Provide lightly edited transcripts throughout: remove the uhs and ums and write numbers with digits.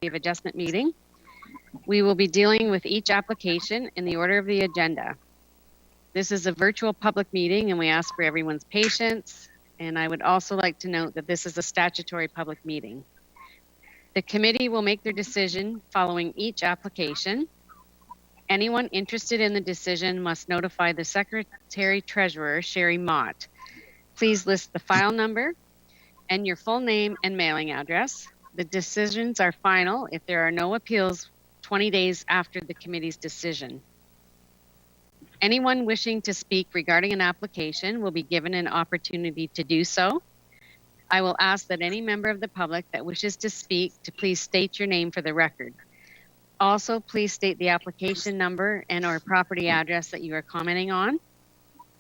of Adjustment meeting. We will be dealing with each application in the order of the agenda. This is a virtual public meeting and we ask for everyone's patience. And I would also like to note that this is a statutory public meeting. The committee will make their decision following each application. Anyone interested in the decision must notify the Secretary Treasurer, Sherry Mott. Please list the file number and your full name and mailing address. The decisions are final if there are no appeals 20 days after the committee's decision. Anyone wishing to speak regarding an application will be given an opportunity to do so. I will ask that any member of the public that wishes to speak to please state your name for the record. Also, please state the application number and or property address that you are commenting on.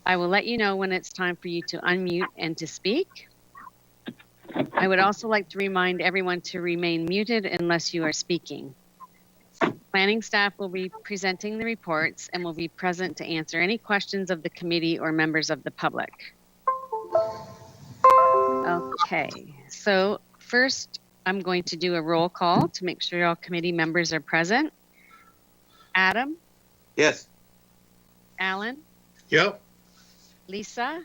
I will let you know when it's time for you to unmute and to speak. I would also like to remind everyone to remain muted unless you are speaking. Planning staff will be presenting the reports and will be present to answer any questions of the committee or members of the public. Okay, so first I'm going to do a roll call to make sure all committee members are present. Adam? Yes. Alan? Yep. Lisa?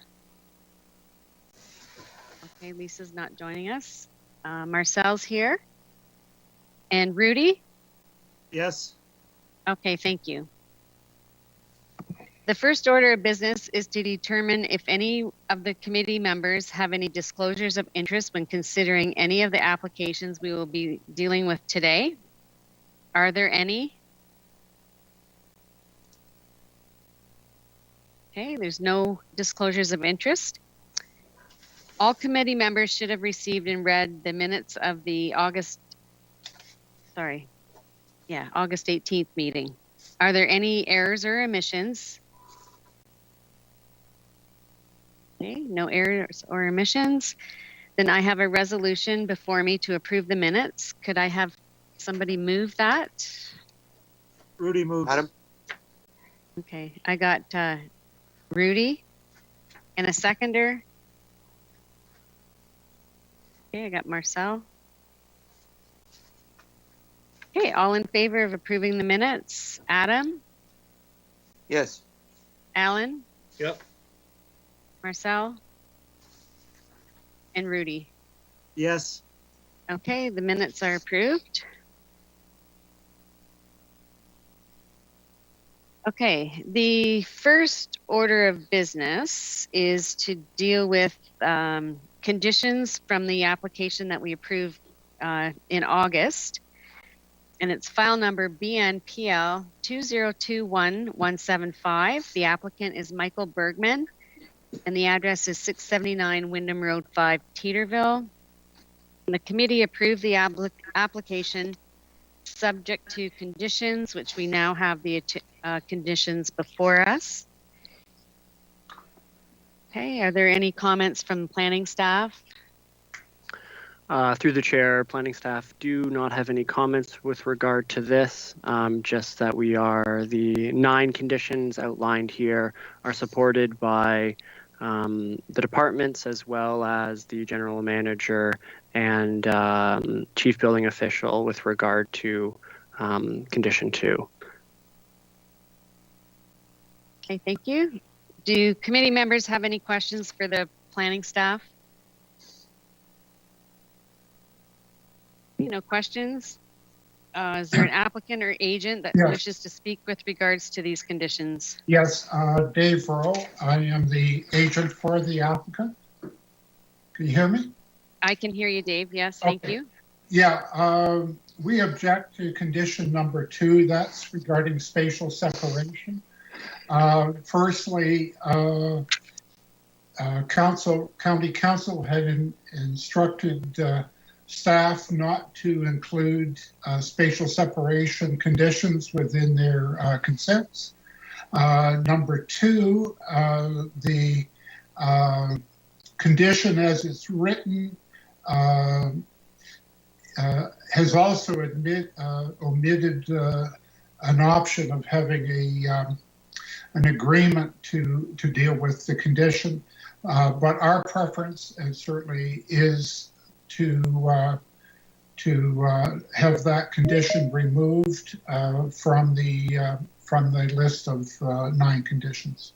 Okay, Lisa's not joining us. Marcel's here. And Rudy? Yes. Okay, thank you. The first order of business is to determine if any of the committee members have any disclosures of interest when considering any of the applications we will be dealing with today. Are there any? Okay, there's no disclosures of interest. All committee members should have received and read the minutes of the August 18th meeting. Are there any errors or omissions? Okay, no errors or omissions. Then I have a resolution before me to approve the minutes. Could I have somebody move that? Rudy moves. Adam? Okay, I got Rudy and a seconder. Okay, I got Marcel. Okay, all in favor of approving the minutes? Adam? Yes. Alan? Yep. Marcel? And Rudy? Yes. Okay, the minutes are approved. Okay, the first order of business is to deal with conditions from the application that we approved in August. And it's file number BNPL 2021175. The applicant is Michael Bergman, and the address is 679 Wyndham Road 5, Teeterville. And the committee approved the application subject to conditions, which we now have the conditions before us. Okay, are there any comments from planning staff? Through the chair, planning staff do not have any comments with regard to this, just that the 9 conditions outlined here are supported by the departments as well as the general manager and chief building official with regard to condition 2. Okay, thank you. Do committee members have any questions for the planning staff? No questions? Is there an applicant or agent that wishes to speak with regards to these conditions? Yes, Dave Rowe. I am the agent for the applicant. Can you hear me? I can hear you, Dave. Yes, thank you. Yeah, we object to condition number 2. That's regarding spatial separation. Firstly, county council had instructed staff not to include spatial separation conditions within their consents. Number 2, the condition as it's written has also omitted an option of having an agreement to deal with the condition. But our preference certainly is to have that condition removed from the list of 9 conditions.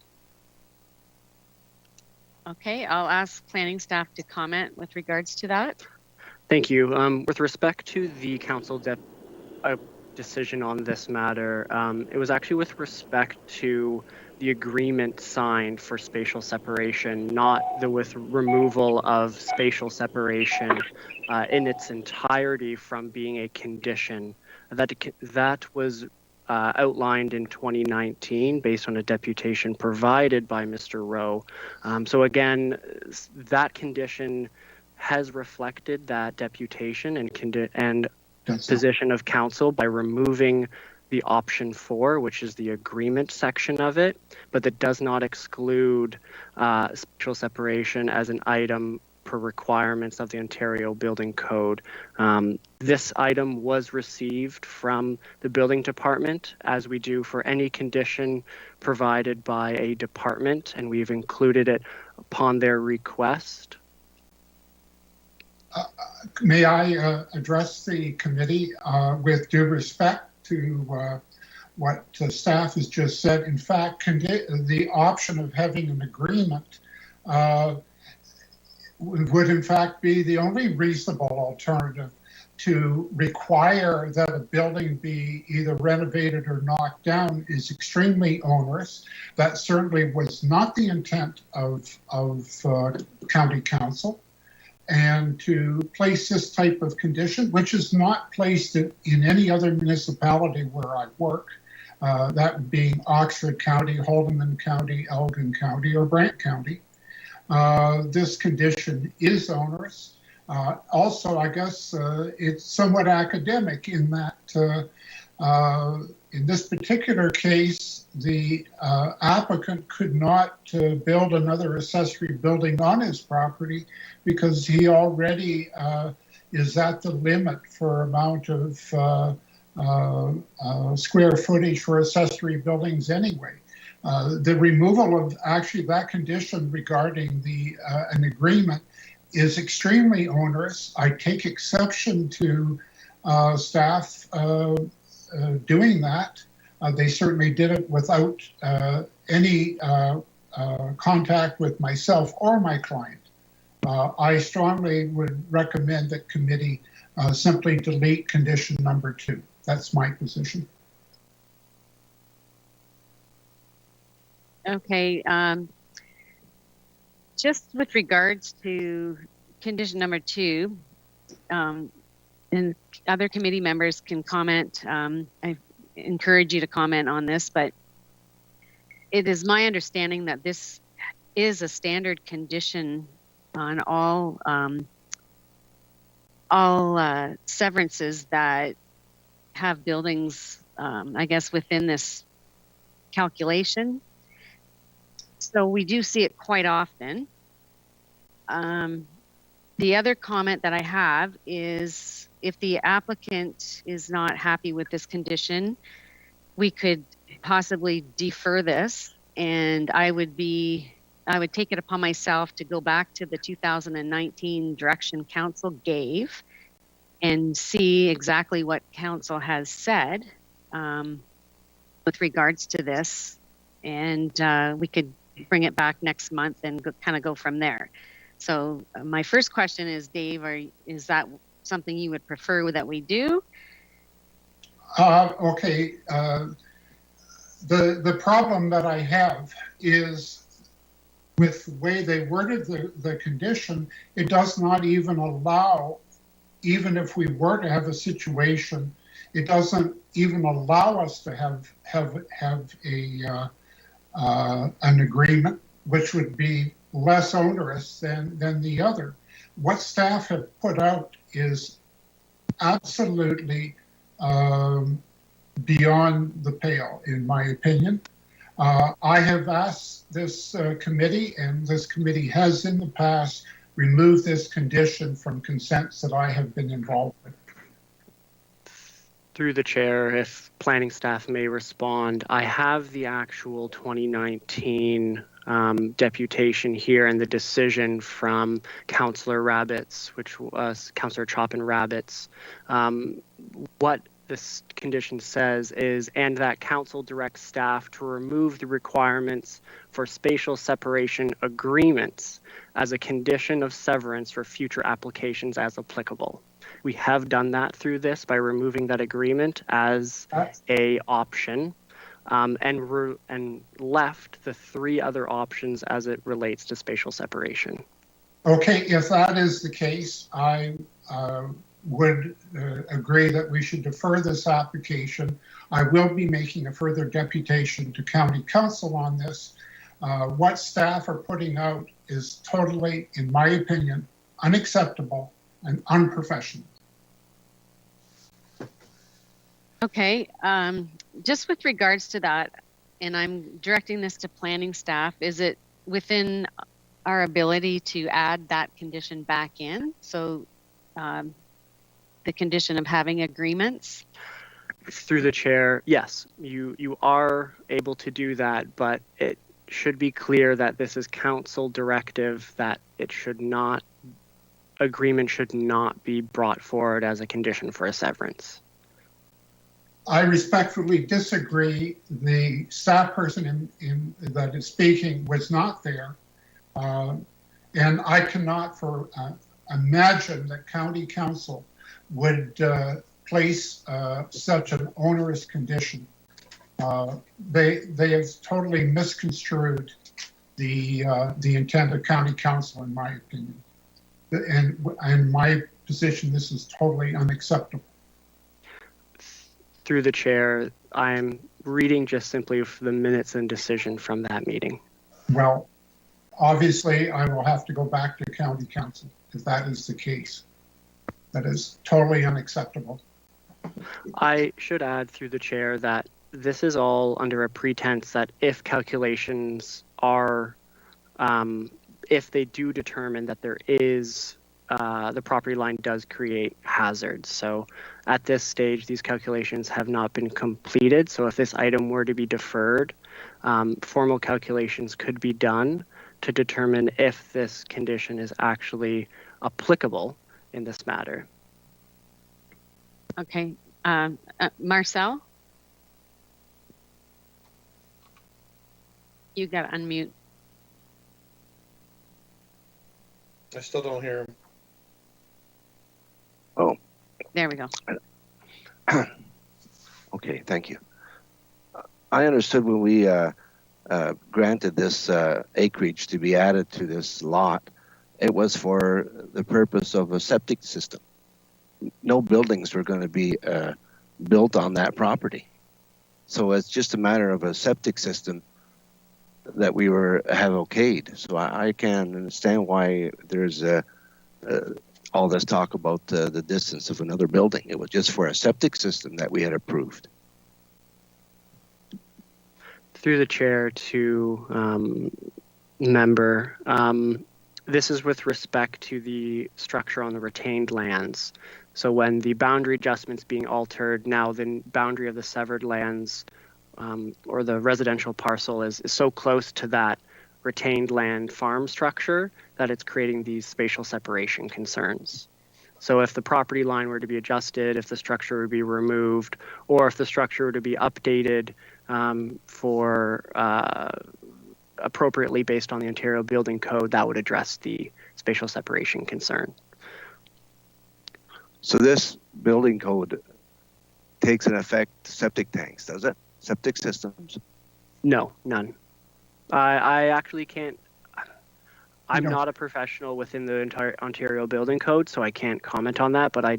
Okay, I'll ask planning staff to comment with regards to that. Thank you. With respect to the council decision on this matter, it was actually with respect to the agreement signed for spatial separation, not the removal of spatial separation in its entirety from being a condition. That was outlined in 2019 based on a deputation provided by Mr. Rowe. So again, that condition has reflected that deputation and position of council by removing the option 4, which is the agreement section of it, but that does not exclude spatial separation as an item per requirements of the Ontario Building Code. This item was received from the building department, as we do for any condition provided by a department, and we've included it upon their request. May I address the committee with due respect to what staff has just said? In fact, the option of having an agreement would in fact be the only reasonable alternative. To require that a building be either renovated or knocked down is extremely onerous. That certainly was not the intent of County Council. And to place this type of condition, which is not placed in any other municipality where I work, that being Oxford County, Haldimand County, Elgin County, or Brant County, this condition is onerous. Also, I guess it's somewhat academic in that in this particular case, the applicant could not build another accessory building on his property because he already is at the limit for amount of square footage for accessory buildings anyway. The removal of actually that condition regarding an agreement is extremely onerous. I take exception to staff doing that. They certainly did it without any contact with myself or my client. I strongly would recommend that committee simply delete condition number 2. That's my position. Okay, just with regards to condition number 2, and other committee members can comment. I encourage you to comment on this, but it is my understanding that this is a standard condition on all severances that have buildings, I guess, within this calculation. So we do see it quite often. The other comment that I have is if the applicant is not happy with this condition, we could possibly defer this, and I would take it upon myself to go back to the 2019 direction council gave and see exactly what council has said with regards to this, and we could bring it back next month and kind of go from there. So my first question is, Dave, is that something you would prefer that we do? Okay. The problem that I have is with the way they worded the condition, it does not even allow, even if we were to have a situation, it doesn't even allow us to have an agreement, which would be less onerous than the other. What staff have put out is absolutely beyond the pale, in my opinion. I have asked this committee, and this committee has in the past removed this condition from consents that I have been involved with. Through the chair, if planning staff may respond, I have the actual 2019 deputation here and the decision from Councillor Rabbits, which was Councillor Chopin Rabbits. What this condition says is, and that council directs staff to remove the requirements for spatial separation agreements as a condition of severance for future applications as applicable. We have done that through this by removing that agreement as a option, and left the three other options as it relates to spatial separation. Okay, if that is the case, I would agree that we should defer this application. I will be making a further deputation to County Council on this. What staff are putting out is totally, in my opinion, unacceptable and unprofessional. Okay, just with regards to that, and I'm directing this to planning staff, is it within our ability to add that condition back in? So the condition of having agreements? Through the chair, yes, you are able to do that, but it should be clear that this is council directive, that it should not, agreement should not be brought forward as a condition for a severance. I respectfully disagree. The staff person that is speaking was not there. And I cannot imagine that County Council would place such an onerous condition. They have totally misconstrued the intent of County Council, in my opinion. And in my position, this is totally unacceptable. Through the chair, I'm reading just simply the minutes and decision from that meeting. Well, obviously, I will have to go back to County Council if that is the case. That is totally unacceptable. I should add through the chair that this is all under a pretense that if calculations are, if they do determine that there is, the property line does create hazards. So at this stage, these calculations have not been completed. So if this item were to be deferred, formal calculations could be done to determine if this condition is actually applicable in this matter. Okay, Marcel? You got to unmute. I still don't hear him. Oh, There we go. okay, thank you. I understood when we granted this acreage to be added to this lot, it was for the purpose of a septic system. No buildings were going to be built on that property. So it's just a matter of a septic system that we have okayed. So I can understand why there's all this talk about the distance of another building. It was just for a septic system that we had approved. Through the chair to member, this is with respect to the structure on the retained lands. So when the boundary adjustment's being altered, now the boundary of the severed lands or the residential parcel is so close to that retained land farm structure that it's creating these spatial separation concerns. So if the property line were to be adjusted, if the structure would be removed, or if the structure were to be updated for appropriately based on the Ontario Building Code, that would address the spatial separation concern. So this building code takes an effect septic tanks, does it? Septic systems? No, none. I actually can't. I'm not a professional within the entire Ontario Building Code, so I can't comment on that, but I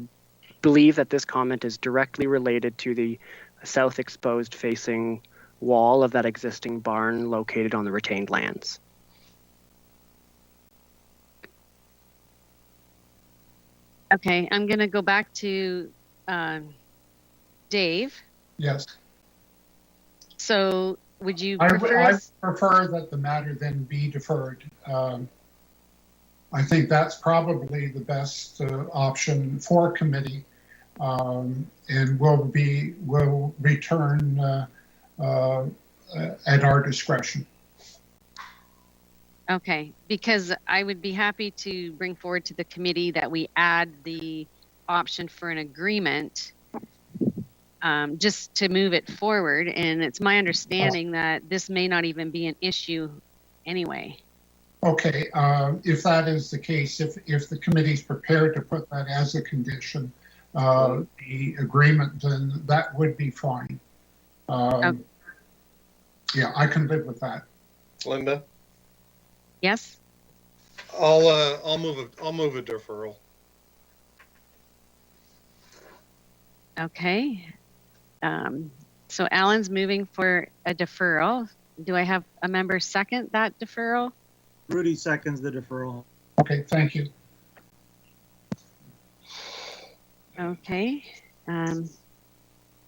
believe that this comment is directly related to the south exposed facing wall of that existing barn located on the retained lands. Okay, I'm going to go back to Dave. Yes. So would you I prefer? prefer that the matter then be deferred. I think that's probably the best option for committee, and will return at our discretion. Okay, because I would be happy to bring forward to the committee that we add the option for an agreement, just to move it forward. And it's my understanding that this may not even be an issue anyway. Okay, if that is the case, if the committee's prepared to put that as a condition, the agreement, then that would be fine. Okay. Yeah, I can live with that. Linda, Yes? I'll move a deferral. Okay. So Alan's moving for a deferral. Do I have a member second that deferral? Rudy seconds the deferral. Okay, thank you. Okay.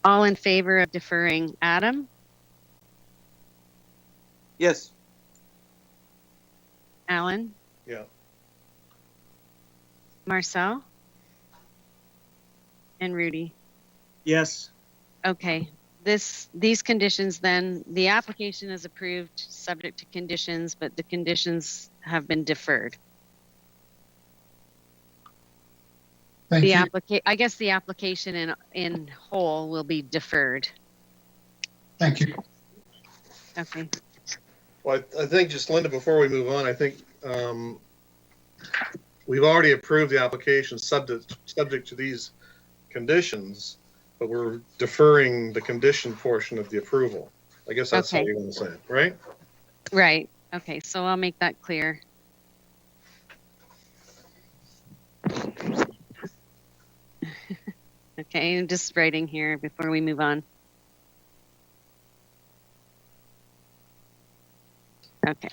All in favor of deferring? Adam? Yes. Alan? Yeah. Marcel? And Rudy? Yes. Okay. These conditions then, the application is approved subject to conditions, but the conditions have been deferred. Thank The you. I guess the application in whole will be deferred. Thank you. Okay. Well, I think just Linda, before we move on, I think we've already approved the application subject to these conditions, but we're deferring the condition portion of the approval. I guess that's how Okay. you want to say it, right? Right. Okay. So I'll make that clear. Okay. I'm just writing here before we move on. Okay.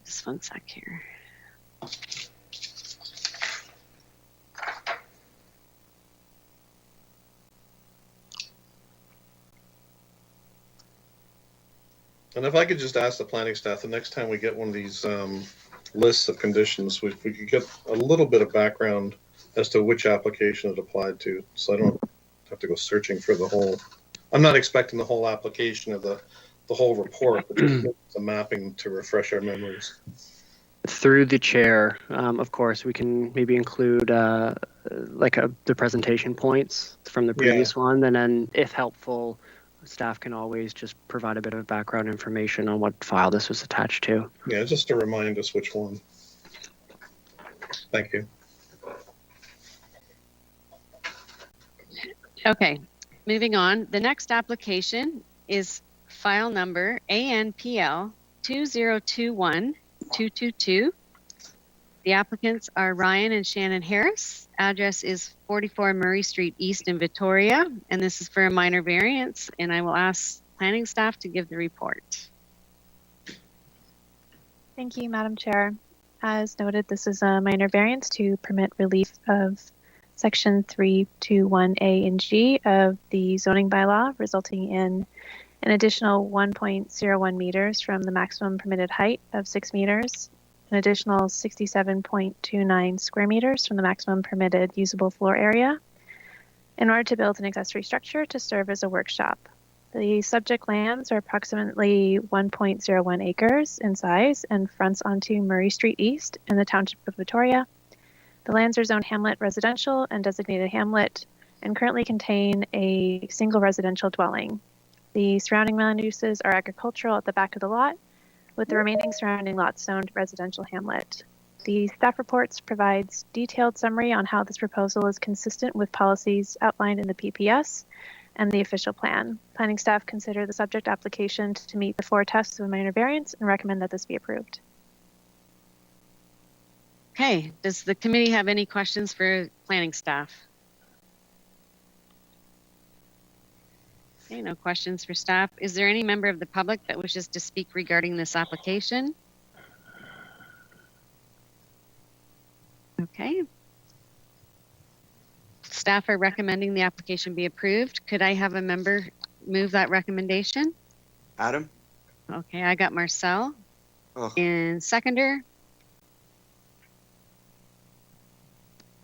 Just one sec here. And if I could just ask the planning staff, the next time we get one of these lists of conditions, we could get a little bit of background as to which application it applied to, so I don't have to go searching for the whole. I'm not expecting the whole application of the whole report, but just the mapping to refresh our memories. Through the chair, of course, we can maybe include the presentation points from the previous one, and then if helpful, staff can always just provide a bit of background information on what file this was attached to. Yeah, just to remind us which one. Thank you. Okay, moving on. The next application is file number ANPL 2021-222. The applicants are Ryan and Shannon Harris. Address is 44 Murray Street East in Victoria, and this is for a minor variance, and I will ask planning staff to give the report. Thank you, Madam Chair. As noted, this is a minor variance to permit relief of Section 321A and G of the zoning bylaw, resulting in an additional 1.01 meters from the maximum permitted height of 6 meters, an additional 67.29 square meters from the maximum permitted usable floor area, in order to build an accessory structure to serve as a workshop. The subject lands are approximately 1.01 acres in size and fronts onto Murray Street East in the Township of Victoria. The lands are zoned hamlet residential and designated hamlet and currently contain a single residential dwelling. The surrounding land uses are agricultural at the back of the lot, with the remaining surrounding lots zoned residential hamlet. The staff reports provides detailed summary on how this proposal is consistent with policies outlined in the PPS and the official plan. Planning staff consider the subject application to meet the 4 tests of a minor variance and recommend that this be approved. Okay, does the committee have any questions for planning staff? Okay, no questions for staff. Is there any member of the public that wishes to speak regarding this application? Okay. Staff are recommending the application be approved. Could I have a member move that recommendation? Adam? Okay, I got Marcel. Oh, And seconder?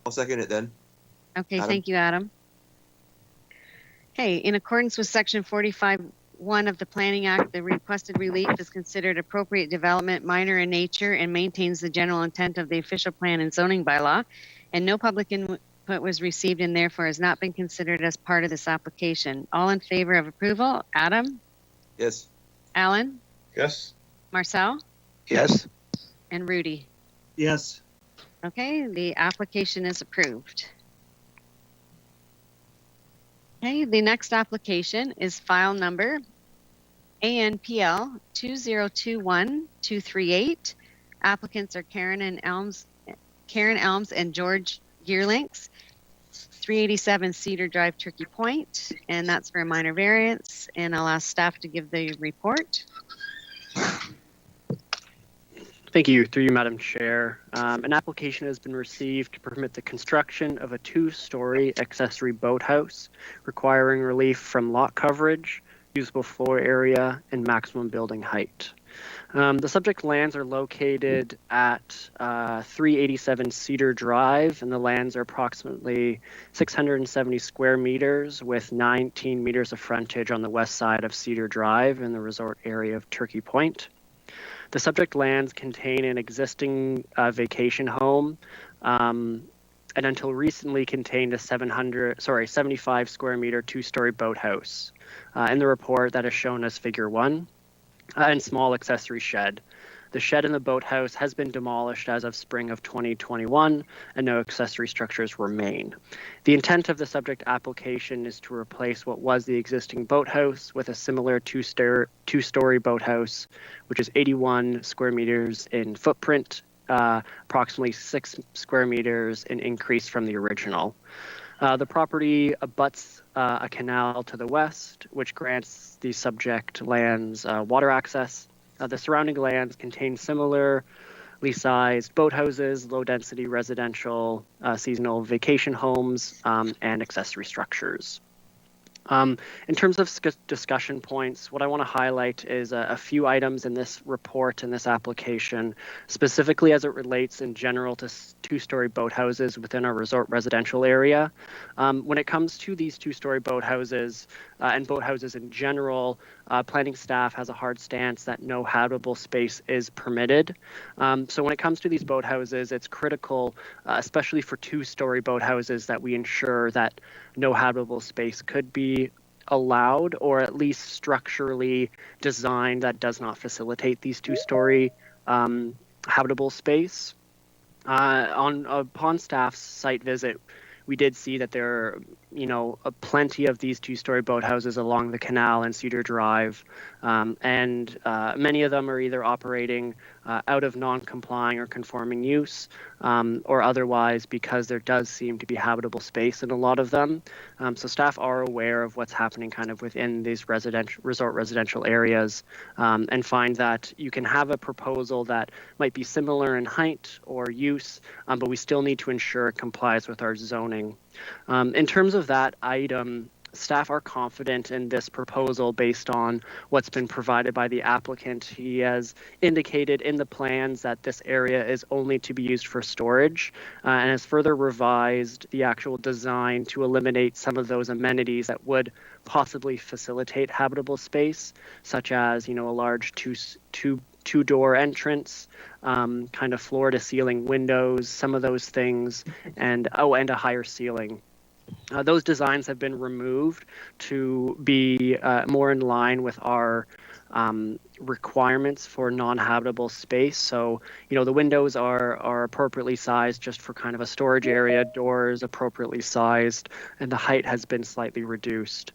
I'll second it then. Okay, Adam. thank you, Adam. Okay, in accordance with section 45 1 of the Planning Act, the requested relief is considered appropriate development, minor in nature, and maintains the general intent of the official plan and zoning bylaw, and no public input was received and therefore has not been considered as part of this application. All in favor of approval? Adam? Yes. Alan? Yes. Marcel? Yes. And Rudy? Yes. Okay, the application is approved. Okay, the next application is file number ANPL 2021238. Applicants are Karen Elms and George Gearlinks, 387 Cedar Drive, Turkey Point, and that's for a minor variance. And I'll ask staff to give the report. Thank you. Through you, Madam Chair. An application has been received to permit the construction of a 2-story accessory boathouse requiring relief from lot coverage, usable floor area, and maximum building height. The subject lands are located at 387 Cedar Drive, and the lands are approximately 670 square meters with 19 meters of frontage on the west side of Cedar Drive in the resort area of Turkey Point. The subject lands contain an existing vacation home, and until recently contained a 75 square meter 2-story boathouse. In the report, that is shown as Figure 1, and small accessory shed. The shed in the boathouse has been demolished as of spring of 2021, and no accessory structures remain. The intent of the subject application is to replace what was the existing boathouse with a similar 2-story boathouse, which is 81 square meters in footprint, approximately 6 square meters in increase from the original. The property abuts a canal to the west, which grants the subject lands water access. The surrounding lands contain similarly sized boathouses, low-density residential, seasonal vacation homes, and accessory structures. In terms of discussion points, what I want to highlight is a few items in this report and this application, specifically as it relates in general to 2-story boathouses within our resort residential area. When it comes to these 2-story boathouses and boathouses in general, planning staff has a hard stance that no habitable space is permitted. So when it comes to these boathouses, it's critical, especially for 2-story boathouses, that we ensure that no habitable space could be allowed, or at least structurally designed that does not facilitate these 2-story habitable space. Upon staff's site visit, we did see that there are, plenty of these 2-story boathouses along the canal and Cedar Drive, and many of them are either operating out of non-complying or conforming use, or otherwise because there does seem to be habitable space in a lot of them. So staff are aware of what's happening kind of within these resort residential areas, and find that you can have a proposal that might be similar in height or use, but we still need to ensure it complies with our zoning. In terms of that item, staff are confident in this proposal based on what's been provided by the applicant. He has indicated in the plans that this area is only to be used for storage, and has further revised the actual design to eliminate some of those amenities that would possibly facilitate habitable space, such as, a large two-door entrance, kind of floor to ceiling windows, some of those things, and a higher ceiling. Those designs have been removed to be more in line with our requirements for non-habitable space. So, the windows are appropriately sized just for kind of a storage area, doors appropriately sized, and the height has been slightly reduced.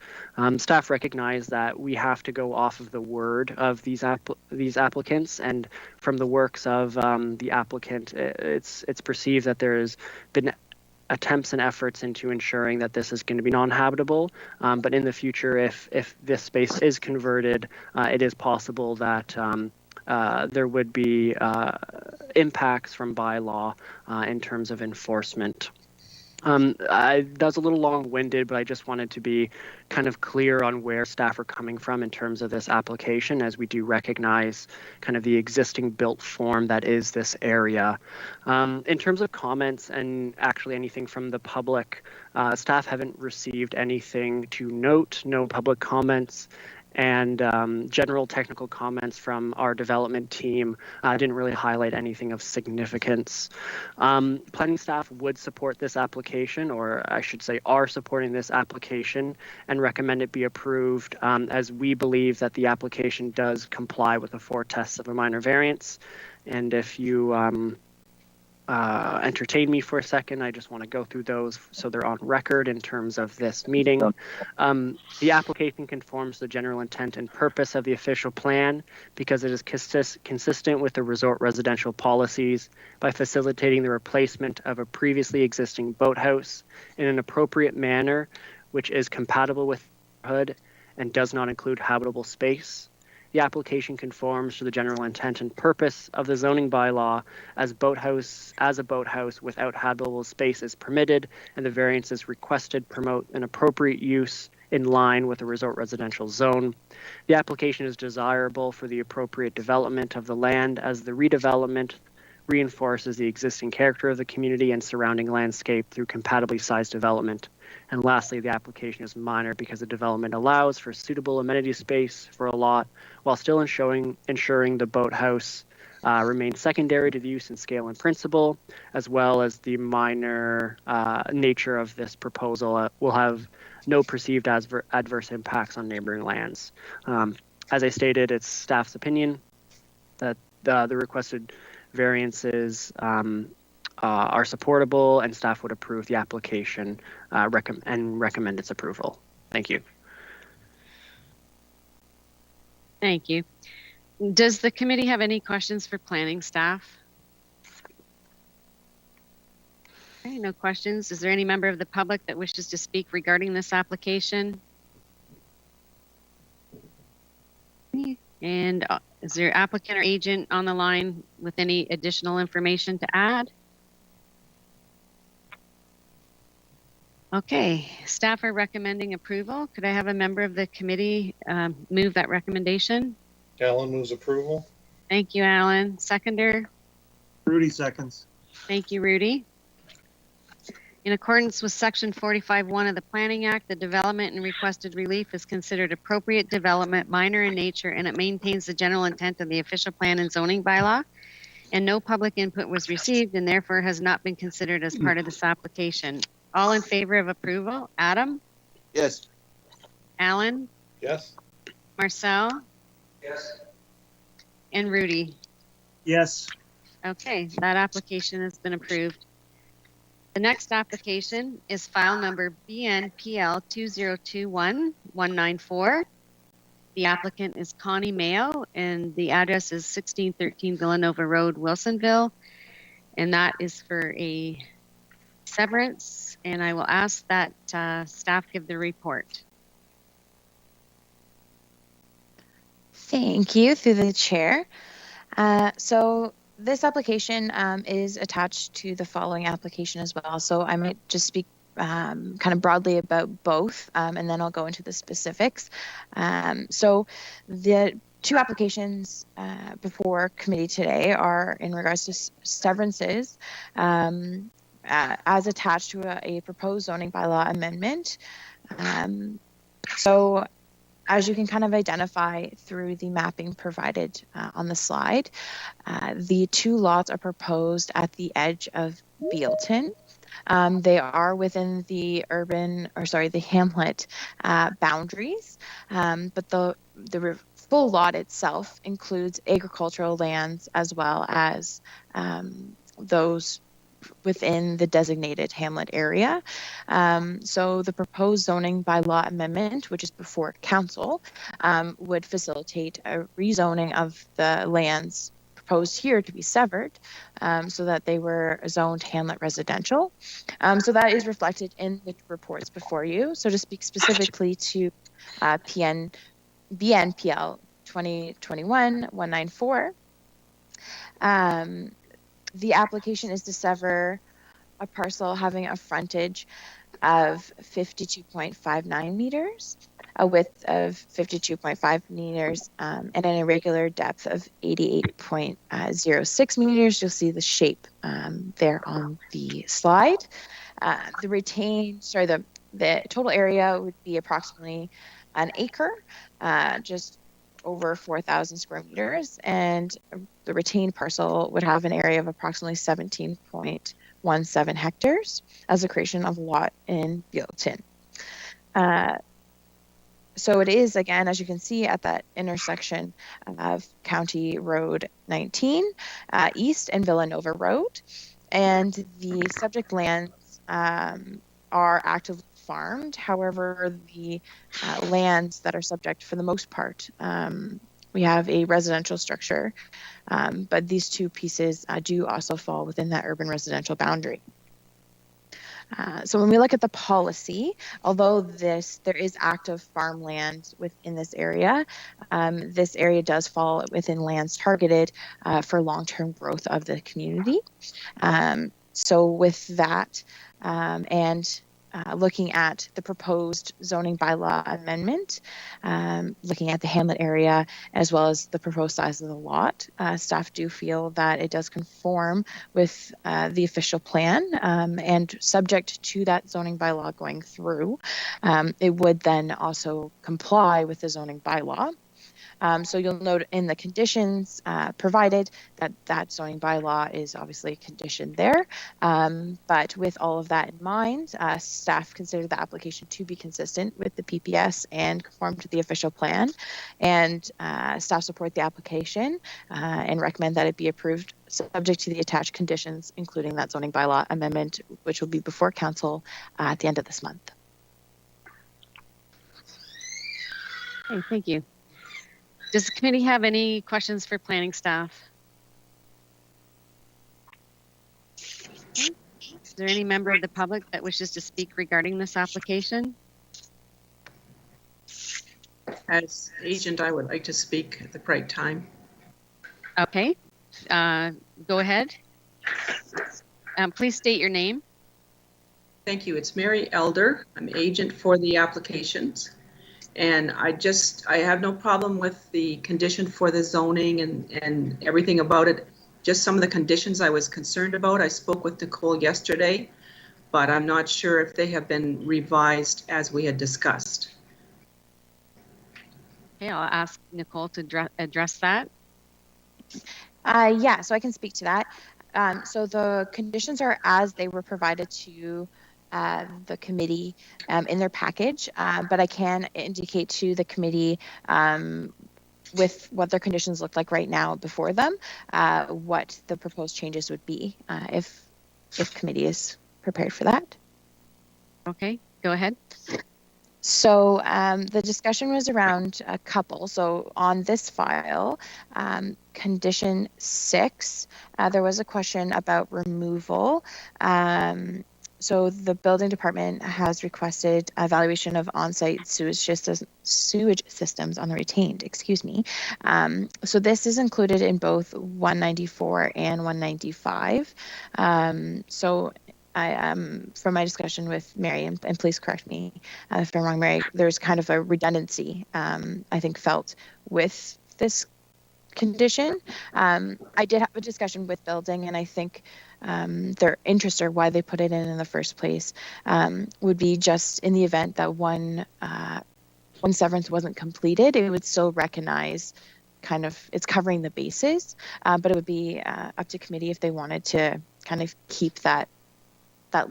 Staff recognize that we have to go off of the word of these applicants, and from the works of the applicant, it's perceived that there's been attempts and efforts into ensuring that this is going to be non-habitable, but in the future, if this space is converted, it is possible that there would be impacts from bylaw in terms of enforcement. That was a little long-winded, but I just wanted to be kind of clear on where staff are coming from in terms of this application, as we do recognize kind of the existing built form that is this area. In terms of comments and actually anything from the public, staff haven't received anything to note, no public comments. and general technical comments from our development team didn't really highlight anything of significance. Planning staff would support this application, or I should say are supporting this application, and recommend it be approved, as we believe that the application does comply with the 4 tests of a minor variance. And if you entertain me for a second, I just want to go through those so they're on record in terms of this meeting. The application conforms to the general intent and purpose of the official plan because it is consistent with the resort residential policies by facilitating the replacement of a previously existing boathouse in an appropriate manner, which is compatible with the neighborhood and does not include habitable space. The application conforms to the general intent and purpose of the zoning bylaw as a boathouse without habitable space is permitted, and the variances requested promote an appropriate use in line with the resort residential zone. The application is desirable for the appropriate development of the land as the redevelopment reinforces the existing character of the community and surrounding landscape through compatibly sized development. And lastly, the application is minor because the development allows for suitable amenity space for a lot while still ensuring the boathouse remains secondary to the use and scale and principle, as well as the minor nature of this proposal will have no perceived adverse impacts on neighboring lands. As I stated, it's staff's opinion that the requested variances are supportable, and staff would approve the application and recommend its approval. Thank you. Thank you. Does the committee have any questions for planning staff? Okay, no questions. Is there any member of the public that wishes to speak regarding this application? And is there applicant or agent on the line with any additional information to add? Okay, staff are recommending approval. Could I have a member of the committee move that recommendation? Alan moves approval. Thank you, Alan. Seconder? Rudy seconds. Thank you, Rudy. In accordance with Section 45(1) of the Planning Act, the development and requested relief is considered appropriate development, minor in nature, and it maintains the general intent of the official plan and zoning bylaw. And no public input was received and therefore has not been considered as part of this application. All in favor of approval? Adam? Yes. Alan? Yes. Marcel? Yes. And Rudy? Yes. Okay, that application has been approved. The next application is file number BNPL 2021-194. The applicant is Connie Mayo, and the address is 1613 Villanova Road, Wilsonville, and that is for a severance, and I will ask that staff give the report. Thank you, through the chair. So this application is attached to the following application as well. So I might just speak kind of broadly about both, and then I'll go into the specifics. So the 2 applications before committee today are in regards to severances as attached to a proposed zoning bylaw amendment. So as you can kind of identify through the mapping provided on the slide, the 2 lots are proposed at the edge of Bealton. They are within the the hamlet boundaries, but the full lot itself includes agricultural lands as well as those within the designated hamlet area. So the proposed zoning bylaw amendment, which is before council, would facilitate a rezoning of the lands proposed here to be severed, so that they were zoned hamlet residential. So that is reflected in the reports before you. So to speak specifically to BNPL 2021-194, the application is to sever a parcel having a frontage of 52.59 meters, a width of 52.5 meters, and an irregular depth of 88.06 meters. You'll see the shape there on the slide. The total area would be approximately an acre, just over 4,000 square meters, and the retained parcel would have an area of approximately 17.17 hectares as a creation of lot in Bealton. So it is, again, as you can see, at that intersection of County Road 19 East and Villanova Road. And the subject lands are actively farmed. However, the lands that are subject, for the most part, we have a residential structure, but these two pieces do also fall within that urban residential boundary. So when we look at the policy, although there is active farmland within this area does fall within lands targeted for long-term growth of the community. So with that, and looking at the proposed zoning bylaw amendment, looking at the hamlet area as well as the proposed size of the lot, staff do feel that it does conform with the official plan, and subject to that zoning bylaw going through, it would then also comply with the zoning bylaw. So you'll note in the conditions provided that zoning bylaw is obviously conditioned there. But with all of that in mind, staff consider the application to be consistent with the PPS and conform to the official plan. And staff support the application and recommend that it be approved subject to the attached conditions, including that zoning bylaw amendment, which will be before council at the end of this month. Okay, thank you. Does the committee have any questions for planning staff? Is there any member of the public that wishes to speak regarding this application? As agent, I would like to speak at the right time. Okay, go ahead. Please state your name. Thank you. It's Mary Elder. I'm agent for the applications. And I have no problem with the condition for the zoning and everything about it. Just some of the conditions I was concerned about. I spoke with Nicole yesterday, but I'm not sure if they have been revised as we had discussed. Okay, I'll ask Nicole to address that. Yeah, so I can speak to that. So the conditions are as they were provided to the committee in their package, but I can indicate to the committee with what their conditions look like right now before them, what the proposed changes would be if committee is prepared for that. Okay, go ahead. So the discussion was around a couple. So on this file, condition 6, there was a question about removal. So the building department has requested evaluation of on-site sewage systems on the retained, so this is included in both 194 and 195. So I, from my discussion with Mary, and please correct me if I'm wrong, Mary, there's kind of a redundancy, I think, felt with this condition. I did have a discussion with building, and I think their interest or why they put it in the first place would be just in the event that one severance wasn't completed, it would still recognize kind of it's covering the bases, but it would be up to committee if they wanted to kind of keep that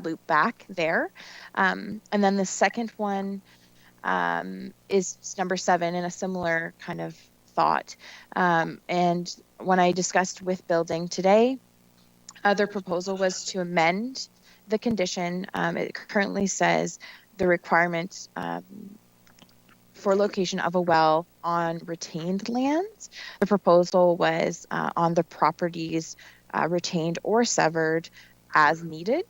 loop back there. And then the second one is number 7 in a similar kind of thought. And when I discussed with building today, their proposal was to amend the condition. It currently says the requirement for location of a well on retained lands. The proposal was on the properties retained or severed as needed.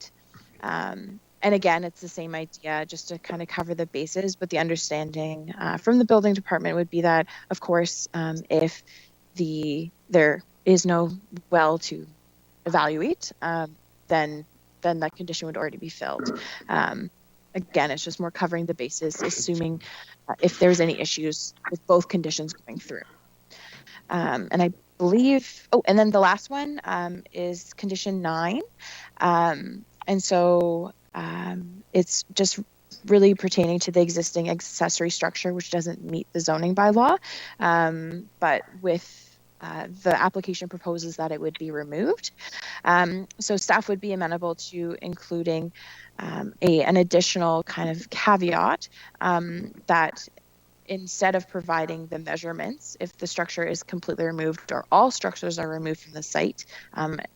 And again, it's the same idea, just to kind of cover the bases, but the understanding from the building department would be that, of course, if there is no well to evaluate, then that condition would already be filled. Again, it's just more covering the bases, assuming if there's any issues with both conditions going through. And I believe, and then the last one is condition 9. And so it's just really pertaining to the existing accessory structure, which doesn't meet the zoning bylaw. But with the application proposes that it would be removed. So staff would be amenable to including an additional kind of caveat that instead of providing the measurements, if the structure is completely removed or all structures are removed from the site,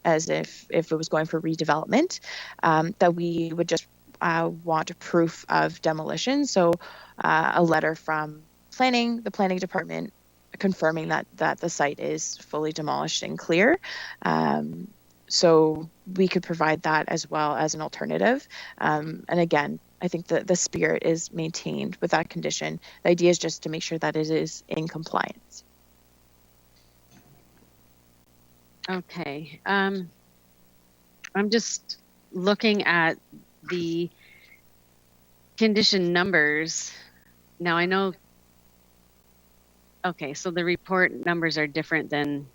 as if it was going for redevelopment, that we would just want proof of demolition. So a letter from the planning department confirming that the site is fully demolished and clear. So we could provide that as well as an alternative. And again, I think the spirit is maintained with that condition. The idea is just to make sure that it is in compliance. Okay. I'm just looking at the condition numbers. Now I know, okay, so the report numbers are different than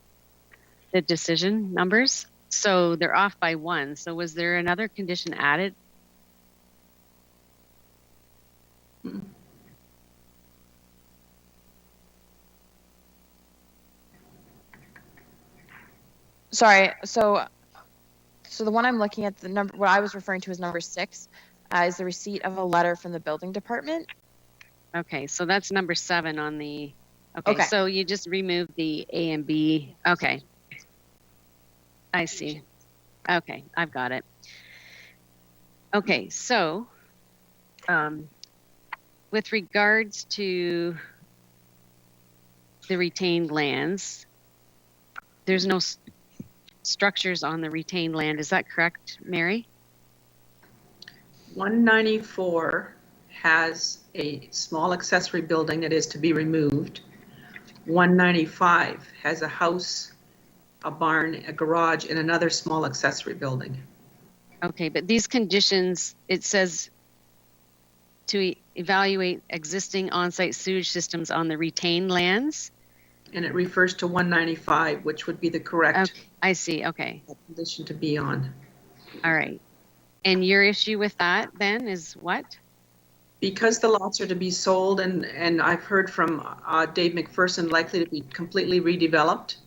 the decision numbers. So they're off by 1. So was there another condition added? Sorry, so the one I'm looking at, what I was referring to as number 6, is the receipt of a letter from the building department. Okay, so that's number 7 on the, okay, Okay. so you just removed the A and B. Okay. I see. Okay, I've got it. Okay, so with regards to the retained lands, there's no structures on the retained land. Is that correct, Mary? 194 has a small accessory building that is to be removed. 195 has a house, a barn, a garage, and another small accessory building. Okay, but these conditions, it says to evaluate existing on-site sewage systems on the retained lands. And it refers to 195, which would be the correct Okay, I see. Okay. condition to be on. All right. And your issue with that then is what? Because the lots are to be sold, and I've heard from Dave McPherson likely to be completely redeveloped,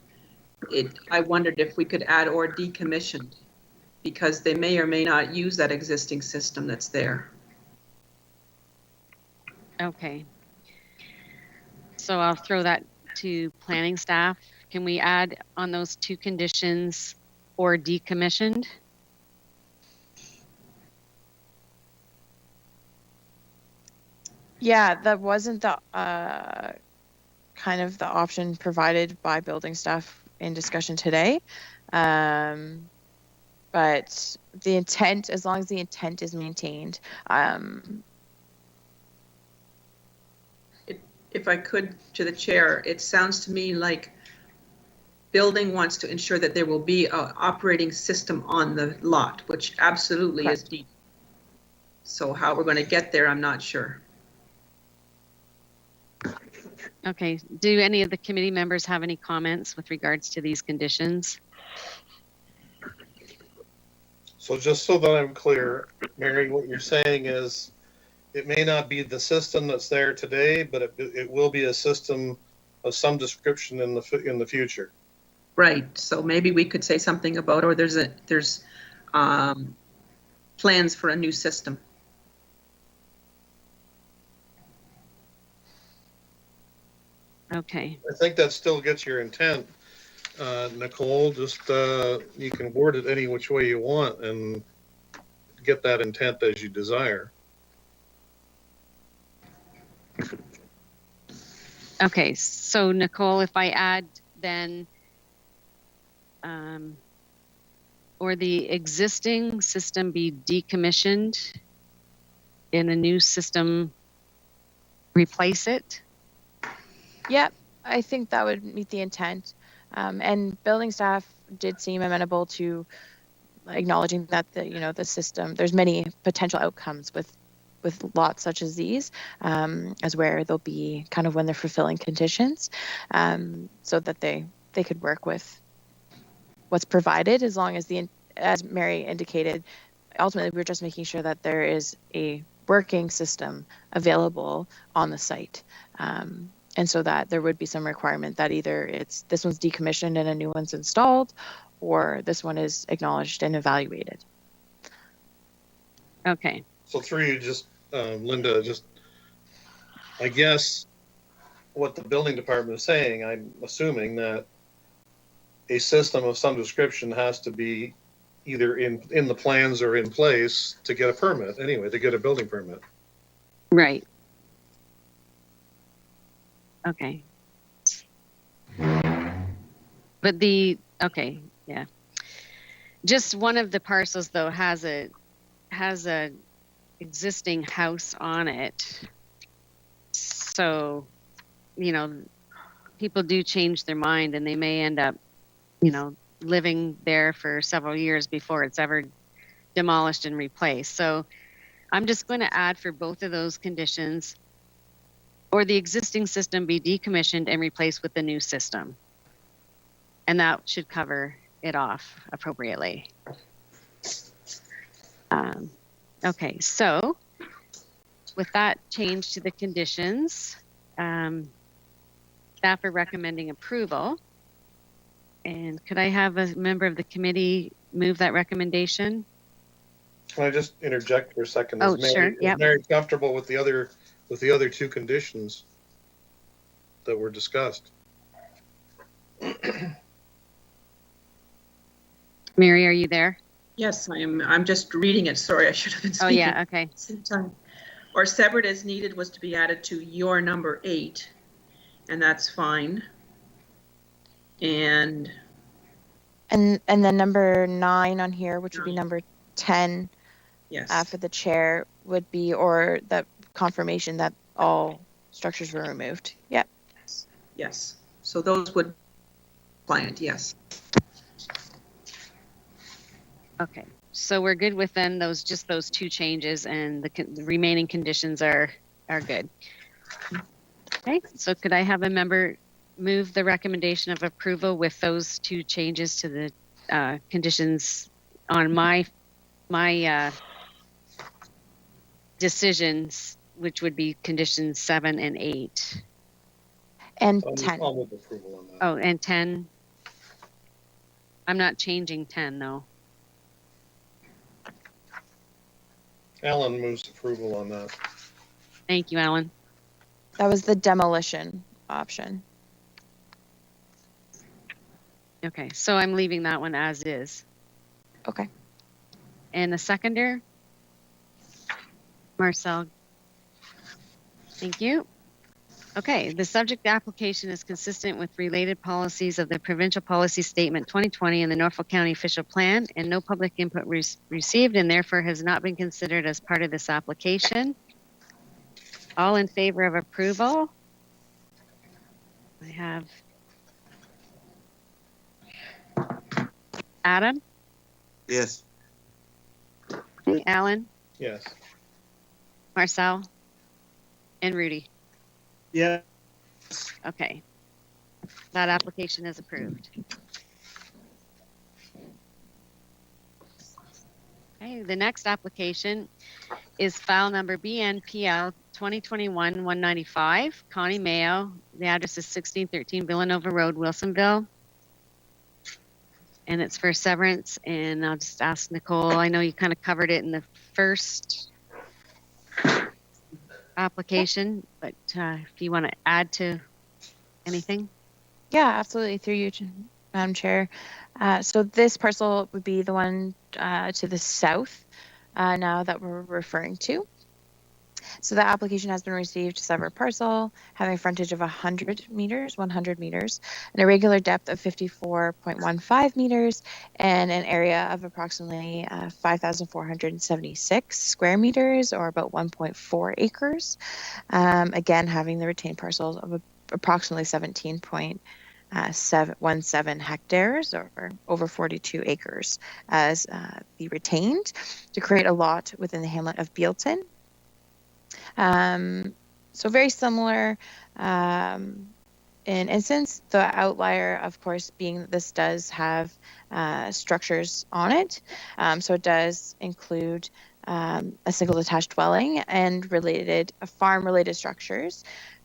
I wondered if we could add or decommissioned, because they may or may not use that existing system that's there. Okay. So I'll throw that to planning staff. Can we add on those 2 conditions or decommissioned? Yeah, that wasn't the kind of the option provided by building staff in discussion today. But the intent, as long as the intent is maintained. If I could, to the chair, it sounds to me like building wants to ensure that there will be an operating system on the lot, which absolutely Correct. is needed. So how we're going to get there, I'm not sure. Okay. Do any of the committee members have any comments with regards to these conditions? So just so that I'm clear, Mary, what you're saying is it may not be the system that's there today, but it will be a system of some description in the future. Right. So maybe we could say something about, or there's plans for a new system. Okay. I think that still gets your intent, Nicole. Just you can word it any which way you want and get that intent as you desire. Okay. So Nicole, if I add then, or the existing system be decommissioned in a new system, replace it? Yeah, I think that would meet the intent. And building staff did seem amenable to acknowledging that the system, there's many potential outcomes with lots such as these, as where they'll be kind of when they're fulfilling conditions, so that they could work with what's provided, as long as as Mary indicated, ultimately we're just making sure that there is a working system available on the site. And so that there would be some requirement that either this one's decommissioned and a new one's installed, or this one is acknowledged and evaluated. Okay. So through you, Linda, I guess what the building department is saying, I'm assuming that a system of some description has to be either in the plans or in place to get a permit anyway, to get a building permit. Right. Okay. But okay, yeah. Just one of the parcels though has a existing house on it. So, people do change their mind and they may end up, living there for several years before it's ever demolished and replaced. So I'm just going to add for both of those conditions, or the existing system be decommissioned and replaced with the new system. And that should cover it off appropriately. Okay, so with that change to the conditions, staff are recommending approval. And could I have a member of the committee move that recommendation? Can I just interject for a second? Oh, sure. Yep. Is Mary comfortable with the other two conditions that were discussed? Mary, are you there? Yes, I am. I'm just reading it. Sorry, I should have been speaking. Oh, yeah. Okay. Same time. Or separate as needed was to be added to your number 8, and that's fine. And then number 9 on here, which would be number 10, yes, for the chair, would be, or that confirmation that all structures were removed. Yep. Yes. So those would client, yes. Okay. So we're good with then those two changes, and the remaining conditions are good. Okay. So could I have a member move the recommendation of approval with those two changes to the conditions on my decisions, which would be conditions 7 and 8. And I'll 10. I'll move approval on that. Oh, and 10. I'm not changing 10 though. Alan moves approval on that. Thank you, Alan. That was the demolition option. Okay, so I'm leaving that one as is. Okay. And the seconder? Marcel. Thank you. Okay, the subject application is consistent with related policies of the Provincial Policy Statement 2020 and the Norfolk County Official Plan, and no public input received, and therefore has not been considered as part of this application. All in favor of approval? I have Adam? Yes. Okay, Alan? Yes. Marcel? And Rudy? Yeah, Okay. That application is approved. Okay, the next application is file number BNPL 2021-195, Connie Mayo. The address is 1613 Villanova Road, Wilsonville. And it's for severance, and I'll just ask Nicole, I know you kind of covered it in the first application, but if you want to add to anything. Yeah, absolutely. Through you, Madam Chair. So this parcel would be the one to the south now that we're referring to. So the application has been received to sever parcel, having a frontage of 100 meters, and a regular depth of 54.15 meters, and an area of approximately 5,476 square meters, or about 1.4 acres. Again, having the retained parcels of approximately 17.17 hectares, or over 42 acres, as the retained, to create a lot within the hamlet of Bealton. So very similar in instance, the outlier, of course, being that this does have structures on it. So it does include a single detached dwelling and related farm-related structures,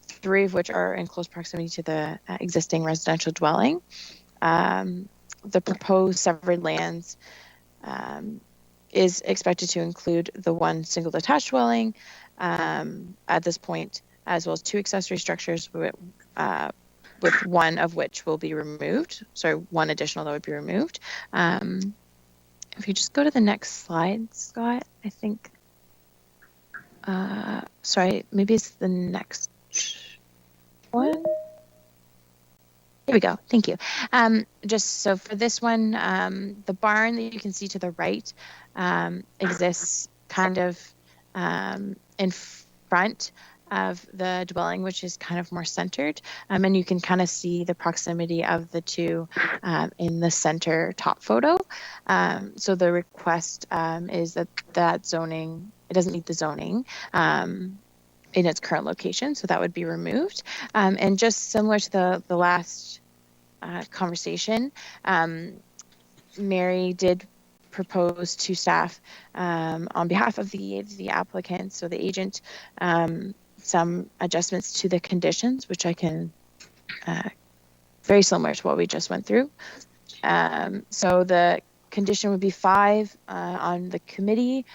3 of which are in close proximity to the existing residential dwelling. The proposed severed lands is expected to include the 1 single detached dwelling at this point, as well as 2 accessory structures with 1 of which will be removed. Sorry, 1 additional that would be removed. If you just go to the next slide, Scott, I think, sorry, maybe it's the next one. Here we go. Thank you. Just so for this one, the barn that you can see to the right exists kind of in front of the dwelling, which is kind of more centered. And you can kind of see the proximity of the 2 in the center top photo. So the request is that zoning, it doesn't meet the zoning in its current location, so that would be removed. And just similar to the last conversation, Mary did propose to staff on behalf of the applicant, so the agent, some adjustments to the conditions, which I can, very similar to what we just went through. So the condition would be 5 on the committee,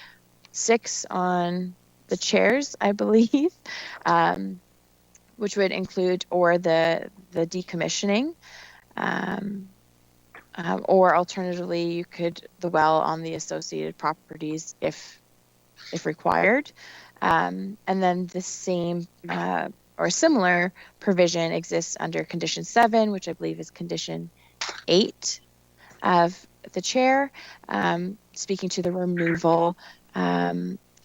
6 on the chairs, I believe, which would include the decommissioning, or alternatively, you could the well on the associated properties if required. And then the same or similar provision exists under condition 7, which I believe is condition 8 of the chair, speaking to the removal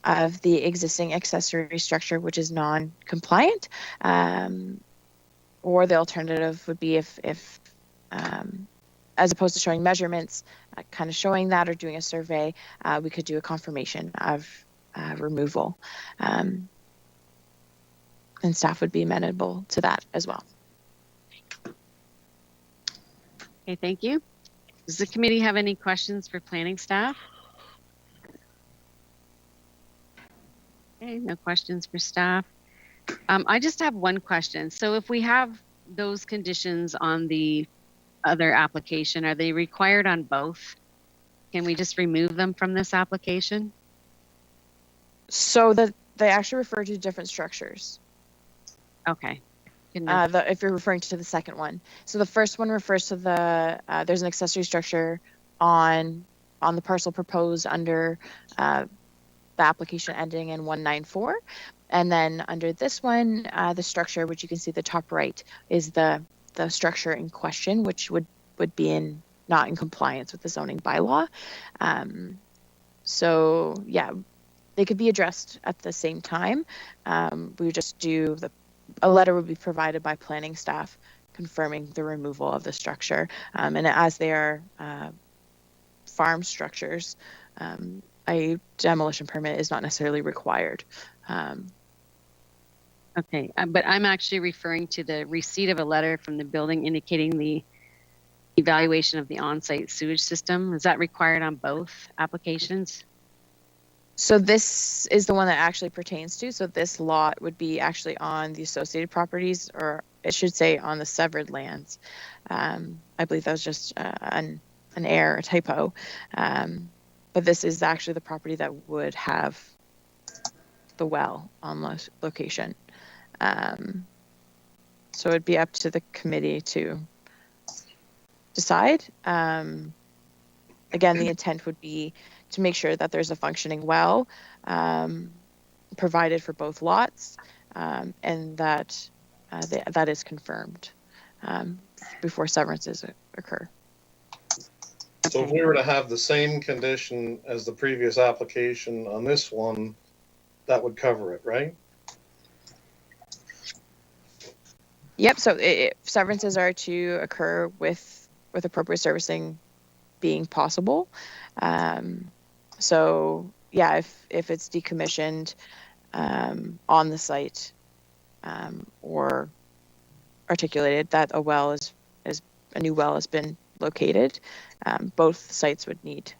of the existing accessory structure, which is non-compliant, or the alternative would be if as opposed to showing measurements, kind of showing that or doing a survey, we could do a confirmation of removal. And staff would be amenable to that as well. Okay, thank you. Does the committee have any questions for planning staff? Okay, no questions for staff. I just have one question. So if we have those conditions on the other application, are they required on both? Can we just remove them from this application? So they actually refer to different structures. Okay. Good enough. If you're referring to the second one. So the first one refers to there's an accessory structure on the parcel proposed under the application ending in 194. And then under this one, the structure, which you can see the top right, is the structure in question, which would be not in compliance with the zoning bylaw. So yeah, they could be addressed at the same time. We would just do a letter would be provided by planning staff confirming the removal of the structure. And as they are farm structures, a demolition permit is not necessarily required. Okay, but I'm actually referring to the receipt of a letter from the building indicating the evaluation of the on-site sewage system. Is that required on both applications? So this is the one that actually pertains to. So this lot would be actually on the associated properties, or it should say on the severed lands. I believe that was just an error, a typo. But this is actually the property that would have the well on location. So it'd be up to the committee to decide. Again, the intent would be to make sure that there's a functioning well provided for both lots, and that that is confirmed before severances occur. So if we were to have the same condition as the previous application on this one, that would cover it, right? Yep. So severances are to occur with appropriate servicing being possible. So yeah, if it's decommissioned on the site or articulated that a well is a new well has been located, both sites would need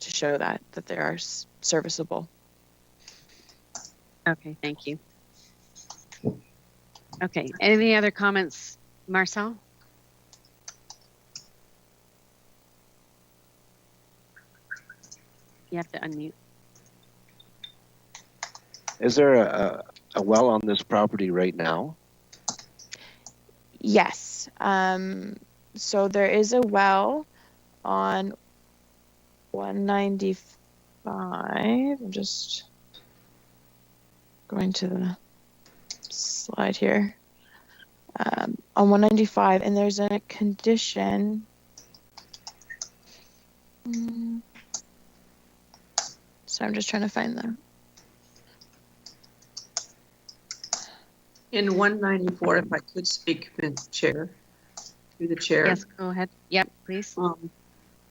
to show that they are serviceable. Okay, thank you. Okay, any other comments, Marcel? You have to unmute. Is there a well on this property right now? Yes. So there is a well on 195. I'm just going to the slide here. On 195, and there's a condition. So I'm just trying to find them. In 194, if I could speak, Ms. Chair, through the chair. Yes, go ahead. Yep, please.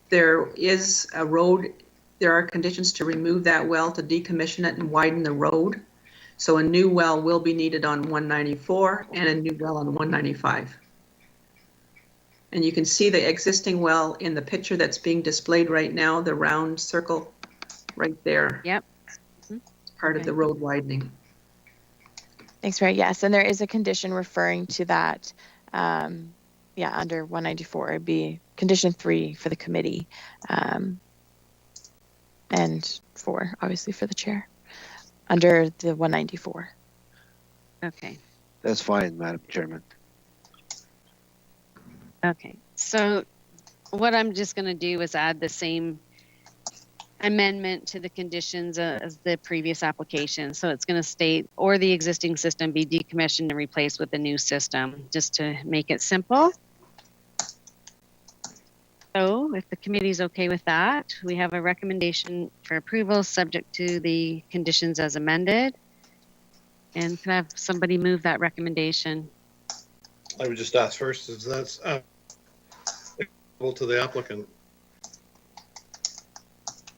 There is a road, there are conditions to remove that well, to decommission it and widen the road. So a new well will be needed on 194 and a new well on 195. And you can see the existing well in the picture that's being displayed right now, the round circle right there. Yep. It's part of the road widening. Thanks, Mary. Yes, and there is a condition referring to that. Under 194, it'd be condition 3 for the committee, and 4, obviously, for the chair, under the 194. Okay. That's fine, Madam Chairman. Okay, so what I'm just going to do is add the same amendment to the conditions as the previous application. So it's going to state, or the existing system be decommissioned and replaced with a new system, just to make it simple. So if the committee's okay with that, we have a recommendation for approval subject to the conditions as amended. And can I have somebody move that recommendation? I would just ask first, is that's acceptable to the applicant?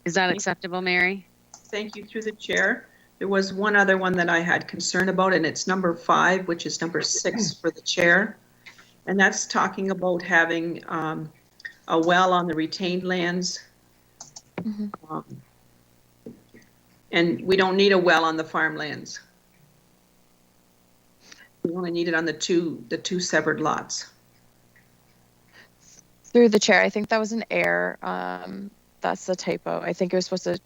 Is that acceptable, Mary? Thank you, through the chair. There was one other one that I had concern about, and it's number 5, which is number 6 for the chair. And that's talking about having a well on the retained lands. And we don't need a well on the farmlands. We only need it on the two severed lots. Through the chair, I think that was an error. That's the typo. I think it was supposed to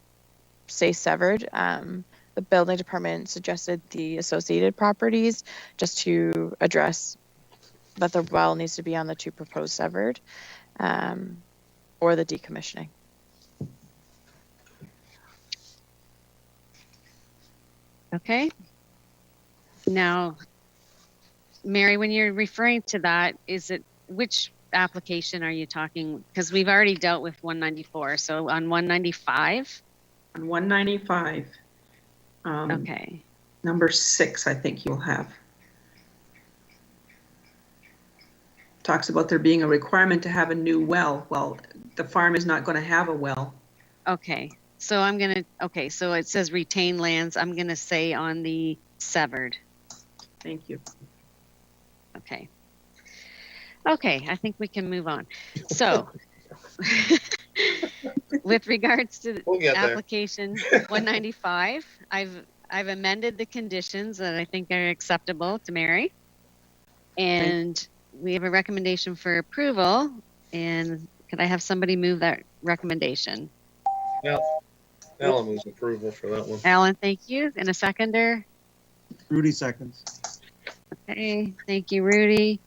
say severed. The building department suggested the associated properties just to address that the well needs to be on the 2 proposed severed, or the decommissioning. Okay. Now, Mary, when you're referring to that, which application are you talking? Because we've already dealt with 194. So on 195? On 195. Okay. Number 6, I think you'll have. Talks about there being a requirement to have a new well. Well, the farm is not going to have a well. Okay. So so it says retain lands. I'm going to say on the severed. Thank you. Okay. Okay, I think we can move on. So, with regards to application 195, I've amended the conditions that I think are acceptable to Mary. And we have a recommendation for approval. And could I have somebody move that recommendation? Alan moves approval for that one. Alan, thank you. And a seconder? Rudy seconds. Okay, thank you, Rudy.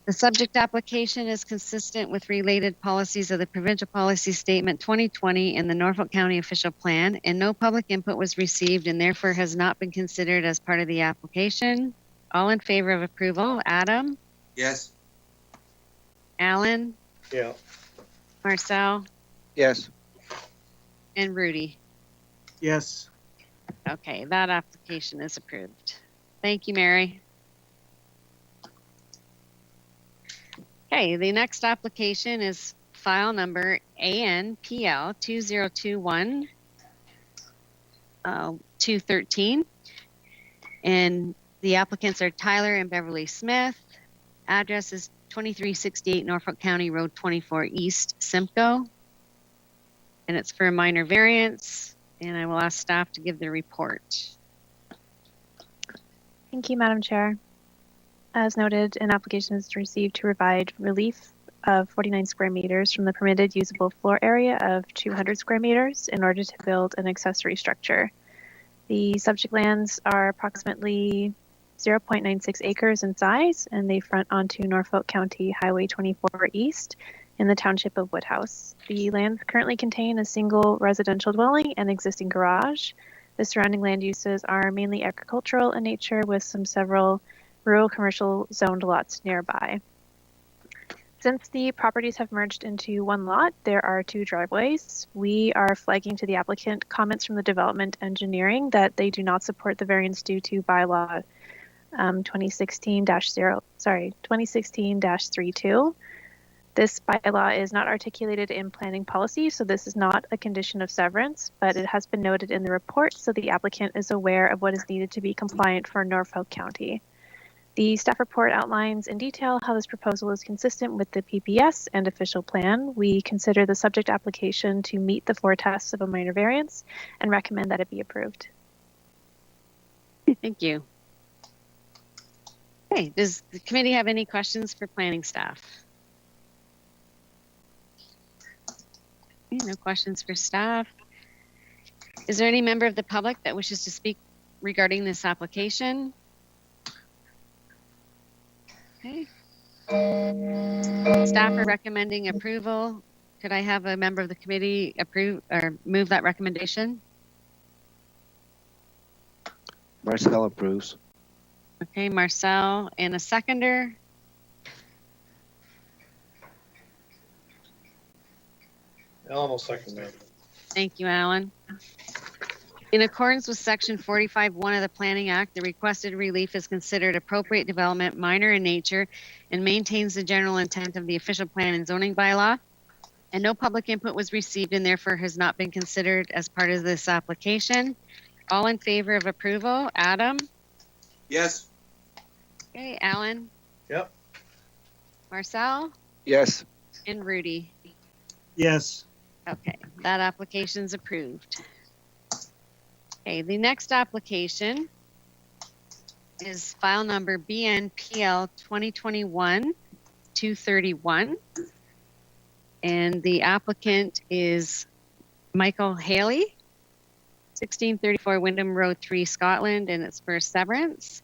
The subject application is consistent with related policies of the Provincial Policy Statement 2020 and the Norfolk County Official Plan, and no public input was received and therefore has not been considered as part of the application. All in favor of approval? Adam? Yes. Alan? Yeah. Marcel? Yes. And Rudy? Yes. Okay, that application is approved. Thank you, Mary. Okay, the next application is file number ANPL 2021-213. And the applicants are Tyler and Beverly Smith. Address is 2368 Norfolk County Road 24 East, Simcoe. and it's for a minor variance, and I will ask staff to give the report. Thank you, Madam Chair. As noted, an application is received to provide relief of 49 square meters from the permitted usable floor area of 200 square meters in order to build an accessory structure. The subject lands are approximately 0.96 acres in size, and they front onto Norfolk County Highway 24 East in the township of Woodhouse. The lands currently contain a single residential dwelling and existing garage. The surrounding land uses are mainly agricultural in nature, with several rural commercial zoned lots nearby. Since the properties have merged into one lot, there are 2 driveways. We are flagging to the applicant comments from the development engineering that they do not support the variance due to bylaw 2016-32. This bylaw is not articulated in planning policy, so this is not a condition of severance, but it has been noted in the report, so the applicant is aware of what is needed to be compliant for Norfolk County. The staff report outlines in detail how this proposal is consistent with the PPS and official plan. We consider the subject application to meet the 4 tests of a minor variance and recommend that it be approved. Thank you. Okay, does the committee have any questions for planning staff? Okay, no questions for staff. Is there any member of the public that wishes to speak regarding this application? Okay. Staff are recommending approval. Could I have a member of the committee approve or move that recommendation? Marcel approves. Okay, Marcel, and a seconder. Alan will second that. Thank you, Alan. In accordance with Section 45(1) of the Planning Act, the requested relief is considered appropriate development, minor in nature, and maintains the general intent of the official plan and zoning bylaw. And no public input was received and therefore has not been considered as part of this application. All in favor of approval? Adam? Yes. Okay, Alan? Yep. Marcel? Yes. And Rudy? Yes. Okay, that application's approved. Okay, the next application is file number BNPL 2021-231. And the applicant is Michael Haley, 1634 Wyndham Road 3, Scotland, and it's for a severance,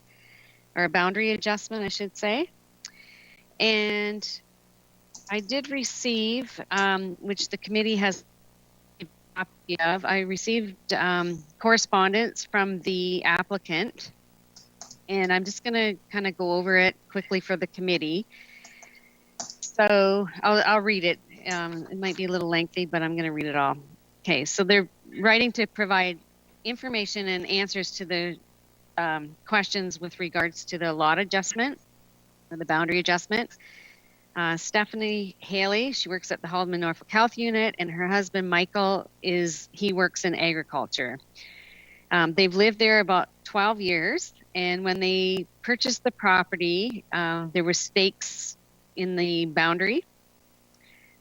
or a boundary adjustment, I should say. And I did receive, which the committee has a copy of, I received correspondence from the applicant, and I'm just going to kind of go over it quickly for the committee. So I'll read it. It might be a little lengthy, but I'm going to read it all. Okay, so they're writing to provide information and answers to the questions with regards to the lot adjustment or the boundary adjustment. Stephanie Haley, she works at the Haldeman Norfolk Health Unit, and her husband Michael he works in agriculture. They've lived there about 12 years, and when they purchased the property, there were stakes in the boundary.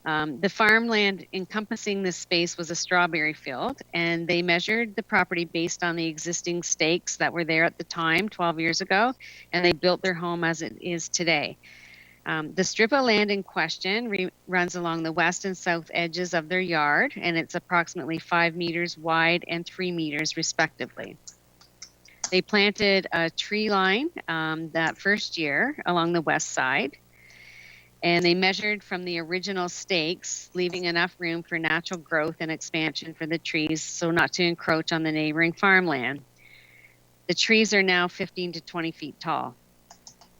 The farmland encompassing this space was a strawberry field, and they measured the property based on the existing stakes that were there at the time, 12 years ago, and they built their home as it is today. The strip of land in question runs along the west and south edges of their yard, and it's approximately 5 meters wide and 3 meters respectively. They planted a tree line that first year along the west side, and they measured from the original stakes, leaving enough room for natural growth and expansion for the trees so not to encroach on the neighboring farmland. The trees are now 15 to 20 feet tall.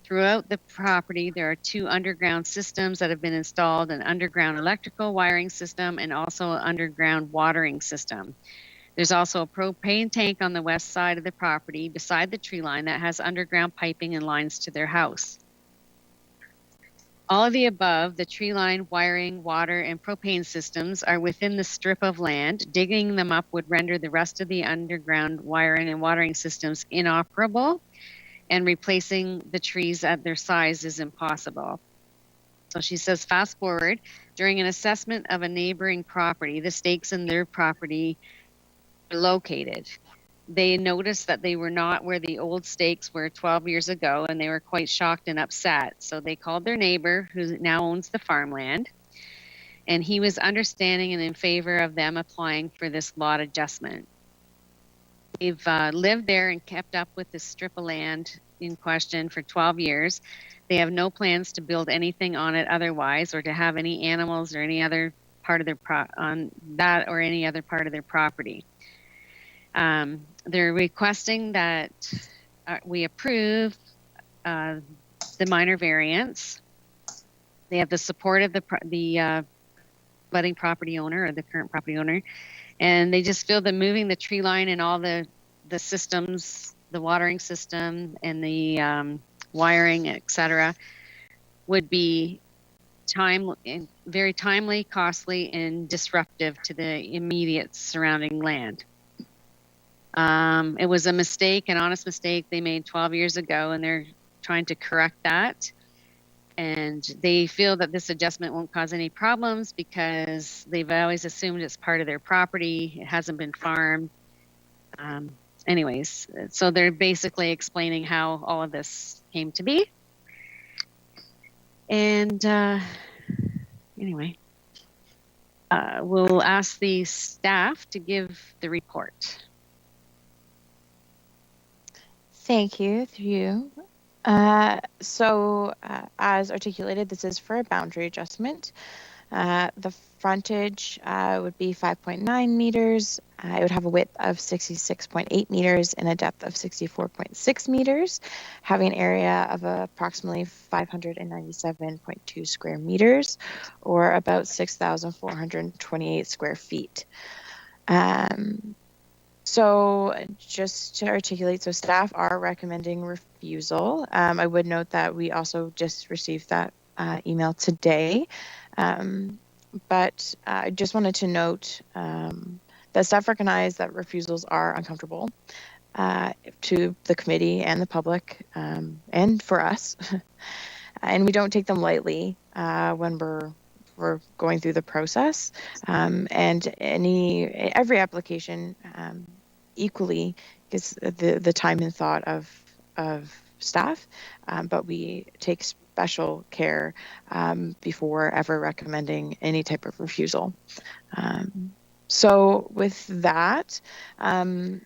Throughout the property, there are 2 underground systems that have been installed, an underground electrical wiring system and also an underground watering system. There's also a propane tank on the west side of the property beside the tree line that has underground piping and lines to their house. All of the above, the tree line, wiring, water, and propane systems are within the strip of land. Digging them up would render the rest of the underground wiring and watering systems inoperable, and replacing the trees at their size is impossible. So she says, fast forward, during an assessment of a neighboring property, the stakes in their property were located. They noticed that they were not where the old stakes were 12 years ago, and they were quite shocked and upset. So they called their neighbor, who now owns the farmland, and he was understanding and in favor of them applying for this lot adjustment. They've lived there and kept up with this strip of land in question for 12 years. They have no plans to build anything on it otherwise, or to have any animals or any other part of their on that or any other part of their property. They're requesting that we approve the minor variance. They have the support of the budding property owner, or the current property owner, and they just feel that moving the tree line and all the systems, the watering system and the wiring, etc., would be very timely, costly, and disruptive to the immediate surrounding land. It was a mistake, an honest mistake they made 12 years ago, and they're trying to correct that. And they feel that this adjustment won't cause any problems because they've always assumed it's part of their property. It hasn't been farmed. Anyways, so they're basically explaining how all of this came to be. And anyway, we'll ask the staff to give the report. Thank you. Through you. As articulated, this is for a boundary adjustment. The frontage would be 5.9 meters. It would have a width of 66.8 meters and a depth of 64.6 meters, having an area of approximately 597.2 square meters, or about 6,428 square feet. So just to articulate, so staff are recommending refusal. I would note that we also just received that email today. But I just wanted to note that staff recognize that refusals are uncomfortable to the committee and the public, and for us. And we don't take them lightly when we're going through the process, and every application equally gets the time and thought of staff, but we take special care before ever recommending any type of refusal. So with that, kind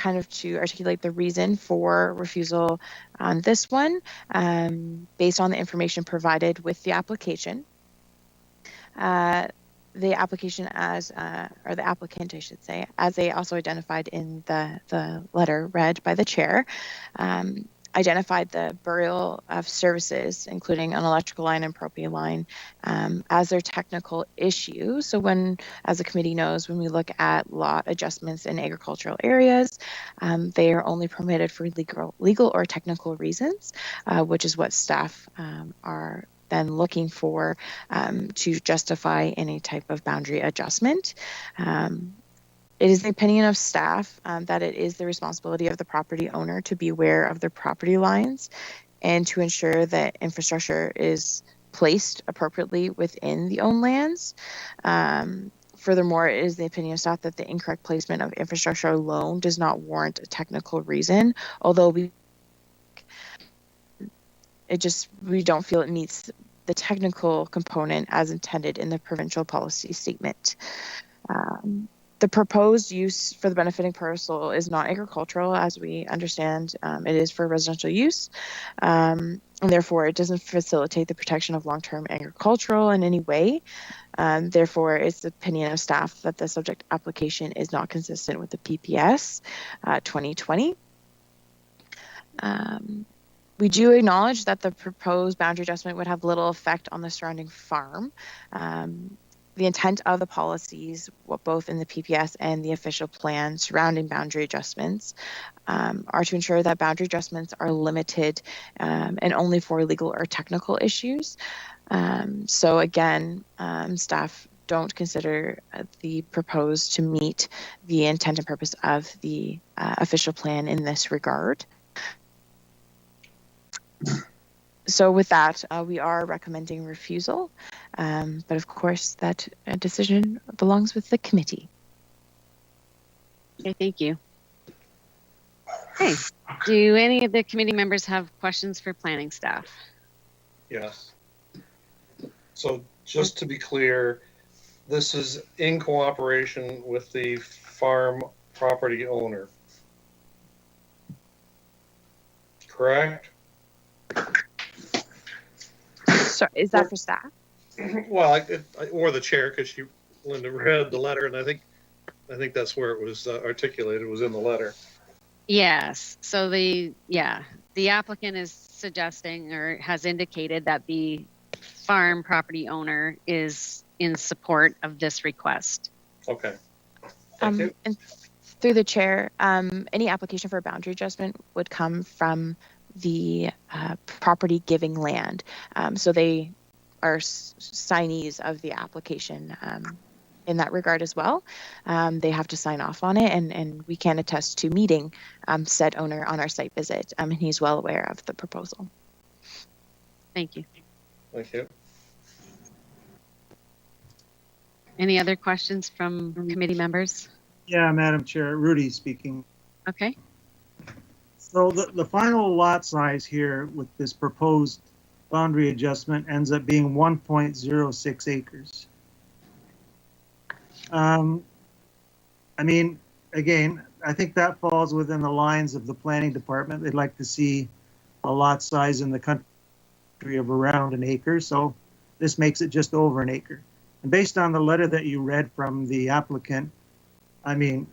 of to articulate the reason for refusal on this one, based on the information provided with the application. The application or the applicant, I should say, as they also identified in the letter read by the chair, identified the burial of services, including an electrical line and propane line, as their technical issue. So as the committee knows, when we look at lot adjustments in agricultural areas, they are only permitted for legal or technical reasons, which is what staff are then looking for to justify any type of boundary adjustment. It is the opinion of staff that it is the responsibility of the property owner to be aware of their property lines and to ensure that infrastructure is placed appropriately within the owned lands. Furthermore, it is the opinion of staff that the incorrect placement of infrastructure alone does not warrant a technical reason, although we don't feel it meets the technical component as intended in the provincial policy statement. The proposed use for the benefiting parcel is not agricultural, as we understand. It is for residential use, and therefore it doesn't facilitate the protection of long-term agricultural in any way. Therefore, it's the opinion of staff that the subject application is not consistent with the PPS 2020. We do acknowledge that the proposed boundary adjustment would have little effect on the surrounding farm. The intent of the policies, both in the PPS and the official plan surrounding boundary adjustments, are to ensure that boundary adjustments are limited and only for legal or technical issues. So again, staff don't consider the proposed to meet the intent and purpose of the official plan in this regard. So with that, we are recommending refusal, but of course that decision belongs with the committee. Okay, thank you. Okay, do any of the committee members have questions for planning staff? Yes. So just to be clear, this is in cooperation with the farm property owner. Correct? So is that for staff? Well, or the chair, because Linda read the letter, and I think that's where it was articulated, was in the letter. Yes, so the applicant is suggesting or has indicated that the farm property owner is in support of this request. Okay. Thank you. And through the chair, any application for a boundary adjustment would come from the property giving land. So they are signees of the application in that regard as well. They have to sign off on it, and we can attest to meeting said owner on our site visit, and he's well aware of the proposal. Thank you. Thank you. Any other questions from committee members? Yeah, Madam Chair, Rudy speaking. Okay. So the final lot size here with this proposed boundary adjustment ends up being 1.06 acres. I mean, again, I think that falls within the lines of the planning department. They'd like to see a lot size in the country of around an acre. So this makes it just over an acre. And based on the letter that you read from the applicant, I mean,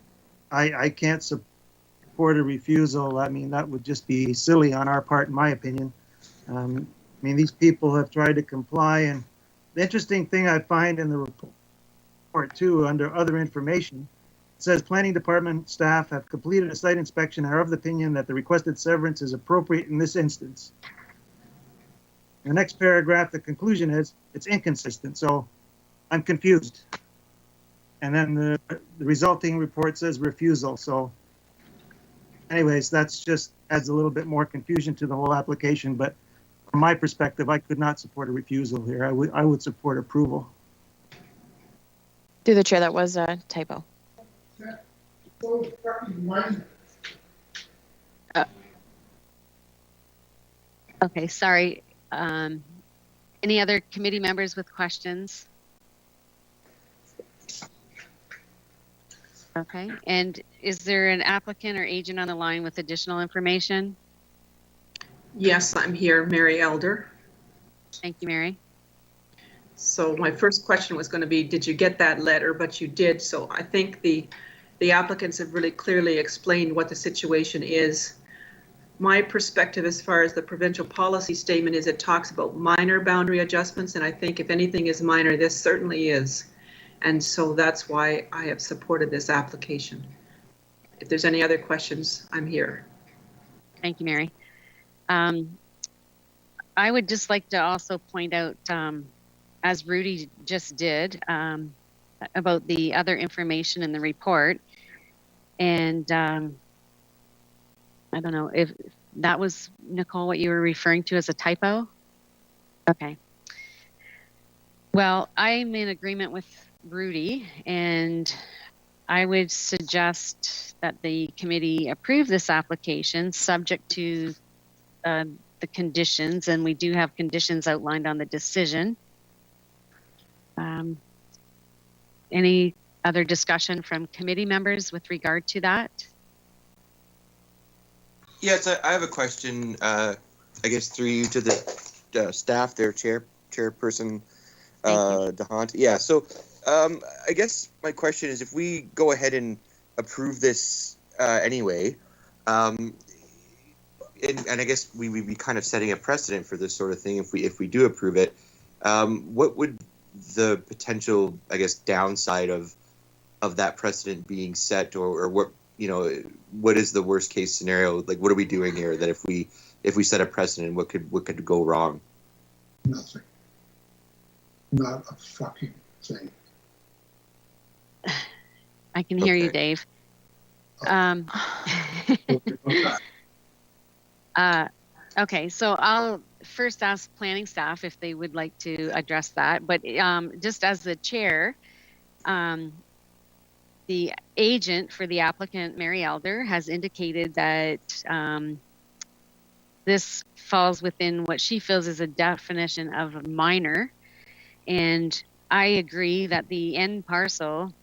I can't support a refusal. I mean, that would just be silly on our part, in my opinion. I mean, these people have tried to comply. And the interesting thing I find in the report, too, under other information, it says planning department staff have completed a site inspection and are of the opinion that the requested severance is appropriate in this instance. In the next paragraph, the conclusion is it's inconsistent. So I'm confused. And then the resulting report says refusal. So anyways, that's just adds a little bit more confusion to the whole application. But from my perspective, I could not support a refusal here. I would support approval. Through the chair, that was a typo. Okay, sorry. Any other committee members with questions? Okay, and is there an applicant or agent on the line with additional information? Yes, I'm here, Mary Elder. Thank you, Mary. So my first question was going to be, did you get that letter? But you did. So I think the applicants have really clearly explained what the situation is. My perspective as far as the provincial policy statement is it talks about minor boundary adjustments. And I think if anything is minor, this certainly is. And so that's why I have supported this application. If there's any other questions, I'm here. Thank you, Mary. I would just like to also point out, as Rudy just did, about the other information in the report. And I don't know if that was, Nicole, what you were referring to as a typo? Okay. Well, I'm in agreement with Rudy, and I would suggest that the committee approve this application subject to the conditions, and we do have conditions outlined on the decision. Any other discussion from committee members with regard to that? Yes, I have a question, I guess through you to the staff there, Chairperson DeHaan. Yeah, so I guess my question is, if we go ahead and approve this anyway, and I guess we would be kind of setting a precedent for this sort of thing if we do approve it. What would the potential, I guess, downside of that precedent being set, or what, you know, what is the worst case scenario? Like, what are we doing here that if we set a precedent, what could go wrong? Nothing. Not a fucking thing. I can hear you, Dave. Okay, so first ask planning staff if they would like to address that. But just as the chair, the agent for the applicant, Mary Elder, has indicated that this falls within what she feels is a definition of a minor. And I agree that the end parcel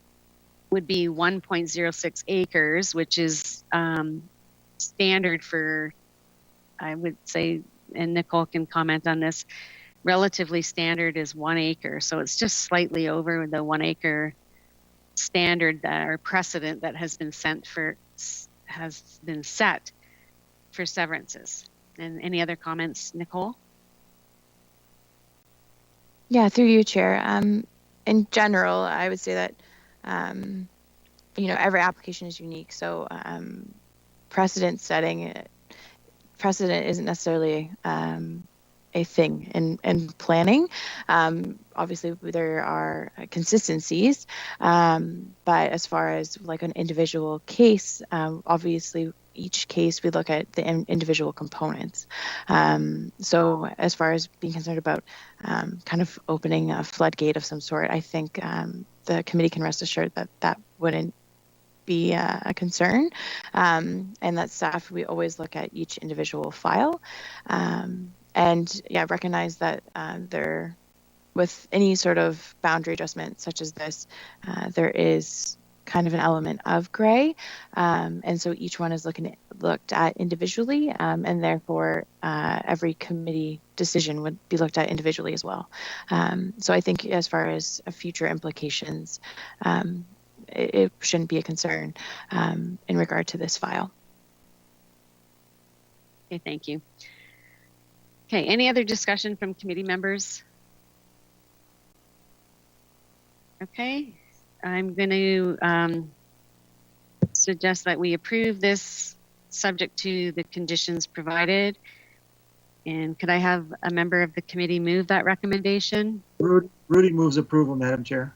would be 1.06 acres, which is standard for, I would say, and Nicole can comment on this, relatively standard is 1 acre. So it's just slightly over the 1 acre standard that, or precedent that has been set for severances. And any other comments, Nicole? Yeah, through you, Chair. In general, I would say that, every application is unique. So precedent isn't necessarily a thing in planning. Obviously, there are consistencies, but as far as like an individual case, obviously each case we look at the individual components. So as far as being concerned about kind of opening a floodgate of some sort, I think the committee can rest assured that that wouldn't be a concern, and that staff, we always look at each individual file, and recognize that there, with any sort of boundary adjustment such as this, there is kind of an element of gray, and so each one is looked at individually, and therefore every committee decision would be looked at individually as well. So I think as far as future implications, it shouldn't be a concern in regard to this file. Okay, thank you. Okay, any other discussion from committee members? Okay, I'm going to suggest that we approve this subject to the conditions provided. And could I have a member of the committee move that recommendation? Rudy moves approval, Madam Chair.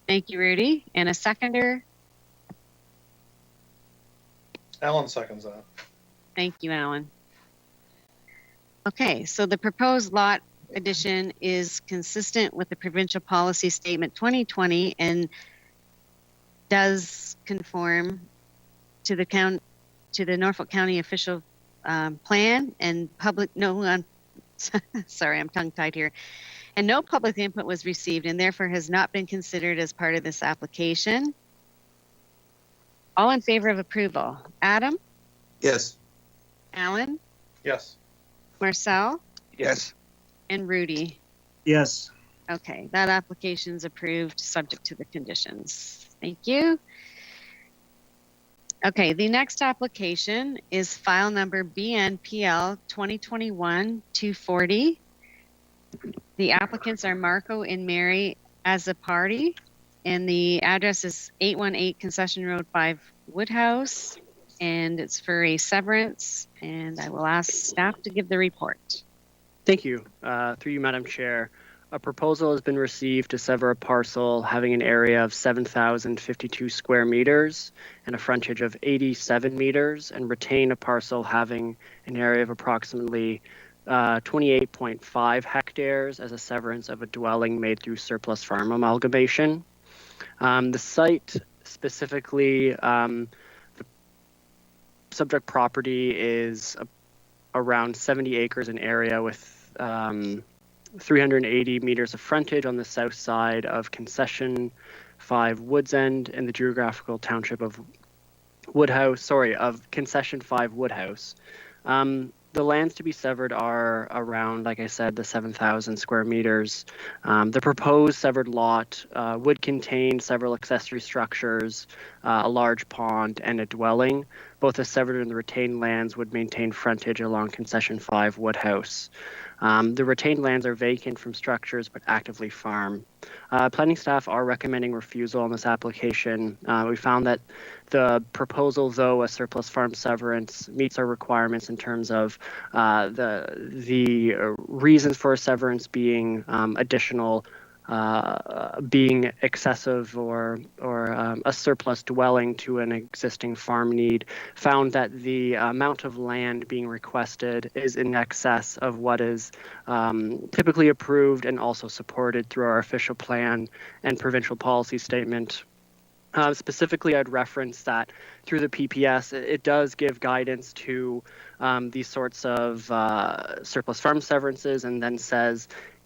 Thank you, Rudy. And a seconder? Alan seconds that. Thank you, Alan. Okay, so the proposed lot addition is consistent with the provincial policy statement 2020 and does conform to the Norfolk County official plan and sorry, I'm tongue-tied here. And no public input was received and therefore has not been considered as part of this application. All in favor of approval? Adam? Yes. Alan? Yes. Marcel? Yes. And Rudy? Yes. Okay, that application is approved subject to the conditions. Thank you. Okay, the next application is file number BNPL 2021-240. The applicants are Marco and Mary as a party, and the address is 818 Concession Road 5 Woodhouse, and it's for a severance, and I will ask staff to give the report. Thank you. Through you, Madam Chair. A proposal has been received to sever a parcel having an area of 7,052 square meters and a frontage of 87 meters and retain a parcel having an area of approximately 28.5 hectares as a severance of a dwelling made through surplus farm amalgamation. The site specifically, the subject property is around 70 acres in area with 380 meters of frontage on the south side of Concession 5 Woods End in the geographical township of Concession 5 Woodhouse. The lands to be severed are around, like I said, the 7,000 square meters. The proposed severed lot would contain several accessory structures, a large pond, and a dwelling. Both the severed and the retained lands would maintain frontage along Concession 5 Woodhouse. The retained lands are vacant from structures but actively farm. Planning staff are recommending refusal on this application. We found that the proposal, though a surplus farm severance, meets our requirements in terms of the reasons for a severance being additional being excessive or a surplus dwelling to an existing farm need, found that the amount of land being requested is in excess of what is typically approved and also supported through our official plan and provincial policy statement. Specifically, I'd reference that through the PPS, it does give guidance to these sorts of surplus farm severances, and then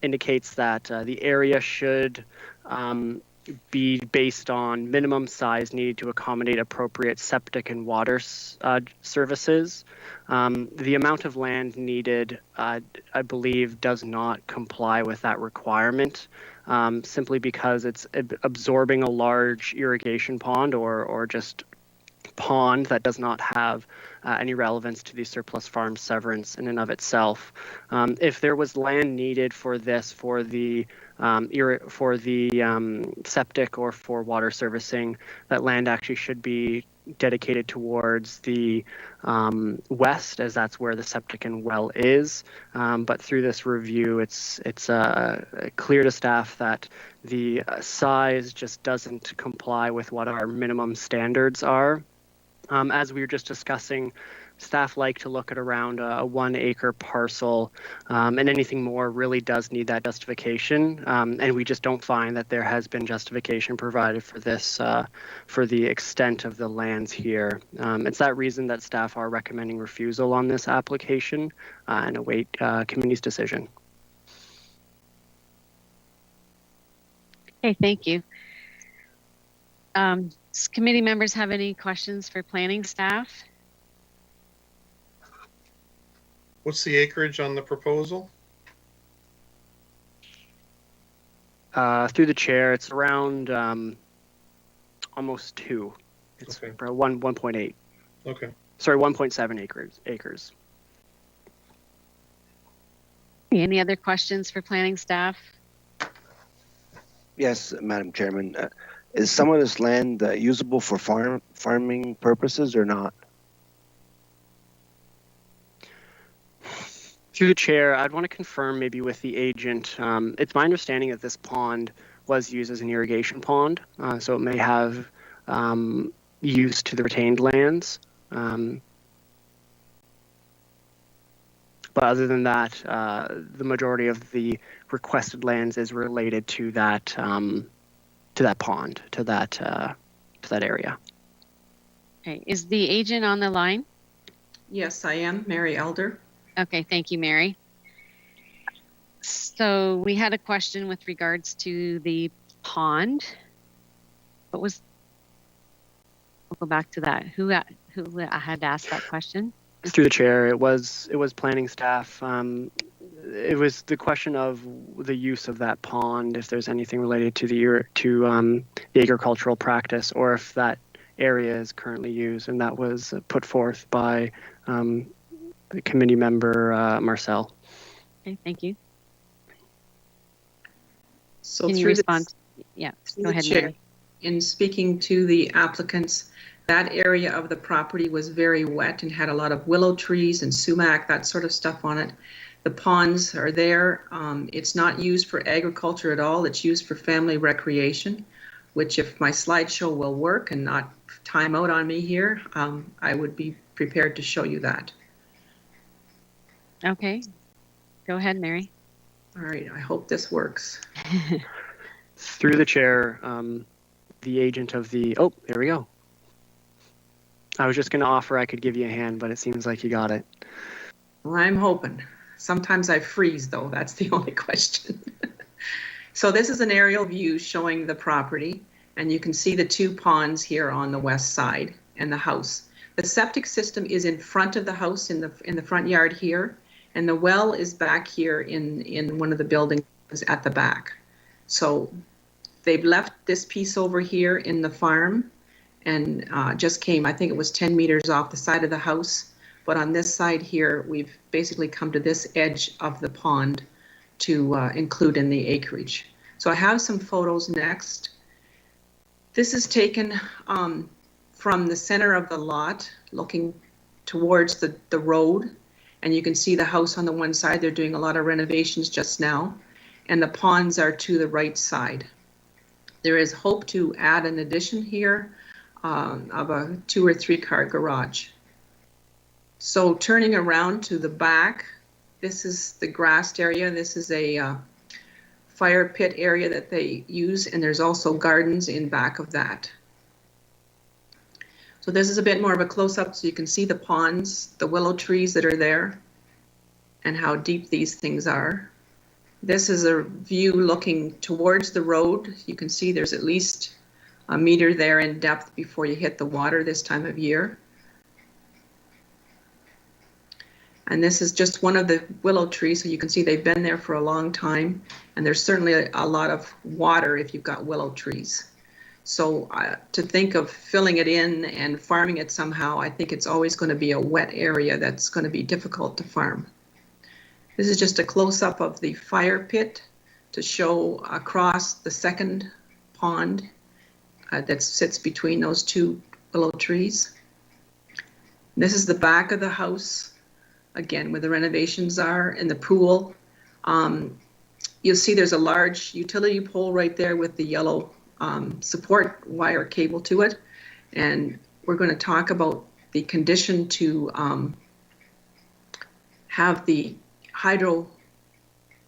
indicates that the area should be based on minimum size needed to accommodate appropriate septic and water services. The amount of land needed, I believe, does not comply with that requirement, simply because it's absorbing a large irrigation pond or just pond that does not have any relevance to the surplus farm severance in and of itself. If there was land needed for this, for the septic or for water servicing, that land actually should be dedicated towards the west, as that's where the septic and well is. But through this review, it's clear to staff that the size just doesn't comply with what our minimum standards are. As we were just discussing, staff like to look at around a 1 acre parcel, and anything more really does need that justification. And we just don't find that there has been justification provided for this, for the extent of the lands here. It's that reason that staff are recommending refusal on this application and await committee's decision. Okay, thank you. Does committee members have any questions for planning staff? What's the acreage on the proposal? Through the chair, it's around almost 2. It's Okay. around 1.8. Okay. Sorry, 1.7 acres. Any other questions for planning staff? Yes, Madam Chairman. Is some of this land usable for farming purposes or not? Through the chair, I'd want to confirm maybe with the agent. It's my understanding that this pond was used as an irrigation pond, so it may have use to the retained lands. But other than that, the majority of the requested lands is related to that pond, to that area. Okay, is the agent on the line? Yes, I am, Mary Elder. Okay, thank you, Mary. So we had a question with regards to the pond. What was? We'll go back to that. Who had asked that question? Through the chair, it was planning staff. It was the question of the use of that pond, if there's anything related to the agricultural practice, or if that area is currently used, and that was put forth by the committee member Marcel. Okay, thank you. So Can you through respond? Yeah, go ahead, Chair, Mary. in speaking to the applicants, that area of the property was very wet and had a lot of willow trees and sumac, that sort of stuff on it. The ponds are there. It's not used for agriculture at all. It's used for family recreation, which if my slideshow will work and not time out on me here, I would be prepared to show you that. Okay, go ahead, Mary. All right, I hope this works. Through the chair, the agent of the, oh, there we go. I was just going to offer I could give you a hand, but it seems like you got it. Well, I'm hoping. Sometimes I freeze, though. That's the only question. So this is an aerial view showing the property, and you can see the 2 ponds here on the west side and the house. The septic system is in front of the house in the front yard here, and the well is back here in one of the buildings at the back. So they've left this piece over here in the farm and just came, I think it was 10 meters off the side of the house. But on this side here, we've basically come to this edge of the pond to include in the acreage. So I have some photos next. This is taken from the center of the lot, looking towards the road. And you can see the house on the one side. They're doing a lot of renovations just now. and the ponds are to the right side. There is hope to add an addition here of a 2 or 3 car garage. So turning around to the back, this is the grassed area. This is a fire pit area that they use, and there's also gardens in back of that. So this is a bit more of a close-up so you can see the ponds, the willow trees that are there, and how deep these things are. This is a view looking towards the road. You can see there's at least a meter there in depth before you hit the water this time of year. And this is just one of the willow trees, so you can see they've been there for a long time, and there's certainly a lot of water if you've got willow trees. So to think of filling it in and farming it somehow, I think it's always going to be a wet area that's going to be difficult to farm. This is just a close-up of the fire pit to show across the second pond that sits between those 2 willow trees. This is the back of the house, again, where the renovations are, and the pool. You'll see there's a large utility pole right there with the yellow support wire cable to it. And we're going to talk about the condition to have the hydro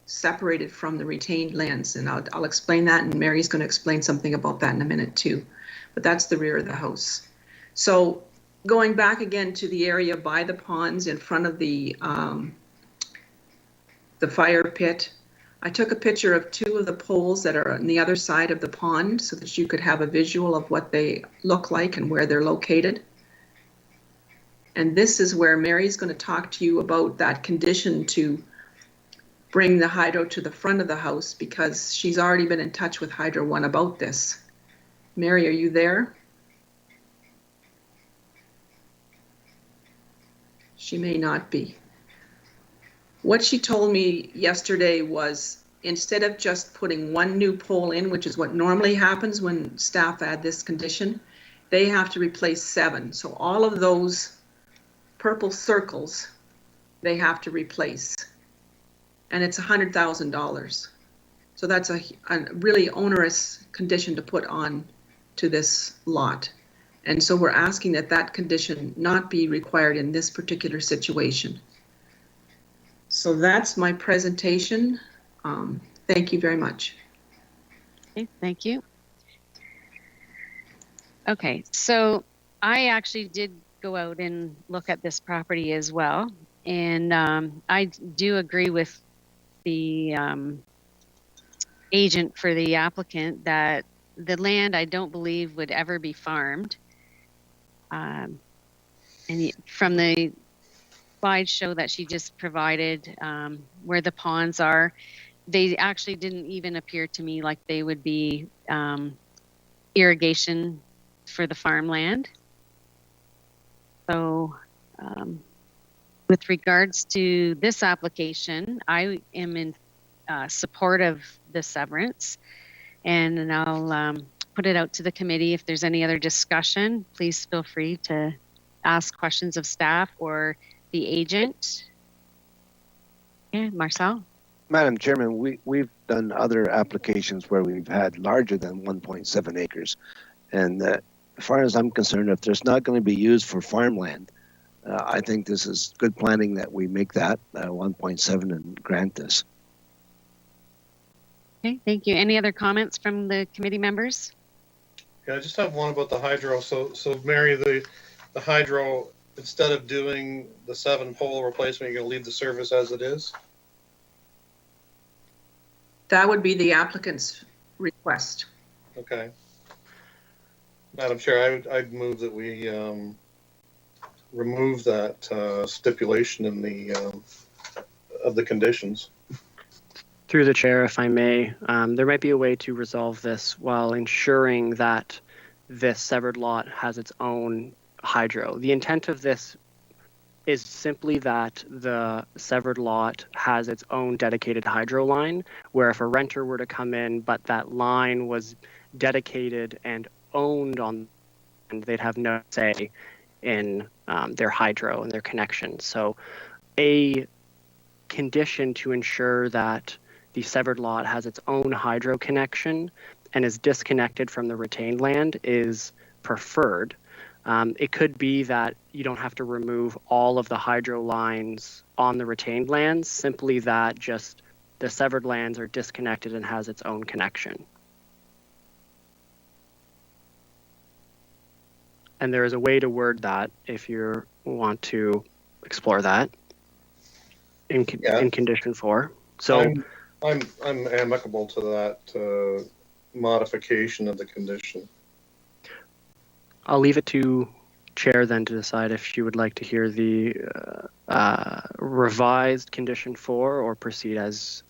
separated from the retained lands. And I'll explain that, and Mary's going to explain something about that in a minute too. But that's the rear of the house. So going back again to the area by the ponds in front of the fire pit, I took a picture of 2 of the poles that are on the other side of the pond so that you could have a visual of what they look like and where they're located. And this is where Mary's going to talk to you about that condition to bring the hydro to the front of the house, because she's already been in touch with Hydro One about this. Mary, are you there? She may not be. What she told me yesterday was, instead of just putting 1 new pole in, which is what normally happens when staff add this condition, they have to replace 7. So all of those purple circles, they have to replace. And it's $100,000. So that's a really onerous condition to put on to this lot. And so we're asking that that condition not be required in this particular situation. So that's my presentation. Thank you very much. Okay, thank you. Okay, so I actually did go out and look at this property as well. And I do agree with the agent for the applicant that the land I don't believe would ever be farmed. And from the slideshow that she just provided, where the ponds are, they actually didn't even appear to me like they would be irrigation for the farmland. So with regards to this application, I am in support of the severance, and I'll put it out to the committee. If there's any other discussion, please feel free to ask questions of staff or the agent. Yeah, Marcel? Madam Chairman, we've done other applications where we've had larger than 1.7 acres. And as far as I'm concerned, if there's not going to be used for farmland, I think this is good planning that we make that 1.7 and grant this. Okay, thank you. Any other comments from the committee members? Yeah, I just have one about the hydro. So Mary, the hydro, instead of doing the 7 pole replacement, you're going to leave the service as it is? That would be the applicant's request. Okay. Madam Chair, I'd move that we remove that stipulation in the of the conditions. Through the chair, if I may, there might be a way to resolve this while ensuring that this severed lot has its own hydro. The intent of this is simply that the severed lot has its own dedicated hydro line, where if a renter were to come in, but that line was dedicated and owned on, and they'd have no say in their hydro and their connection. So a condition to ensure that the severed lot has its own hydro connection and is disconnected from the retained land is preferred. It could be that you don't have to remove all of the hydro lines on the retained lands, simply that just the severed lands are disconnected and has its own connection. And there is a way to word that if you want to explore that in condition 4. So I'm amicable to that modification of the condition. I'll leave it to Chair then to decide if she would like to hear the revised condition 4 or proceed as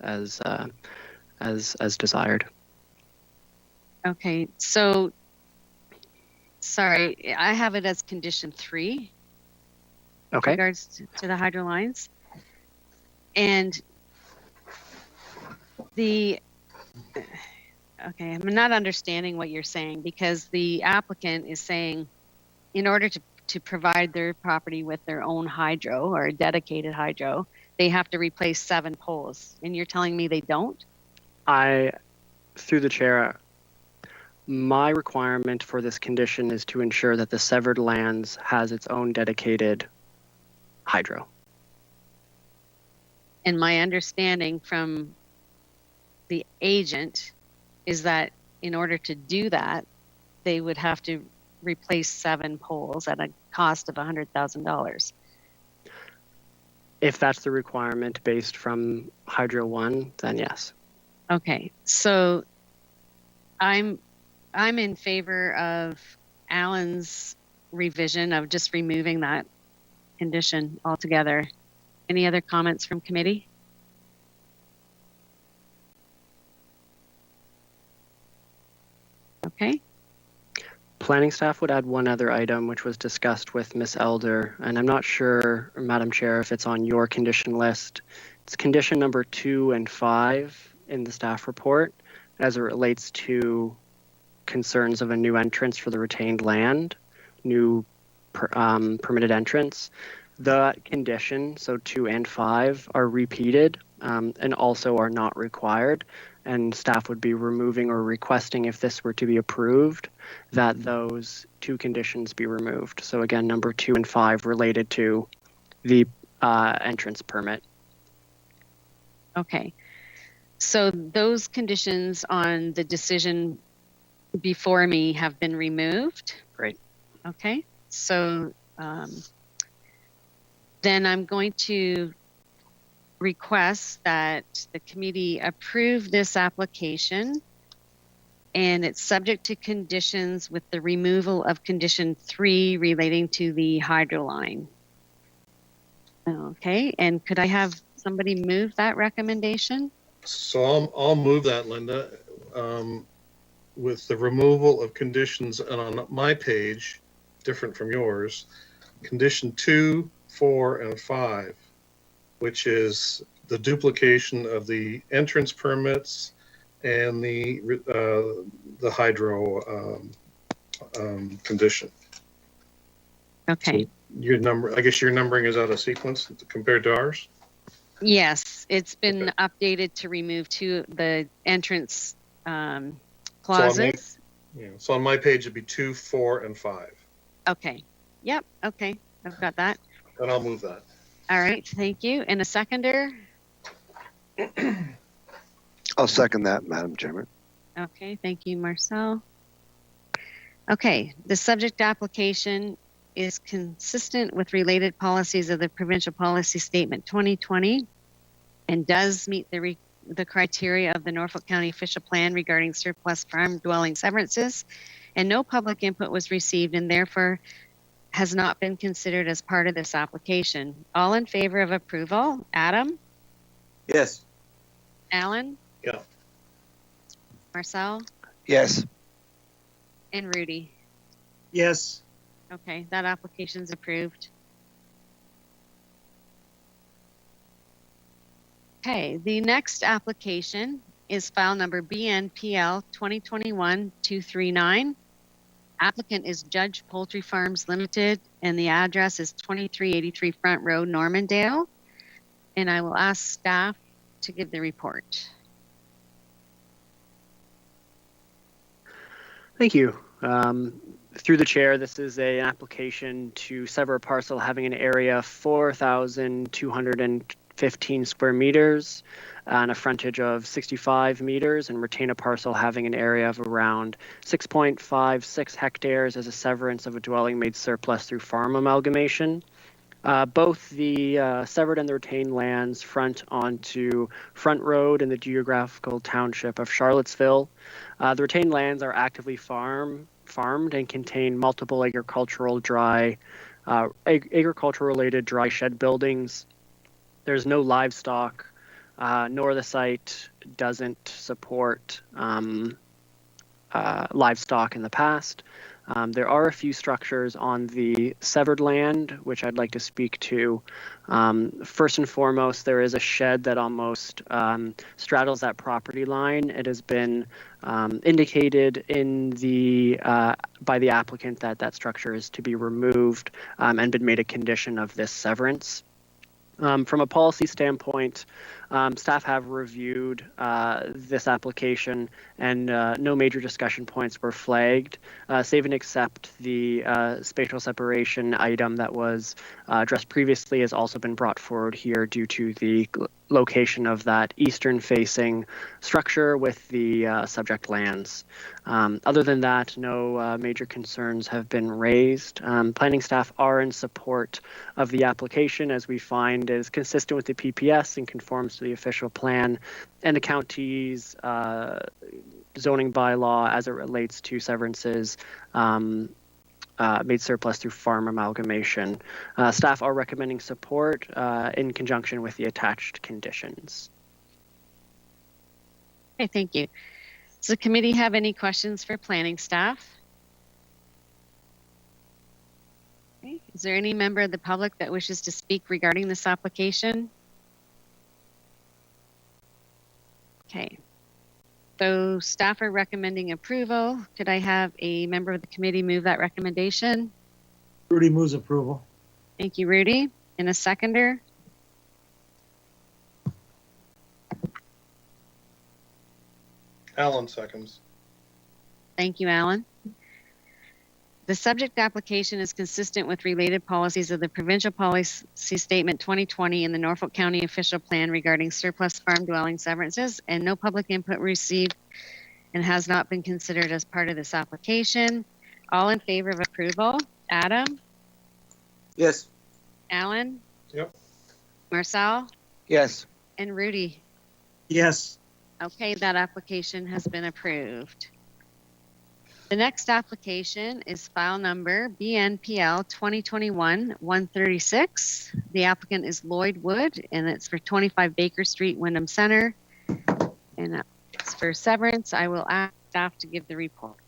desired. Okay, so sorry, I have it as condition 3. Okay. In regards to the hydro lines. And okay, I'm not understanding what you're saying, because the applicant is saying in order to provide their property with their own hydro or a dedicated hydro, they have to replace 7 poles. And you're telling me they don't? Through the chair, my requirement for this condition is to ensure that the severed lands has its own dedicated hydro. And my understanding from the agent is that in order to do that, they would have to replace 7 poles at a cost of $100,000. If that's the requirement based from Hydro 1, then yes. Okay, so I'm in favor of Alan's revision of just removing that condition altogether. Any other comments from committee? Okay. Planning staff would add one other item which was discussed with Ms. Elder, and I'm not sure, Madam Chair, if it's on your condition list. It's condition number 2 and 5 in the staff report as it relates to concerns of a new entrance for the retained land, new permitted entrance. The condition, so 2 and 5, are repeated and also are not required. And staff would be removing or requesting, if this were to be approved, that those 2 conditions be removed. So again, number 2 and 5 related to the entrance permit. Okay. So those conditions on the decision before me have been removed. Great. Okay. So then I'm going to request that the committee approve this application, and it's subject to conditions with the removal of condition 3 relating to the hydro line. Okay, and could I have somebody move that recommendation? So I'll move that, Linda, with the removal of conditions, and on my page, different from yours, condition 2, 4, and 5, which is the duplication of the entrance permits and the hydro condition. Okay. So I guess your numbering is out of sequence compared to ours? Yes, it's been updated to remove the entrance clauses. So on my page, it'd be 2, 4, and 5. Okay. Yep. Okay. I've got that. And I'll move that. All right. Thank you. And a seconder? I'll second that, Madam Chairman. Okay. Thank you, Marcel. Okay. The subject application is consistent with related policies of the Provincial Policy Statement 2020 and does meet the criteria of the Norfolk County Official Plan regarding surplus farm dwelling severances, and no public input was received and therefore has not been considered as part of this application. All in favor of approval? Adam? Yes. Alan? Yeah. Marcel? Yes. And Rudy? Yes. Okay, that application's approved. Okay, the next application is file number BNPL 2021-239. Applicant is Judge Poultry Farms Limited, and the address is 2383 Front Road, Normandale. And I will ask staff to give the report. Thank you. Through the chair, this is an application to sever a parcel having an area of 4,215 square meters and a frontage of 65 meters, and retain a parcel having an area of around 6.56 hectares as a severance of a dwelling made surplus through farm amalgamation. Both the severed and the retained lands front onto Front Road in the geographical township of Charlottesville. The retained lands are actively farmed and contain multiple agricultural-related dry shed buildings. There's no livestock, nor the site doesn't support livestock in the past. There are a few structures on the severed land, which I'd like to speak to. First and foremost, there is a shed that almost straddles that property line. It has been indicated in by the applicant that that structure is to be removed and been made a condition of this severance. From a policy standpoint, staff have reviewed this application, and no major discussion points were flagged, save and except the spatial separation item that was addressed previously has also been brought forward here due to the location of that eastern-facing structure with the subject lands. Other than that, no major concerns have been raised. Planning staff are in support of the application, as we find is consistent with the PPS and conforms to the official plan and the county's zoning bylaw as it relates to severances made surplus through farm amalgamation. Staff are recommending support in conjunction with the attached conditions. Okay, thank you. Does the committee have any questions for planning staff? Okay. Is there any member of the public that wishes to speak regarding this application? Okay. So staff are recommending approval. Could I have a member of the committee move that recommendation? Rudy moves approval. Thank you, Rudy. And a seconder? Alan seconds. Thank you, Alan. The subject application is consistent with related policies of the Provincial Policy Statement 2020 in the Norfolk County Official Plan regarding surplus farm dwelling severances, and no public input received and has not been considered as part of this application. All in favor of approval? Adam? Yes. Alan? Yep. Marcel? Yes. And Rudy? Yes. Okay, that application has been approved. The next application is file number BNPL 2021-136. The applicant is Lloyd Wood, and it's for 25 Baker Street, Wyndham Center. And it's for severance. I will ask staff to give the report.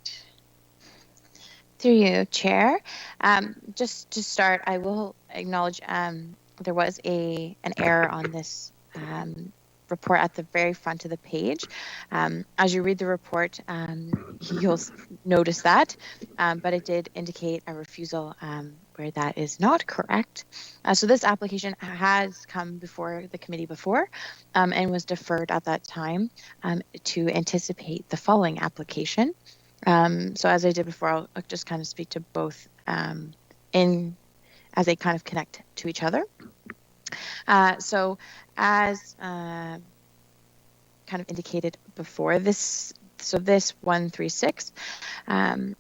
Through you, Chair. Just to start, I will acknowledge there was an error on this report at the very front of the page. As you read the report, you'll notice that, but it did indicate a refusal where that is not correct. So this application has come before the committee before and was deferred at that time to anticipate the following application. So as I did before, I'll just kind of speak to both as they kind of connect to each other. So as kind of indicated before, this 136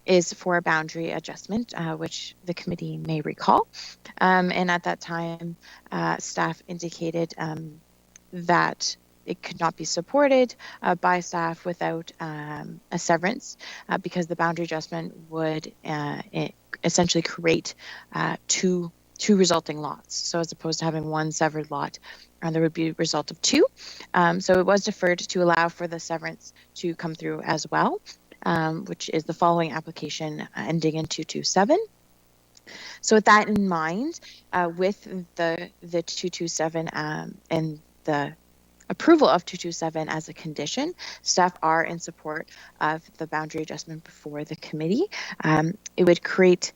is for a boundary adjustment, which the committee may recall. And at that time, staff indicated that it could not be supported by staff without a severance because the boundary adjustment would essentially create two resulting lots. So as opposed to having one severed lot, there would be a result of two. So it was deferred to allow for the severance to come through as well, which is the following application ending in 227. So with that in mind, with the 227 and the approval of 227 as a condition, staff are in support of the boundary adjustment before the committee. It would create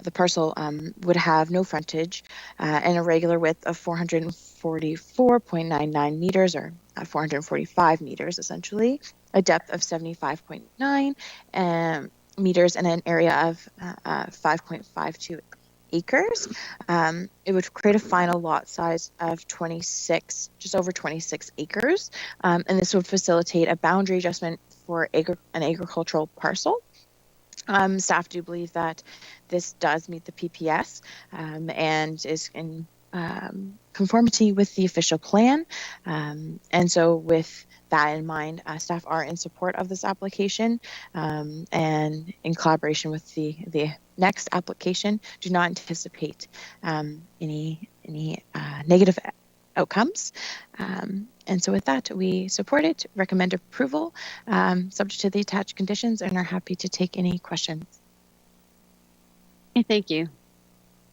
the parcel would have no frontage and a regular width of 444.99 meters or 445 meters essentially. a depth of 75.9 meters and an area of 5.52 acres. It would create a final lot size of just over 26 acres, and this would facilitate a boundary adjustment for an agricultural parcel. Staff do believe that this does meet the PPS and is in conformity with the official plan. And so with that in mind, staff are in support of this application and in collaboration with the next application, do not anticipate any negative outcomes. And so with that, we support it, recommend approval, subject to the attached conditions, and are happy to take any questions. Okay, thank you.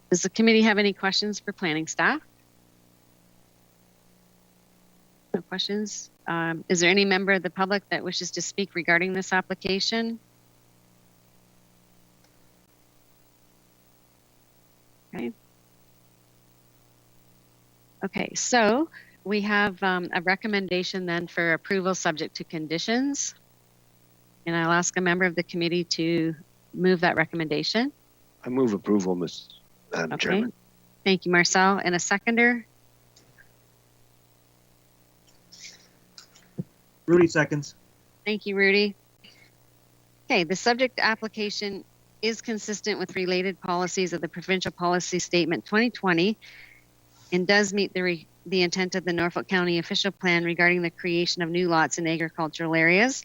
Does the committee have any questions for planning staff? No questions. Is there any member of the public that wishes to speak regarding this application? Okay. Okay, so we have a recommendation then for approval subject to conditions. And I'll ask a member of the committee to move that recommendation. I move approval, Madam Okay. Chairman. Thank you, Marcel. And a seconder? Rudy seconds. Thank you, Rudy. Okay, the subject application is consistent with related policies of the Provincial Policy Statement 2020 and does meet the intent of the Norfolk County Official Plan regarding the creation of new lots in agricultural areas.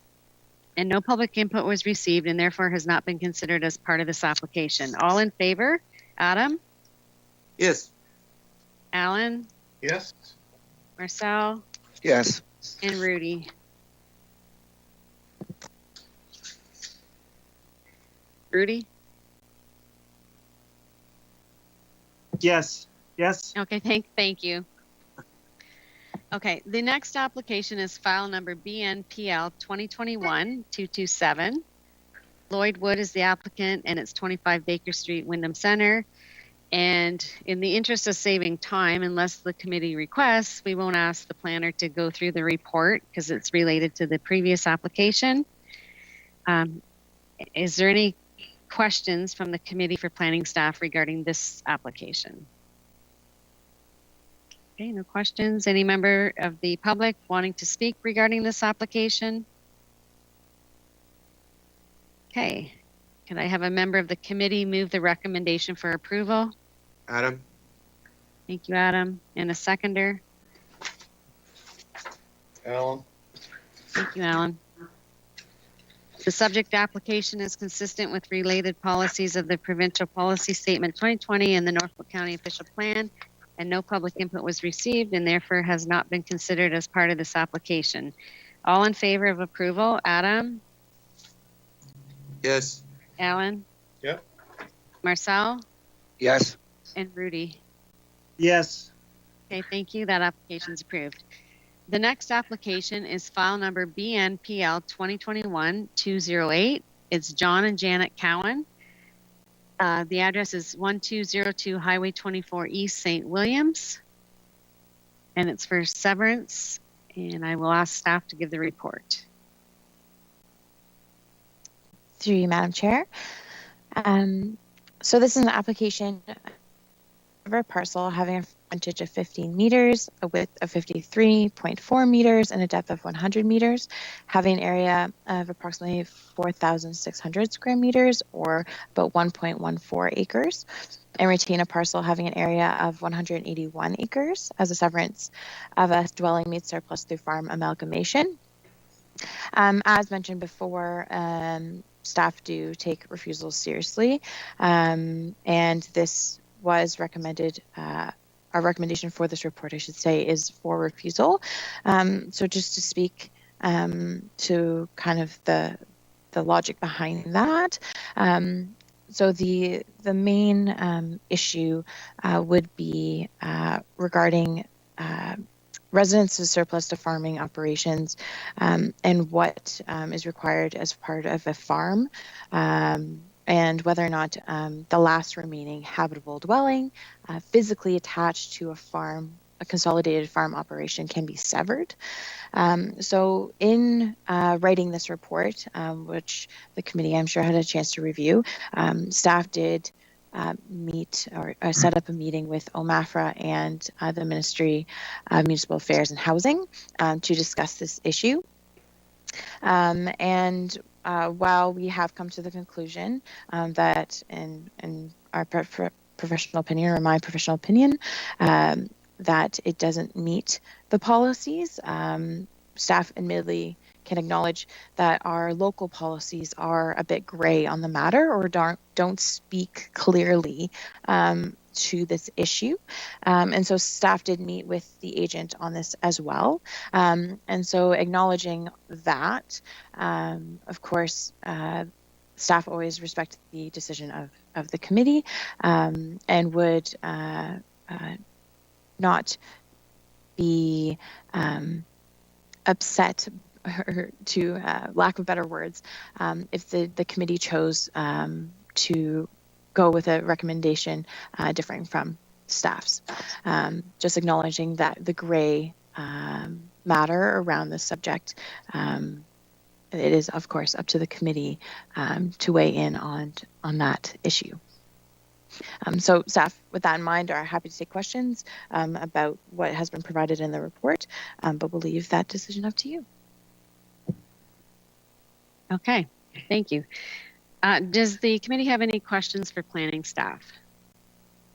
And no public input was received and therefore has not been considered as part of this application. All in favor? Adam? Yes. Alan? Yes. Marcel? Yes. And Rudy? Rudy? Yes. Yes. Okay, thank you. Okay, the next application is file number BNPL 2021-227. Lloyd Wood is the applicant, and it's 25 Baker Street, Wyndham Center. And in the interest of saving time, unless the committee requests, we won't ask the planner to go through the report because it's related to the previous application. Is there any questions from the committee for planning staff regarding this application? Okay, no questions. Any member of the public wanting to speak regarding this application? Okay, can I have a member of the committee move the recommendation for approval? Adam? Thank you, Adam. And a seconder? Alan? Thank you, Alan. The subject application is consistent with related policies of the Provincial Policy Statement 2020 and the Norfolk County Official Plan, and no public input was received and therefore has not been considered as part of this application. All in favor of approval? Adam? Yes. Alan? Yep. Marcel? Yes. And Rudy? Yes. Okay, thank you. That application is approved. The next application is file number BNPL 2021-208. It's John and Janet Cowan. The address is 1202 Highway 24 East, St. Williams. And it's for severance. And I will ask staff to give the report. Through you, Madam Chair. So this is an application of a parcel having a frontage of 15 meters, a width of 53.4 meters, and a depth of 100 meters, having an area of approximately 4,600 square meters, or about 1.14 acres, and retain a parcel having an area of 181 acres as a severance of a dwelling meets surplus through farm amalgamation. As mentioned before, staff do take refusals seriously, and this was recommended. Our recommendation for this report, I should say, is for refusal. So just to speak to kind of the logic behind that. So the main issue would be regarding residents of surplus to farming operations and what is required as part of a farm, and whether or not the last remaining habitable dwelling physically attached to a farm a consolidated farm operation can be severed. So in writing this report, which the committee I'm sure had a chance to review, staff did meet or set up a meeting with OMAFRA and the Ministry of Municipal Affairs and Housing to discuss this issue. And while we have come to the conclusion that in our professional opinion, or my professional opinion, that it doesn't meet the policies, staff admittedly can acknowledge that our local policies are a bit gray on the matter, or don't speak clearly to this issue. And so staff did meet with the agent on this as well. And so acknowledging that, of course, staff always respect the decision of the committee, and would not be upset, or to lack of better words, if the committee chose to go with a recommendation differing from staff's. Just acknowledging that the gray matter around this subject, it is of course up to the committee to weigh in on that issue. So staff, with that in mind, are happy to take questions about what has been provided in the report, but we'll leave that decision up to you. Okay, thank you. Does the committee have any questions for planning staff?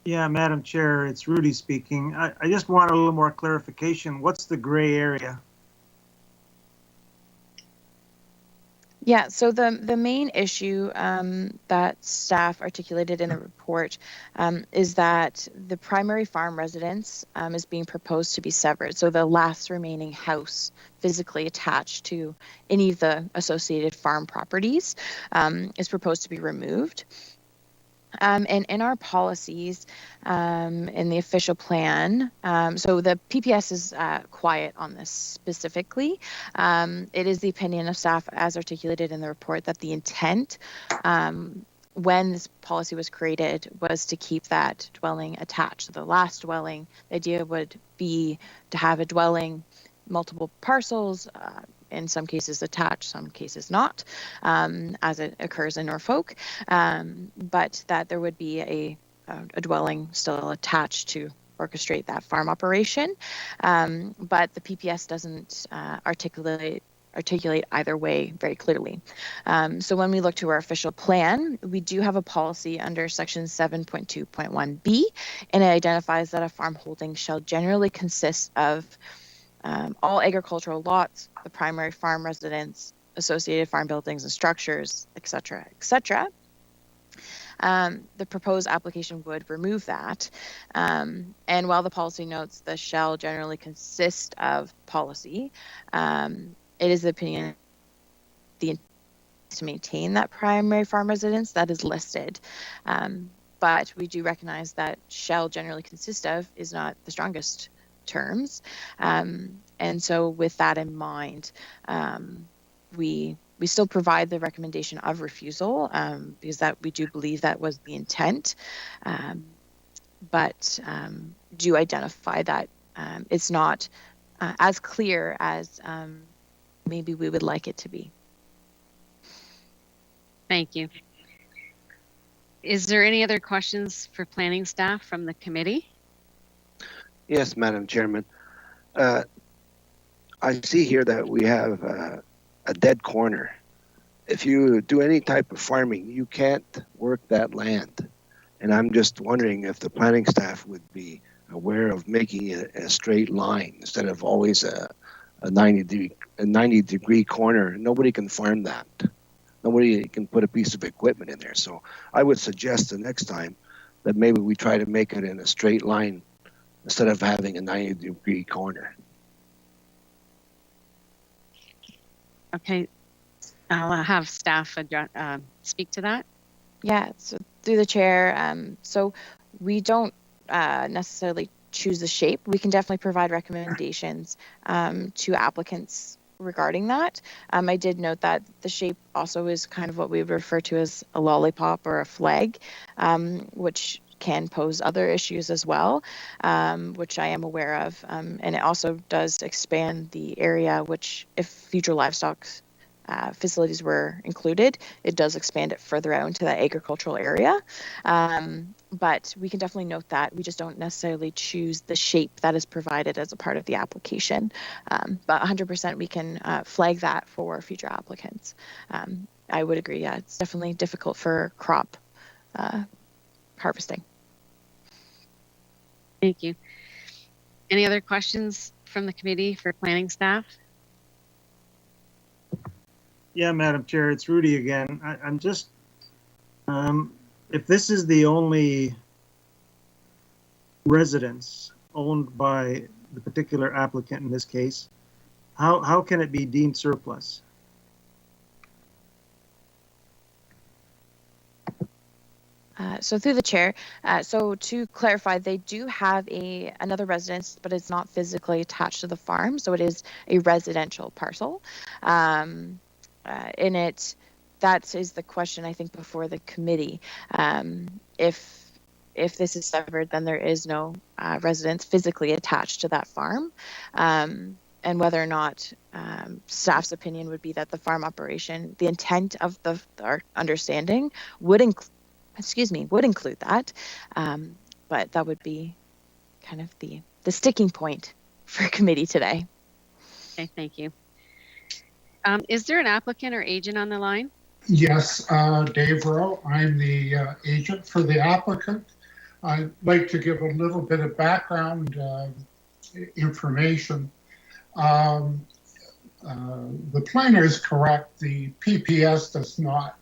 Yeah, Madam Chair, it's Rudy speaking. I just want a little more clarification. What's the gray area? Yeah, so the main issue that staff articulated in the report is that the primary farm residence is being proposed to be severed. So the last remaining house physically attached to any of the associated farm properties is proposed to be removed. And in our policies, in the official plan, so the PPS is quiet on this specifically. It is the opinion of staff, as articulated in the report, that the intent when this policy was created was to keep that dwelling attached. So the last dwelling, the idea would be to have a dwelling, multiple parcels, in some cases attached, some cases not, as it occurs in Norfolk, but that there would be a dwelling still attached to orchestrate that farm operation. But the PPS doesn't articulate either way very clearly. So when we look to our official plan, we do have a policy under section 7.2.1b, and it identifies that a farm holding shall generally consist of all agricultural lots, the primary farm residence, associated farm buildings and structures, etc., etc. The proposed application would remove that. And while the policy notes the shall generally consist of policy, it is the opinion to maintain that primary farm residence that is listed. But we do recognize that shall generally consist of is not the strongest terms. And so with that in mind, we still provide the recommendation of refusal, because that we do believe that was the intent, but do identify that it's not as clear as maybe we would like it to be. Thank you. Is there any other questions for planning staff from the committee? Yes, Madam Chairman. I see here that we have a dead corner. If you do any type of farming, you can't work that land. And I'm just wondering if the planning staff would be aware of making it a straight line instead of always a 90-degree corner. Nobody can farm that. Nobody can put a piece of equipment in there. So I would suggest the next time that maybe we try to make it in a straight line instead of having a 90-degree corner. Okay, I'll have staff speak to that. Yeah, so through the chair, so we don't necessarily choose the shape. We can definitely provide recommendations to applicants regarding that. I did note that the shape also is kind of what we would refer to as a lollipop or a flag, which can pose other issues as well, which I am aware of. And it also does expand the area, which if future livestock facilities were included, it does expand it further out into that agricultural area. But we can definitely note that. We just don't necessarily choose the shape that is provided as a part of the application. But 100% we can flag that for future applicants. I would agree, yeah, it's definitely difficult for crop harvesting. Thank you. Any other questions from the committee for planning staff? Yeah, Madam Chair, it's Rudy again. I'm just, if this is the only residence owned by the particular applicant in this case, how can it be deemed surplus? So through the chair, so to clarify, they do have another residence, but it's not physically attached to the farm, so it is a residential parcel. In it, that is the question I think before the committee. If this is severed, then there is no residence physically attached to that farm, and whether or not staff's opinion would be that the farm operation, the intent of our understanding would include that, but that would be kind of the sticking point for committee today. Okay, thank you. Is there an applicant or agent on the line? Yes, Dave Rowe. I'm the agent for the applicant. I'd like to give a little bit of background information. The planner is correct. The PPS does not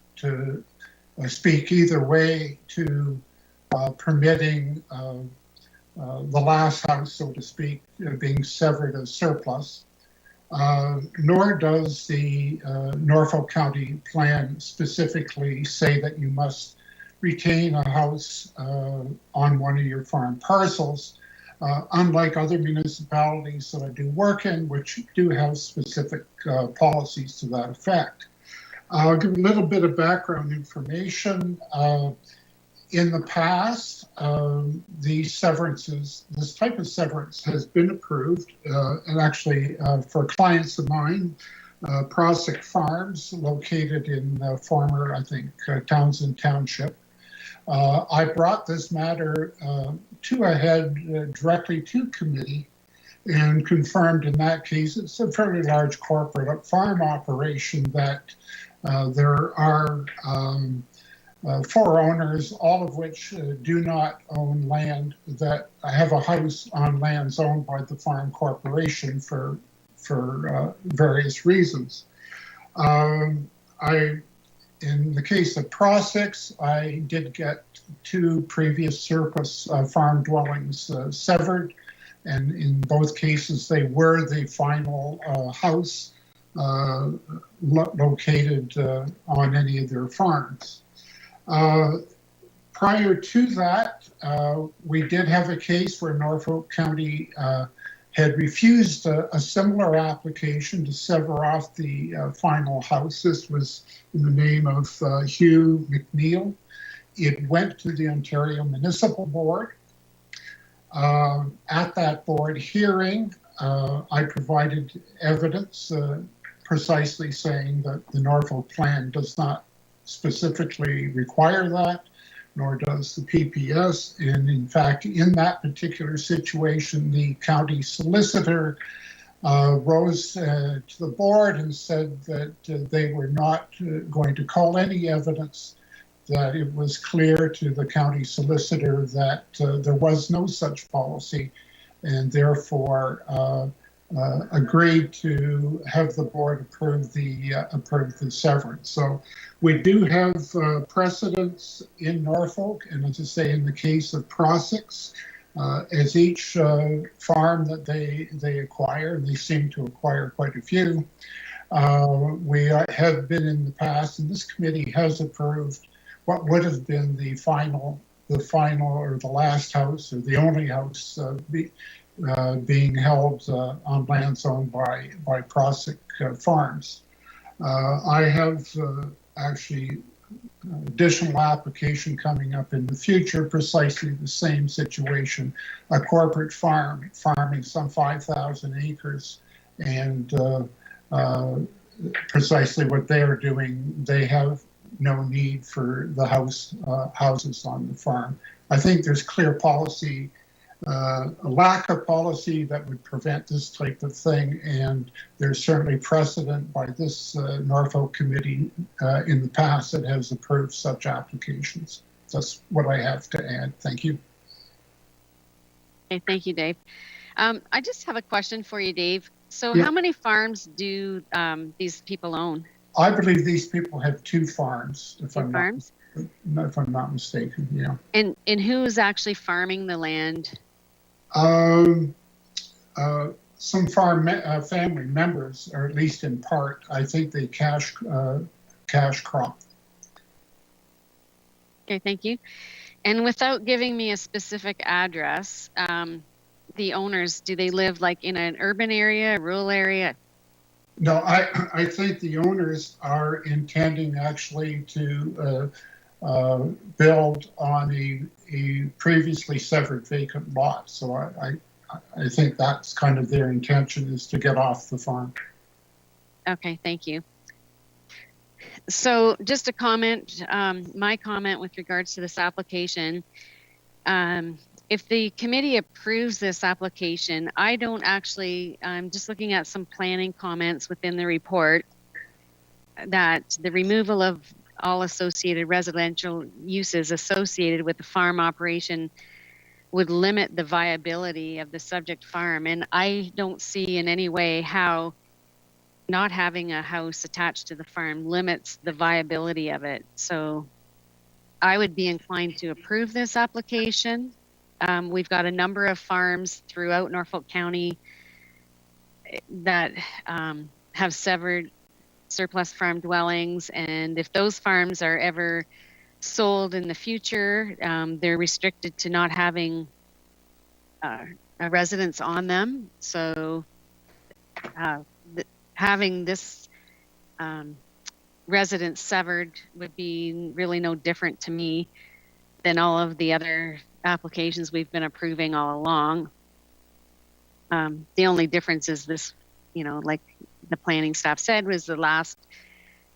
speak either way to permitting the last house, so to speak, being severed as surplus. Nor does the Norfolk County plan specifically say that you must retain a house on one of your farm parcels, unlike other municipalities that I do work in, which do have specific policies to that effect. I'll give a little bit of background information. In the past, these severances, this type of severance has been approved, and actually for clients of mine, Prossick Farms, located in former, I think, Townsend Township. I brought this matter to a head directly to committee and confirmed in that case, it's a fairly large corporate farm operation that there are 4 owners, all of which do not own land, that have a house on lands owned by the farm corporation for various reasons. In the case of Prossicks, I did get 2 previous surplus farm dwellings severed, and in both cases they were the final house located on any of their farms. Prior to that, we did have a case where Norfolk County had refused a similar application to sever off the final house. This was in the name of Hugh McNeil. It went to the Ontario Municipal Board. At that board hearing, I provided evidence precisely saying that the Norfolk plan does not specifically require that, nor does the PPS. And in fact, in that particular situation, the county solicitor rose to the board and said that they were not going to call any evidence, that it was clear to the county solicitor that there was no such policy, and therefore agreed to have the board approve the severance. So we do have precedents in Norfolk, and as I say, in the case of Prossicks, as each farm that they acquire, and they seem to acquire quite a few, we have been in the past, and this committee has approved what would have been the final or the last house or the only house being held on lands owned by Prossick Farms. I have actually additional application coming up in the future, precisely the same situation, a corporate farm farming some 5,000 acres, and precisely what they are doing. They have no need for the houses on the farm. I think there's clear policy, a lack of policy that would prevent this type of thing, and there's certainly precedent by this Norfolk committee in the past that has approved such applications. That's what I have to add. Thank you. Okay, thank you, Dave. I just have a question for you, Dave. So Yeah. how many farms do these people own? I believe these people have 2 farms, if Two I'm farms? if I'm not mistaken. Yeah. And who's actually farming the land? Some farm family members, or at least in part. I think they cash crop. Okay, thank you. And without giving me a specific address, the owners, do they live like in an urban area, a rural area? No, I think the owners are intending actually to build on a previously severed vacant lot. So I think that's kind of their intention, is to get off the farm. Okay, thank you. So just a comment, my comment with regards to this application. If the committee approves this application, I don't actually, I'm just looking at some planning comments within the report, that the removal of all associated residential uses associated with the farm operation would limit the viability of the subject farm. And I don't see in any way how not having a house attached to the farm limits the viability of it. So I would be inclined to approve this application. We've got a number of farms throughout Norfolk County that have severed surplus farm dwellings, and if those farms are ever sold in the future, they're restricted to not having a residence on them. So having this residence severed would be really no different to me than all of the other applications we've been approving all along. The only difference is this, like the planning staff said, was the last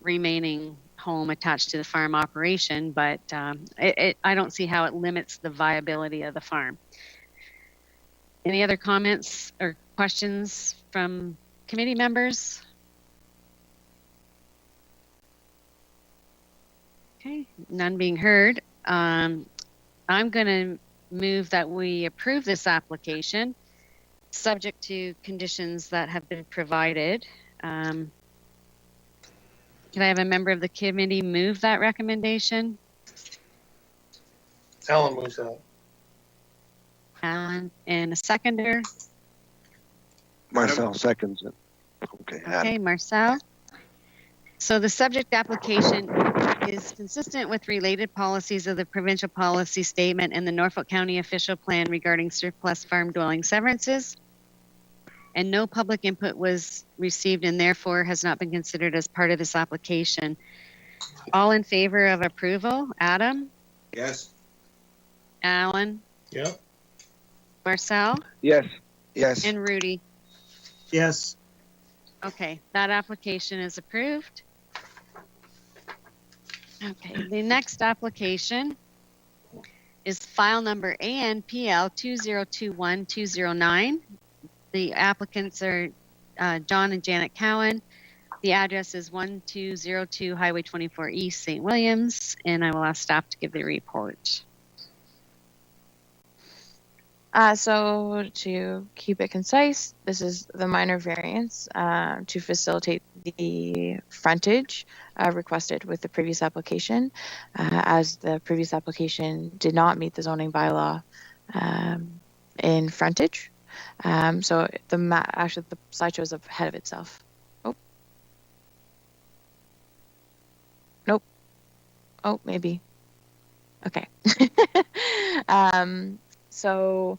remaining home attached to the farm operation, but I don't see how it limits the viability of the farm. Any other comments or questions from committee members? Okay, none being heard. I'm going to move that we approve this application, subject to conditions that have been provided. Can I have a member of the committee move that recommendation? Alan moves that. Alan, and a seconder? Marcel seconds it. Okay, Okay, Marcel. So the subject application is consistent with related policies of the provincial policy statement and the Norfolk County official plan regarding surplus farm dwelling severances. And no public input was received and therefore has not been considered as part of this application. All in favor of approval? Adam? Yes. Alan? Yep. Marcel? Yes. Yes. And Rudy? Yes. Okay, that application is approved. Okay, the next application is file number ANPL 2021209. The applicants are John and Janet Cowan. The address is 1202 Highway 24 East, St. Williams, and I will ask staff to give the report. So to keep it concise, this is the minor variance to facilitate the frontage requested with the previous application, as the previous application did not meet the zoning bylaw in frontage. So actually the slideshow is ahead of itself. Oh. Nope. Oh, maybe. Okay. So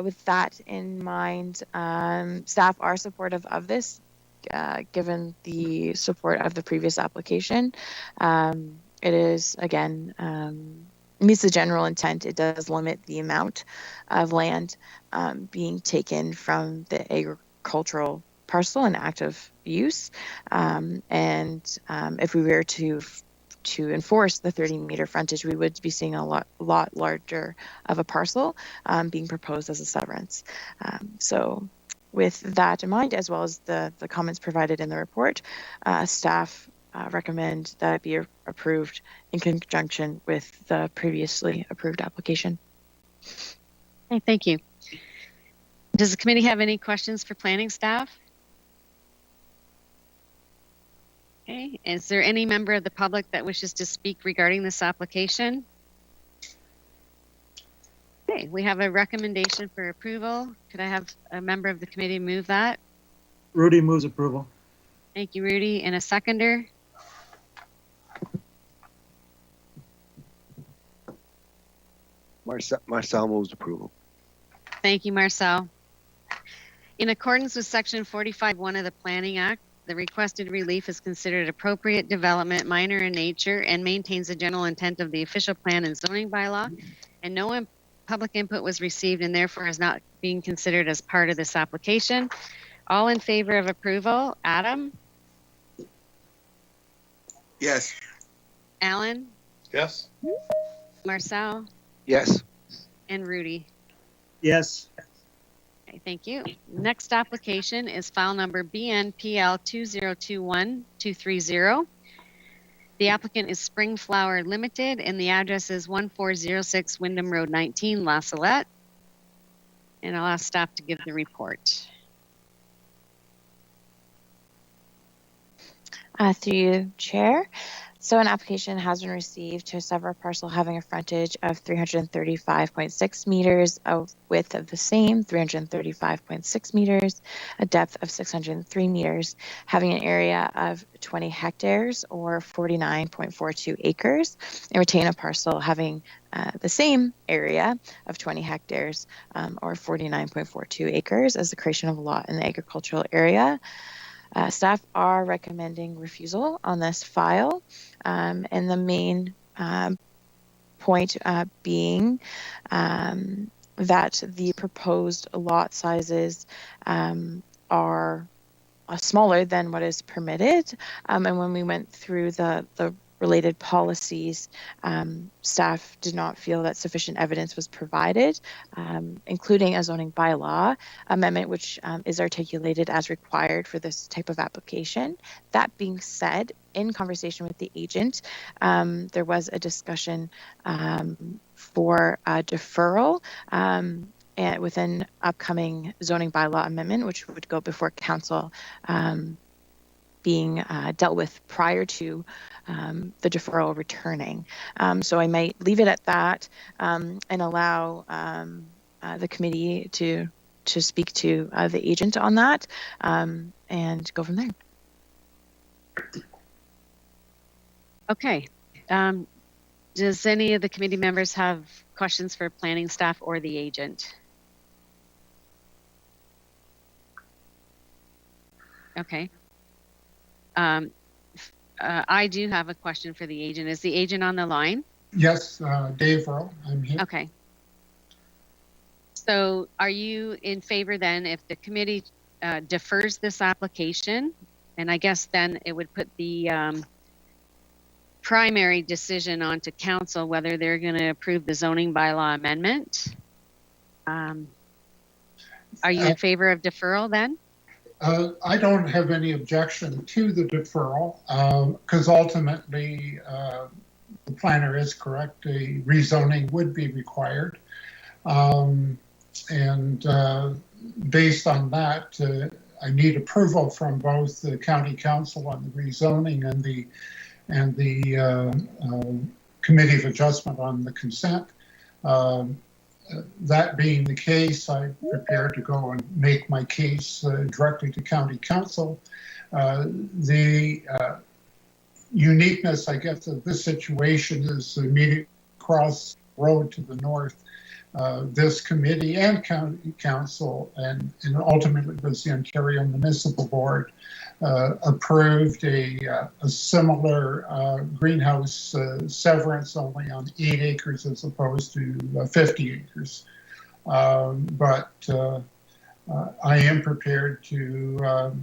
with that in mind, staff are supportive of this, given the support of the previous application. it is, again, meets the general intent. It does limit the amount of land being taken from the agricultural parcel and active use. And if we were to enforce the 30-meter frontage, we would be seeing a lot larger of a parcel being proposed as a severance. So with that in mind, as well as the comments provided in the report, staff recommend that it be approved in conjunction with the previously approved application. Okay, thank you. Does the committee have any questions for planning staff? Okay, is there any member of the public that wishes to speak regarding this application? Okay, we have a recommendation for approval. Could I have a member of the committee move that? Rudy moves approval. Thank you, Rudy. And a seconder? Marcel moves approval. Thank you, Marcel. In accordance with Section 45(1) of the Planning Act, the requested relief is considered appropriate development, minor in nature, and maintains the general intent of the official plan and zoning bylaw, and no public input was received and therefore is not being considered as part of this application. All in favor of approval? Adam? Yes. Alan? Yes. Marcel? Yes. And Rudy? Yes. Okay, thank you. Next application is file number BNPL 2021230. The applicant is Spring Flower Limited, and the address is 1406 Wyndham Road 19, La Salette. And I'll ask staff to give the report. Through you, Chair. So an application has been received to sever a parcel having a frontage of 335.6 meters, a width of the same 335.6 meters, a depth of 603 meters, having an area of 20 hectares or 49.42 acres, and retain a parcel having the same area of 20 hectares or 49.42 acres as the creation of a lot in the agricultural area. Staff are recommending refusal on this file, and the main point being that the proposed lot sizes are smaller than what is permitted. And when we went through the related policies, staff did not feel that sufficient evidence was provided, including a zoning bylaw amendment, which is articulated as required for this type of application. That being said, in conversation with the agent, there was a discussion for a deferral and within upcoming zoning bylaw amendment, which would go before council, being dealt with prior to the deferral returning. So I might leave it at that and allow the committee to speak to the agent on that and go from there. Okay. Does any of the committee members have questions for planning staff or the agent? Okay. I do have a question for the agent. Is the agent on the line? Yes, Dave Rowe, I'm here. Okay. So are you in favor then if the committee defers this application? And I guess then it would put the primary decision onto council whether they're going to approve the zoning bylaw amendment. Are you in favor of deferral then? I don't have any objection to the deferral because ultimately the planner is correct. A rezoning would be required. And based on that, I need approval from both the county council on the rezoning and the committee of adjustment on the consent. That being the case, I'm prepared to go and make my case directly to county council. The uniqueness, I guess, of this situation is immediately across the road to the north. This committee and county council and ultimately was the Ontario Municipal Board approved a similar greenhouse severance only on 8 acres as opposed to 50 acres. But I am prepared to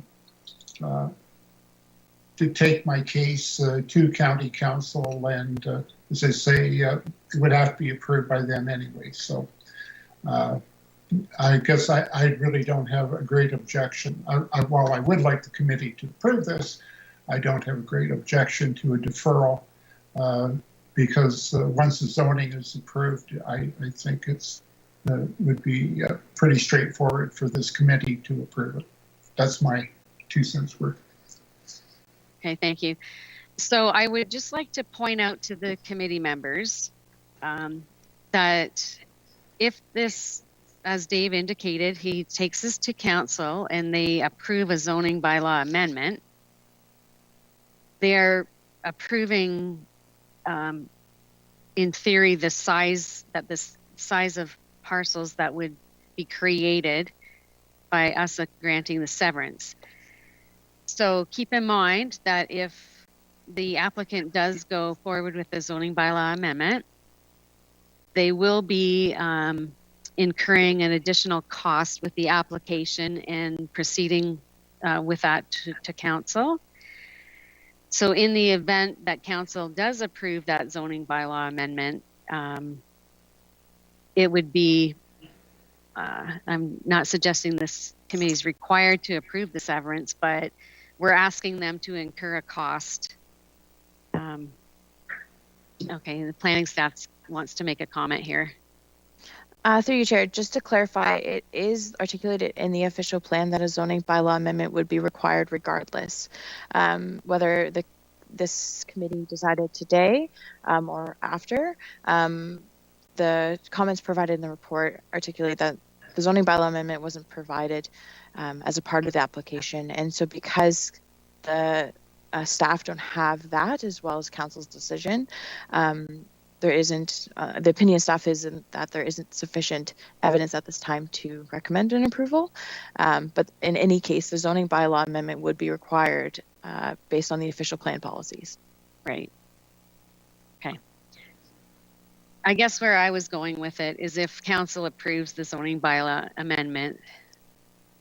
take my case to county council, and as I say, it would have to be approved by them anyway. So I guess I really don't have a great objection. While I would like the committee to approve this, I don't have a great objection to a deferral because once the zoning is approved, I think it's would be pretty straightforward for this committee to approve it. That's my 2 cents worth. Okay, thank you. So I would just like to point out to the committee members that if this, as Dave indicated, he takes this to council and they approve a zoning bylaw amendment, they're approving, in theory, the size of parcels that would be created by us granting the severance. So keep in mind that if the applicant does go forward with the zoning bylaw amendment, they will be incurring an additional cost with the application and proceeding with that to council. So in the event that council does approve that zoning bylaw amendment, it would be, I'm not suggesting this committee is required to approve the severance, but we're asking them to incur a cost. Okay, the planning staff wants to make a comment here. Through you, Chair, just to clarify, it is articulated in the official plan that a zoning bylaw amendment would be required regardless. Whether this committee decided today or after, the comments provided in the report articulate that the zoning bylaw amendment wasn't provided as a part of the application. And so because the staff don't have that as well as council's decision, there isn't, the opinion of staff is that there isn't sufficient evidence at this time to recommend an approval. But in any case, the zoning bylaw amendment would be required based on the official plan policies. Right. Okay. I guess where I was going with it is if council approves the zoning bylaw amendment,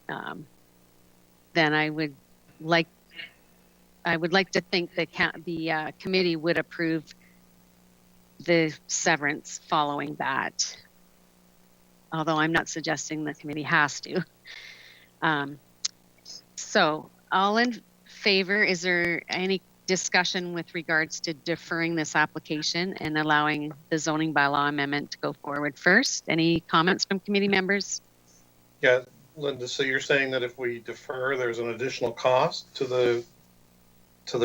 then I would like to think that the committee would approve the severance following that. Although I'm not suggesting the committee has to. So all in favor, is there any discussion with regards to deferring this application and allowing the zoning bylaw amendment to go forward first? Any comments from committee members? Yeah, Linda, so you're saying that if we defer, there's an additional cost to the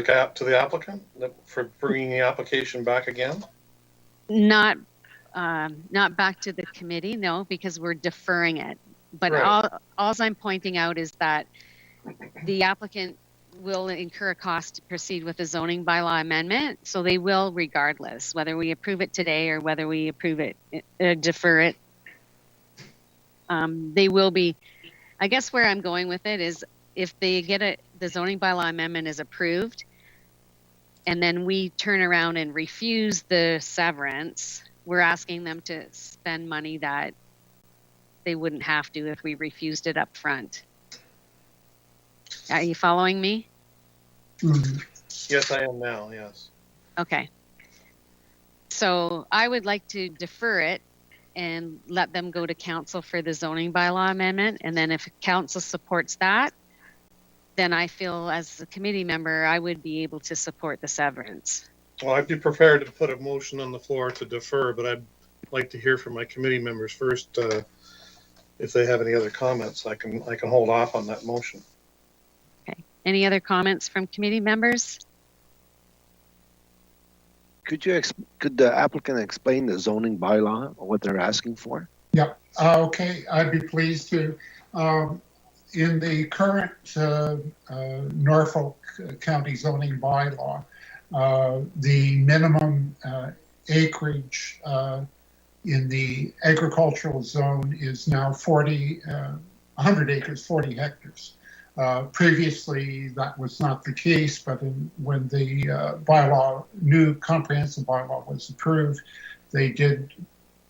applicant for bringing the application back again? Not back to the committee, no, because we're deferring it. But right. all I'm pointing out is that the applicant will incur a cost to proceed with the zoning bylaw amendment. So they will regardless, whether we approve it today or whether we approve it, defer it. They will be, I guess where I'm going with it is if they get the zoning bylaw amendment is approved and then we turn around and refuse the severance, we're asking them to spend money that they wouldn't have to if we refused it up front. Are you following me? Mm-hmm. Yes, I am now, yes. Okay. So I would like to defer it and let them go to council for the zoning bylaw amendment. And then if council supports that, then I feel as a committee member, I would be able to support the severance. Well, I'd be prepared to put a motion on the floor to defer, but I'd like to hear from my committee members first. If they have any other comments, I can hold off on that motion. Okay. Any other comments from committee members? Could the applicant explain the zoning bylaw or what they're asking for? Yep. Okay, I'd be pleased to. In the current Norfolk County zoning bylaw, the minimum acreage in the agricultural zone is now 100 acres, 40 hectares. Previously, that was not the case, but when the new comprehensive bylaw was approved, they did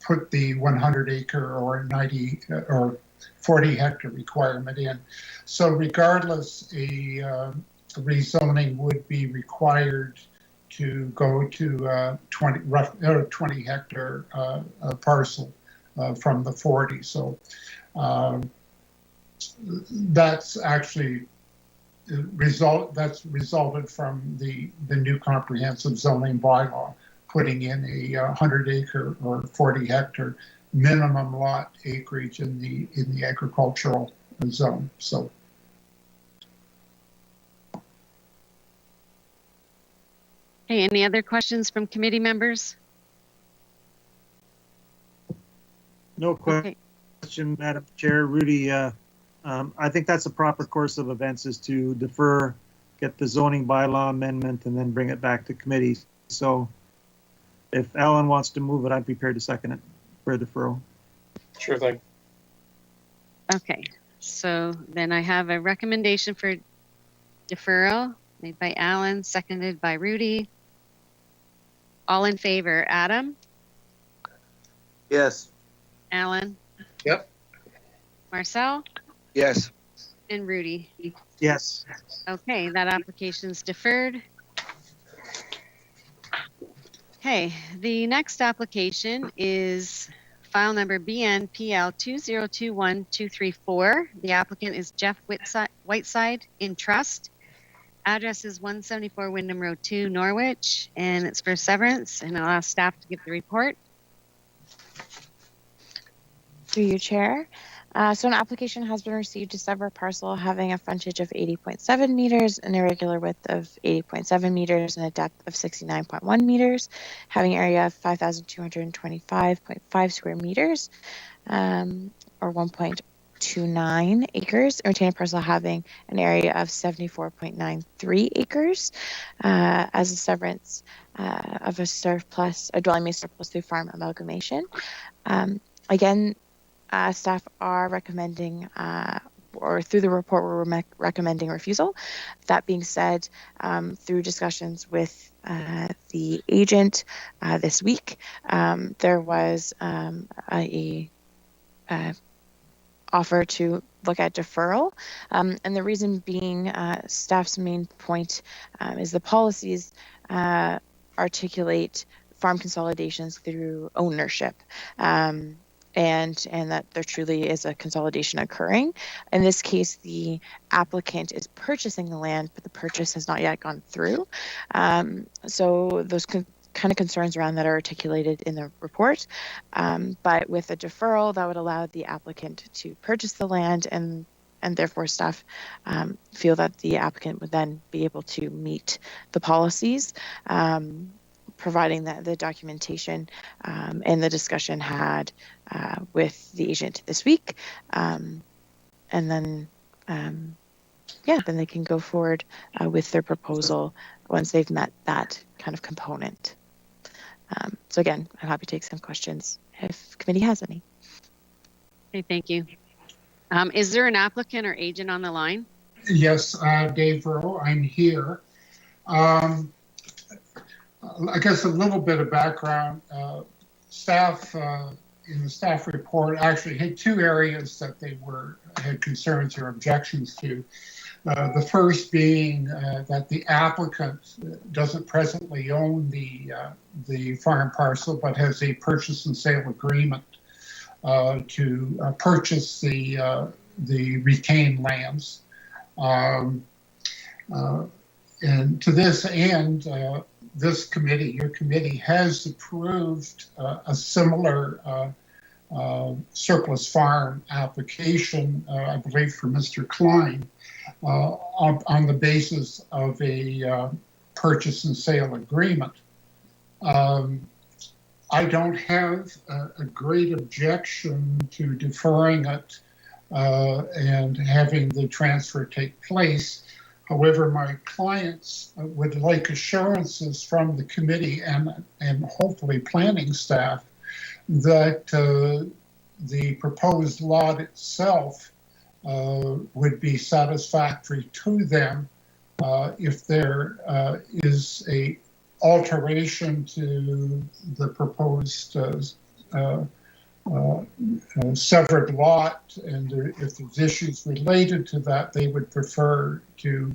put the 100 acre or 90 or 40 hectare requirement in. So regardless, a rezoning would be required to go to 20 hectare parcel from the 40. So that's actually resulted from the new comprehensive zoning bylaw, putting in a 100 acre or 40 hectare minimum lot acreage in the agricultural zone. So. Hey, any other questions from committee members? No question, Okay. Madam Chair. Rudy, I think that's a proper course of events, is to defer, get the zoning bylaw amendment, and then bring it back to committee. So if Alan wants to move it, I'm prepared to second it for deferral. Sure thing. Okay, so then I have a recommendation for deferral made by Alan, seconded by Rudy. All in favor, Adam, Yes. Alan? Yep. Marcel? Yes. And Rudy. Yes. Okay, that application's deferred. Okay, the next application is file number BNPL 2021234. The applicant is Jeff Whiteside in trust. Address is 174 Wyndham Road 2, Norwich, and it's for severance, and I'll ask staff to give the report. Through you, Chair. So an application has been received to sever a parcel having a frontage of 80.7 meters, an irregular width of 80.7 meters, and a depth of 69.1 meters, having area of 5,225.5 square meters, or 1.29 acres, and retained parcel having an area of 74.93 acres, as a severance of a dwelling-made surplus through farm amalgamation. Again, staff are recommending, or through the report, we're recommending refusal. That being said, through discussions with the agent this week, there was a offer to look at deferral. And the reason being, staff's main point is the policies articulate farm consolidations through ownership. And that there truly is a consolidation occurring. In this case, the applicant is purchasing the land, but the purchase has not yet gone through. So those kind of concerns around that are articulated in the report. But with a deferral, that would allow the applicant to purchase the land, and therefore staff feel that the applicant would then be able to meet the policies, providing the documentation and the discussion had with the agent this week. And then, then they can go forward with their proposal once they've met that kind of component. So again, I'm happy to take some questions if committee has any. Okay, thank you. Is there an applicant or agent on the line? Yes, Dave Rowe, I'm here. I guess a little bit of background. Staff in the staff report actually had two areas that they had concerns or objections to. The first being that the applicant doesn't presently own the farm parcel, but has a purchase and sale agreement to purchase the retained lands. And to this end, your committee has approved a similar surplus farm application, I believe for Mr. Klein, on the basis of a purchase and sale agreement. I don't have a great objection to deferring it and having the transfer take place. However, my clients would like assurances from the committee and hopefully planning staff that the proposed lot itself would be satisfactory to them. If there is a alteration to the proposed severed lot, and if there's issues related to that, they would prefer to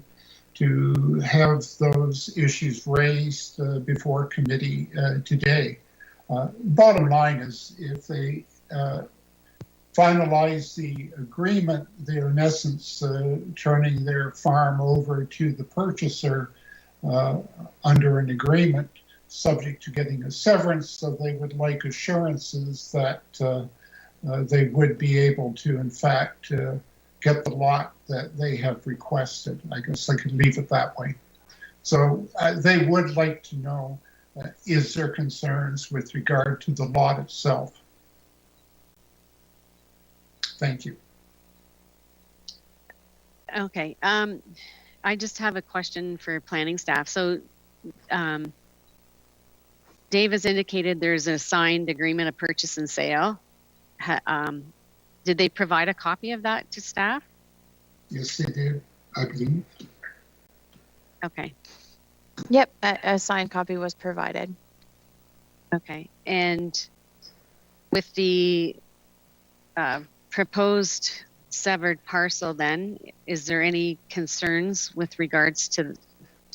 have those issues raised before committee today. Bottom line is, if they finalize the agreement, they're in essence turning their farm over to the purchaser under an agreement, subject to getting a severance. So they would like assurances that they would be able to, in fact, get the lot that they have requested. I guess I could leave it that way. So they would like to know, is there concerns with regard to the lot itself? Thank you. Okay. I just have a question for planning staff. So Dave has indicated there's a signed agreement of purchase and sale. Did they provide a copy of that to staff? Yes, they did, I believe. Okay. Yep, a signed copy was provided. Okay. And with the proposed severed parcel, then, is there any concerns with regards to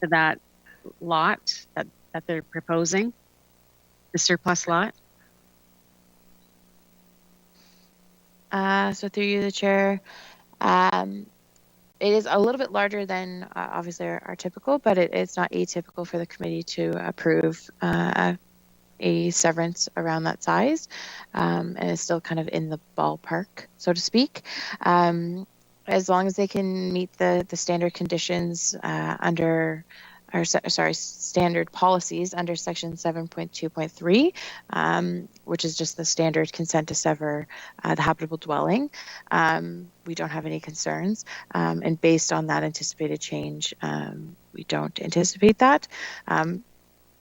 that lot that they're proposing, the surplus lot? So through you, the chair, it is a little bit larger than obviously our typical, but it's not atypical for the committee to approve a severance around that size, and it's still kind of in the ballpark, so to speak. As long as they can meet the standard conditions under, or sorry, standard policies under section 7.2.3, which is just the standard consent to sever the habitable dwelling. We don't have any concerns, and based on that anticipated change, we don't anticipate that.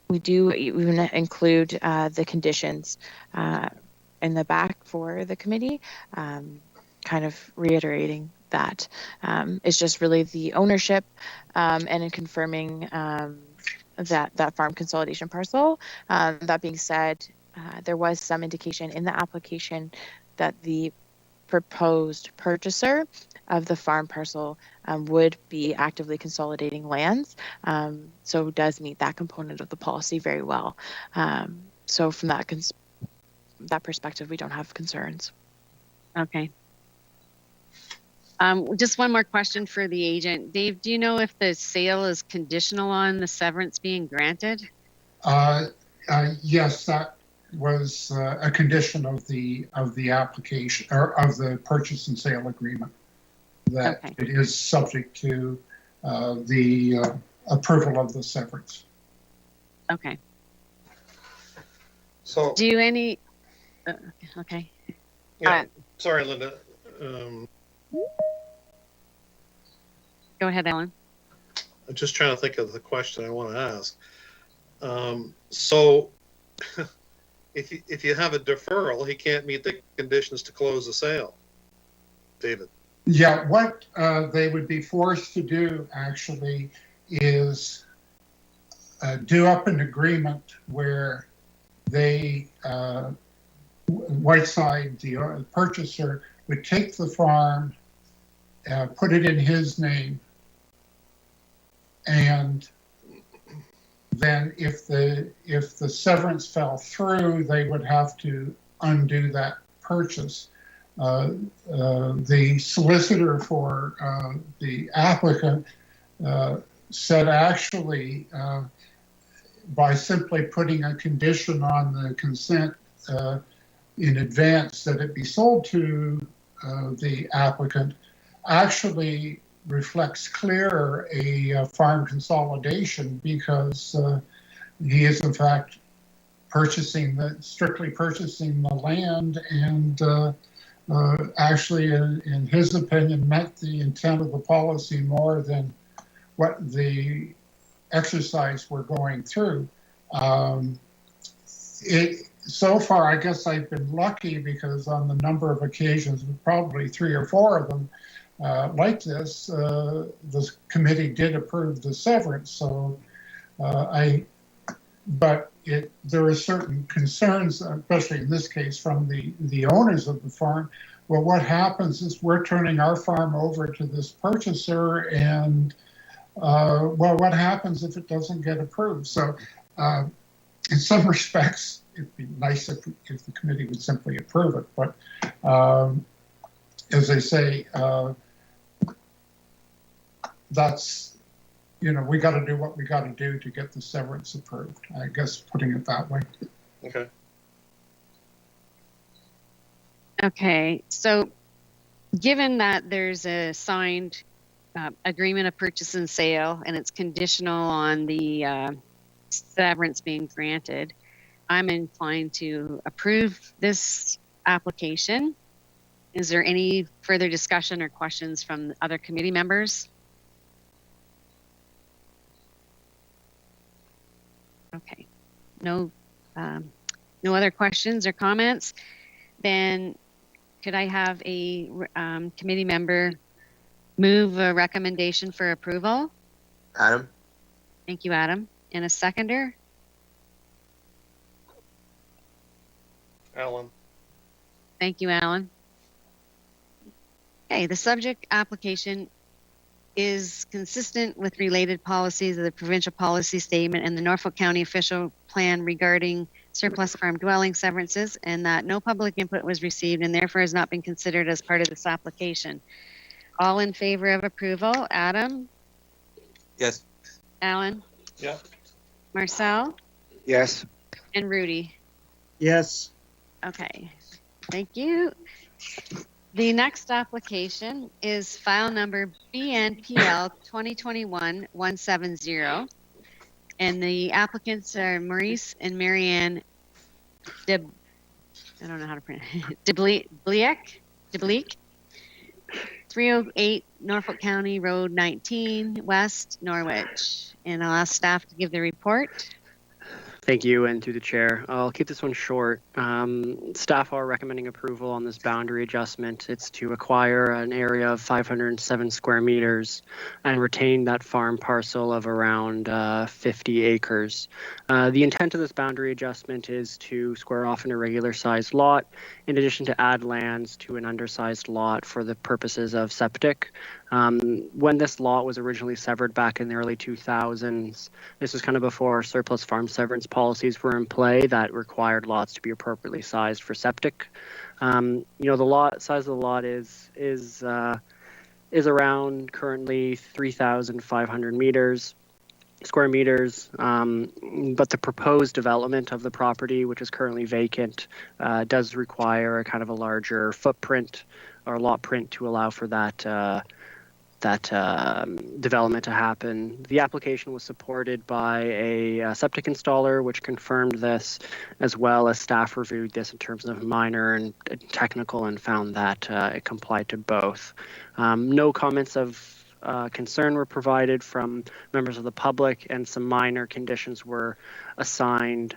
We do even include the conditions in the back for the committee, kind of reiterating that. It's just really the ownership and in confirming that farm consolidation parcel. That being said, there was some indication in the application that the proposed purchaser of the farm parcel would be actively consolidating lands, so it does meet that component of the policy very well. So from that perspective, we don't have concerns. Okay. Just one more question for the agent. Dave, do you know if the sale is conditional on the severance being granted? Yes, that was a condition of the application, or of the purchase and sale agreement, that okay, it is subject to the approval of the severance. Okay. So do you any okay. Yeah, sorry, Linda. Go ahead, Ellen. I'm just trying to think of the question I want to ask. So if you have a deferral, he can't meet the conditions to close the sale. David. Yeah, what they would be forced to do actually is do up an agreement where they, Whiteside, the purchaser, would take the farm, put it in his name, and then if the severance fell through, they would have to undo that purchase. The solicitor for the applicant said actually, by simply putting a condition on the consent in advance that it be sold to the applicant, actually reflects clearer a farm consolidation, because he is in fact strictly purchasing the land, and actually in his opinion met the intent of the policy more than what the exercise we're going through. So far, I guess I've been lucky, because on the number of occasions, probably 3 or 4 of them, like this, the committee did approve the severance. So but there are certain concerns, especially in this case from the owners of the farm. Well, what happens is we're turning our farm over to this purchaser, and well, what happens if it doesn't get approved? So in some respects, it'd be nice if the committee would simply approve it. But as they say, that's, we got to do what we got to do to get the severance approved, I guess, putting it that way. Okay. Okay, so given that there's a signed agreement of purchase and sale and it's conditional on the severance being granted, I'm inclined to approve this application. Is there any further discussion or questions from other committee members? Okay, no other questions or comments. Then could I have a committee member move a recommendation for approval? Adam? Thank you, Adam. And a seconder? Alan. Thank you, Alan. Okay, the subject application is consistent with related policies of the provincial policy statement and the Norfolk County official plan regarding surplus farm dwelling severances, and that no public input was received and therefore has not been considered as part of this application. All in favor of approval? Adam? Yes. Alan? Yeah. Marcel? Yes. And Rudy? Yes. Okay, thank you. The next application is file number BNPL 2021-170, and the applicants are Maurice and Marianne I don't know how to pronounce it, Debliek, 308 Norfolk County Road 19, West Norwich. And I'll ask staff to give the report. Thank you, and through the chair, I'll keep this one short. Staff are recommending approval on this boundary adjustment. It's to acquire an area of 507 square meters and retain that farm parcel of around 50 acres. The intent of this boundary adjustment is to square off an irregular sized lot, in addition to add lands to an undersized lot for the purposes of septic. When this lot was originally severed back in the early 2000s, this was kind of before surplus farm severance policies were in play that required lots to be appropriately sized for septic. The lot size of the lot is around currently 3,500 square meters, but the proposed development of the property, which is currently vacant, does require a kind of a larger footprint or lot print to allow for that development to happen. The application was supported by a septic installer, which confirmed this, as well as staff reviewed this in terms of minor and technical and found that it complied to both. No comments of concern were provided from members of the public, and some minor conditions were assigned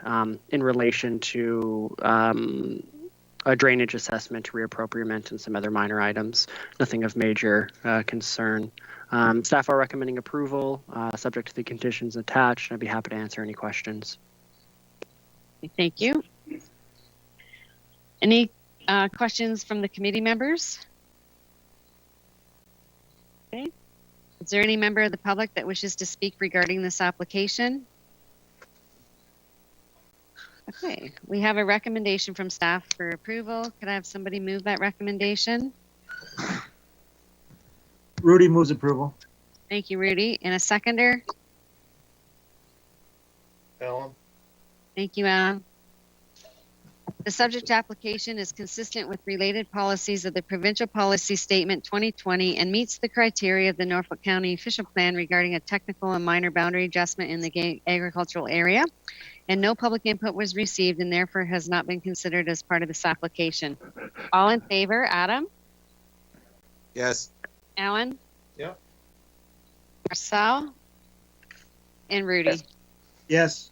in relation to a drainage assessment, reappropriament, and some other minor items. Nothing of major concern. Staff are recommending approval, subject to the conditions attached, and I'd be happy to answer any questions. Thank you. Any questions from the committee members? Okay. Is there any member of the public that wishes to speak regarding this application? Okay, we have a recommendation from staff for approval. Could I have somebody move that recommendation? Rudy moves approval. Thank you, Rudy. And a seconder? Alan. Thank you, Alan. The subject application is consistent with related policies of the Provincial Policy Statement 2020 and meets the criteria of the Norfolk County Official Plan regarding a technical and minor boundary adjustment in the agricultural area. And no public input was received and therefore has not been considered as part of this application. All in favor? Adam? Yes. Alan? Yeah. Marcel? And Rudy? Yes.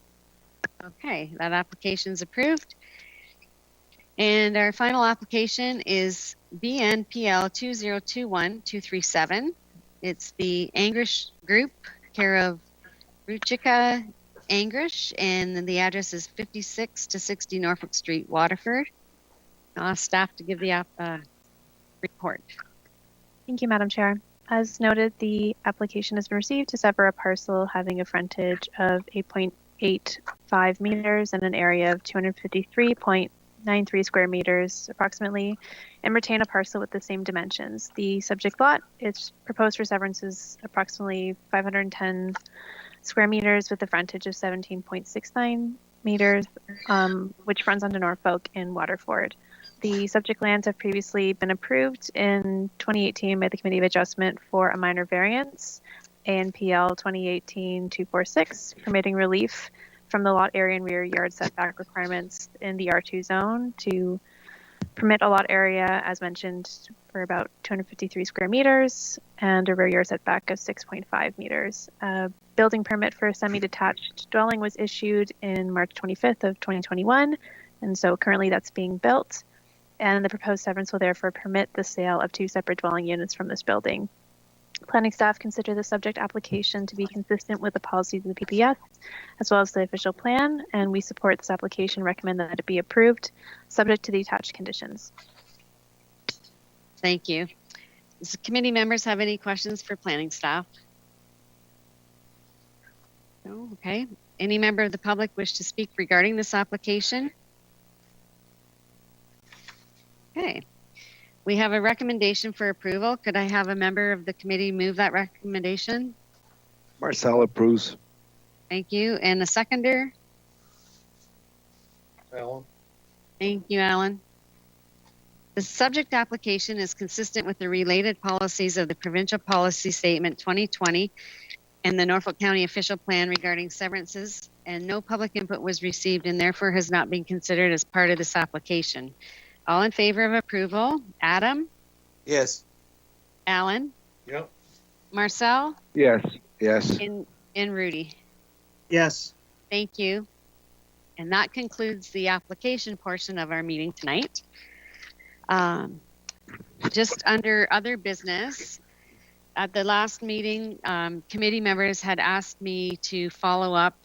Okay, that application is approved. And our final application is BNPL 2021-237. It's the Angrish Group, care of Ruchika Angrish, and the address is 56 to 60 Norfolk Street, Waterford. I'll ask staff to give the report. Thank you, Madam Chair. As noted, the application has been received to sever a parcel having a frontage of 8.85 meters and an area of 253.93 square meters approximately, and retain a parcel with the same dimensions. The subject lot, its proposed for severance is approximately 510 square meters with a frontage of 17.69 meters, which runs onto Norfolk and Waterford. The subject lands have previously been approved in 2018 by the Committee of Adjustment for a minor variance, ANPL 2018-246, permitting relief from the lot area and rear yard setback requirements in the R2 zone to permit a lot area, as mentioned, for about 253 square meters and a rear yard setback of 6.5 meters. A building permit for a semi-detached dwelling was issued in March 25th of 2021, and so currently that's being built. And the proposed severance will therefore permit the sale of 2 separate dwelling units from this building. Planning staff consider the subject application to be consistent with the policies of the PPS, as well as the official plan, and we support this application, recommend that it be approved, subject to the attached conditions. Thank you. Does the committee members have any questions for planning staff? No? Okay. Any member of the public wish to speak regarding this application? Okay. We have a recommendation for approval. Could I have a member of the committee move that recommendation? Marcel approves. Thank you. And a seconder? Alan? Thank you, Alan. The subject application is consistent with the related policies of the Provincial Policy Statement 2020 and the Norfolk County Official Plan regarding severances, and no public input was received and therefore has not been considered as part of this application. All in favor of approval? Adam? Yes. Alan? Yep. Marcel? Yes. Yes. And Rudy? Yes. Thank you. And that concludes the application portion of our meeting tonight. Just under other business, at the last meeting, committee members had asked me to follow up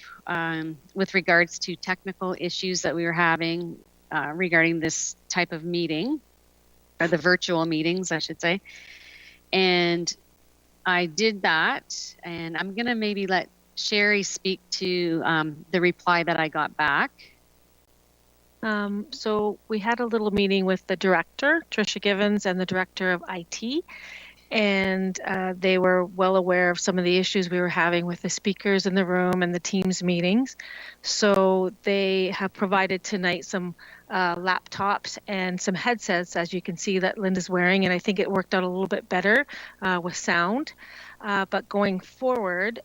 with regards to technical issues that we were having regarding this type of meeting, or the virtual meetings, I should say. And I did that, and I'm going to maybe let Sherry speak to the reply that I got back. So we had a little meeting with the director, Tricia Givens, and the director of IT, and they were well aware of some of the issues we were having with the speakers in the room and the Teams meetings. So they have provided tonight some laptops and some headsets, as you can see that Linda's wearing, and I think it worked out a little bit better with sound. But going forward,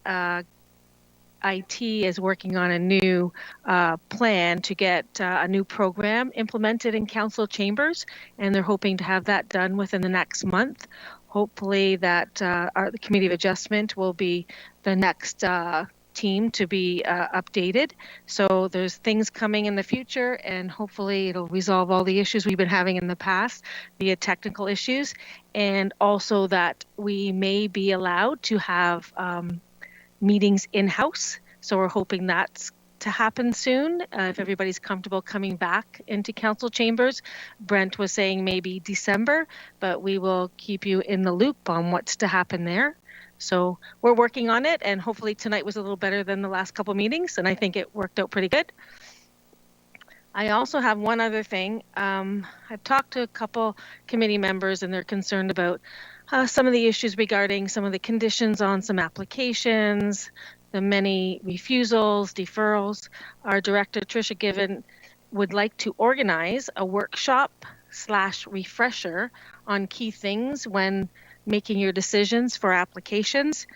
IT is working on a new plan to get a new program implemented in council chambers, and they're hoping to have that done within the next month. Hopefully that the Committee of Adjustment will be the next team to be updated. So there's things coming in the future, and hopefully it'll resolve all the issues we've been having in the past via technical issues, and also that we may be allowed to have meetings in-house. So we're hoping that's to happen soon, if everybody's comfortable coming back into council chambers. Brent was saying maybe December, but we will keep you in the loop on what's to happen there. So we're working on it, and hopefully tonight was a little better than the last couple meetings, and I think it worked out pretty good. I also have one other thing. I've talked to a couple committee members, and they're concerned about some of the issues regarding some of the conditions on some applications, the many refusals, deferrals. Our director, Tricia Given, would like to organize a workshop/refresher on key things when making your decisions for applications.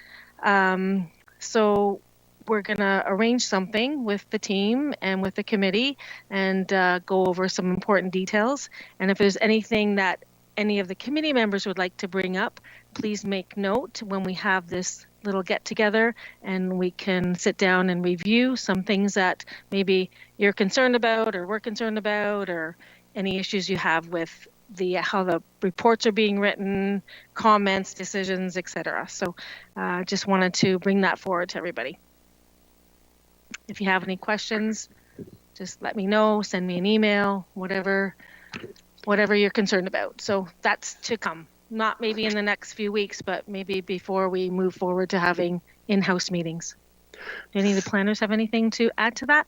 So we're going to arrange something with the team and with the committee and go over some important details. And if there's anything that any of the committee members would like to bring up, please make note when we have this little get together, and we can sit down and review some things that maybe you're concerned about or we're concerned about, or any issues you have with how the reports are being written, comments, decisions, etc. So just wanted to bring that forward to everybody. If you have any questions, just let me know, send me an email, whatever you're concerned about. So that's to come. Not maybe in the next few weeks, but maybe before we move forward to having in-house meetings. Do any of the planners have anything to add to that?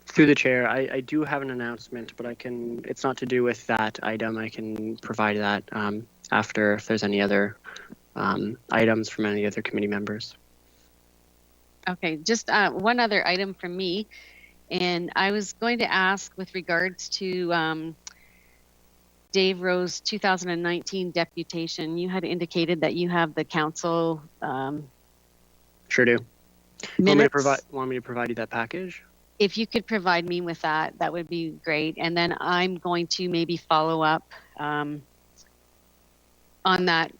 Through the chair, I do have an announcement, but it's not to do with that item. I can provide that after if there's any other items from any other committee members. Okay, just one other item from me. And I was going to ask with regards to Dave Rowe's 2019 deputation. You had indicated that you have the council Sure do. minutes. Want me to provide you that package? If you could provide me with that, that would be great. And then I'm going to maybe follow up on that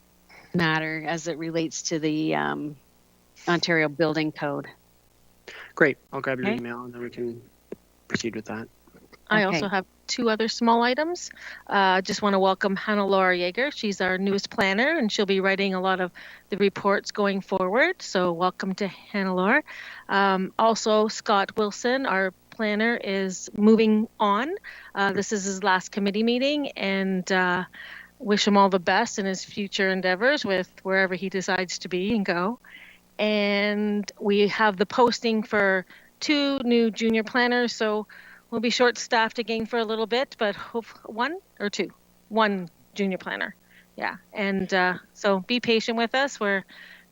matter as it relates to the Ontario Building Code. Great. I'll grab your Okay. email and then we can proceed with that. I Okay. also have two other small items. Just want to welcome Hannah-Laura Yeager. She's our newest planner, and she'll be writing a lot of the reports going forward. So welcome to Hannah-Laura. Also, Scott Wilson, our planner, is moving on. This is his last committee meeting, and wish him all the best in his future endeavors with wherever he decides to be and go. And we have the posting for 2 new junior planners, so we'll be short-staffed again for a little bit, but hope 1 or 2, 1 junior planner. Yeah, and so be patient with us. We're,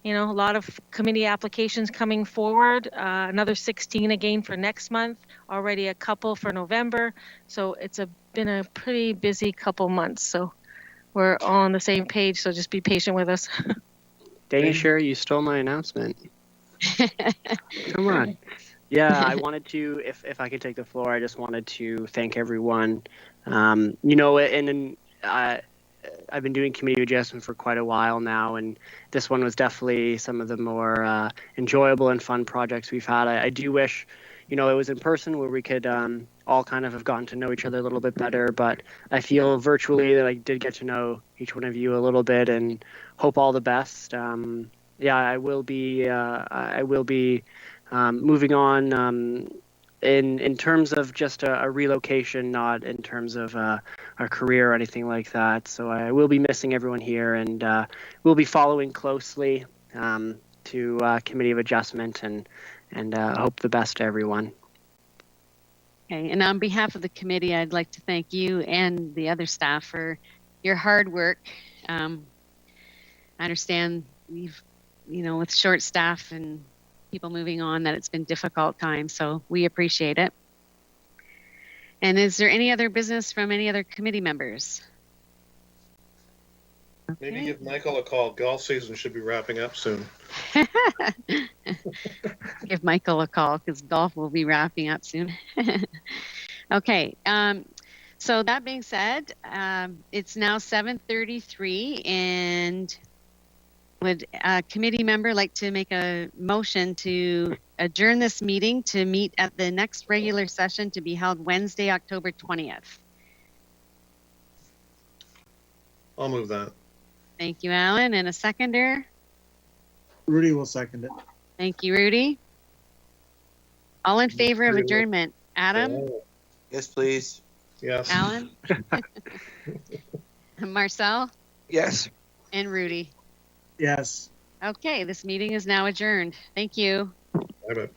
a lot of committee applications coming forward. Another 16 again for next month. Already a couple for November. So it's been a pretty busy couple months. So we're all on the same page. So just be patient with us. Dang, sure, you stole my announcement. Come on. Yeah, I wanted to, if I could take the floor, I just wanted to thank everyone. I've been doing committee adjustment for quite a while now, and this one was definitely some of the more enjoyable and fun projects we've had. I do wish, it was in person where we could all kind of have gotten to know each other a little bit better, but I feel virtually that I did get to know each one of you a little bit and hope all the best. I will be moving on in terms of just a relocation, not in terms of a career or anything like that. So I will be missing everyone here, and we'll be following closely to Committee of Adjustment, and hope the best to everyone. Okay, and on behalf of the committee, I'd like to thank you and the other staff for your hard work. I understand we've, with short staff and people moving on, that it's been difficult times, so we appreciate it. And is there any other business from any other committee members? Maybe Okay. give Michael a call. Golf season should be wrapping up soon. Give Michael a call because golf will be wrapping up soon. Okay. So that being said, it's now 7:33, and would a committee member like to make a motion to adjourn this meeting to meet at the next regular session to be held Wednesday, October 20th? I'll move that. Thank you, Alan. And a seconder? Rudy will second it. Thank you, Rudy. All in favor of adjournment? Adam? Yes, please. Yes. Alan? Marcel? Yes. And Rudy. Yes. Okay, this meeting is now adjourned. Thank you. Bye-bye.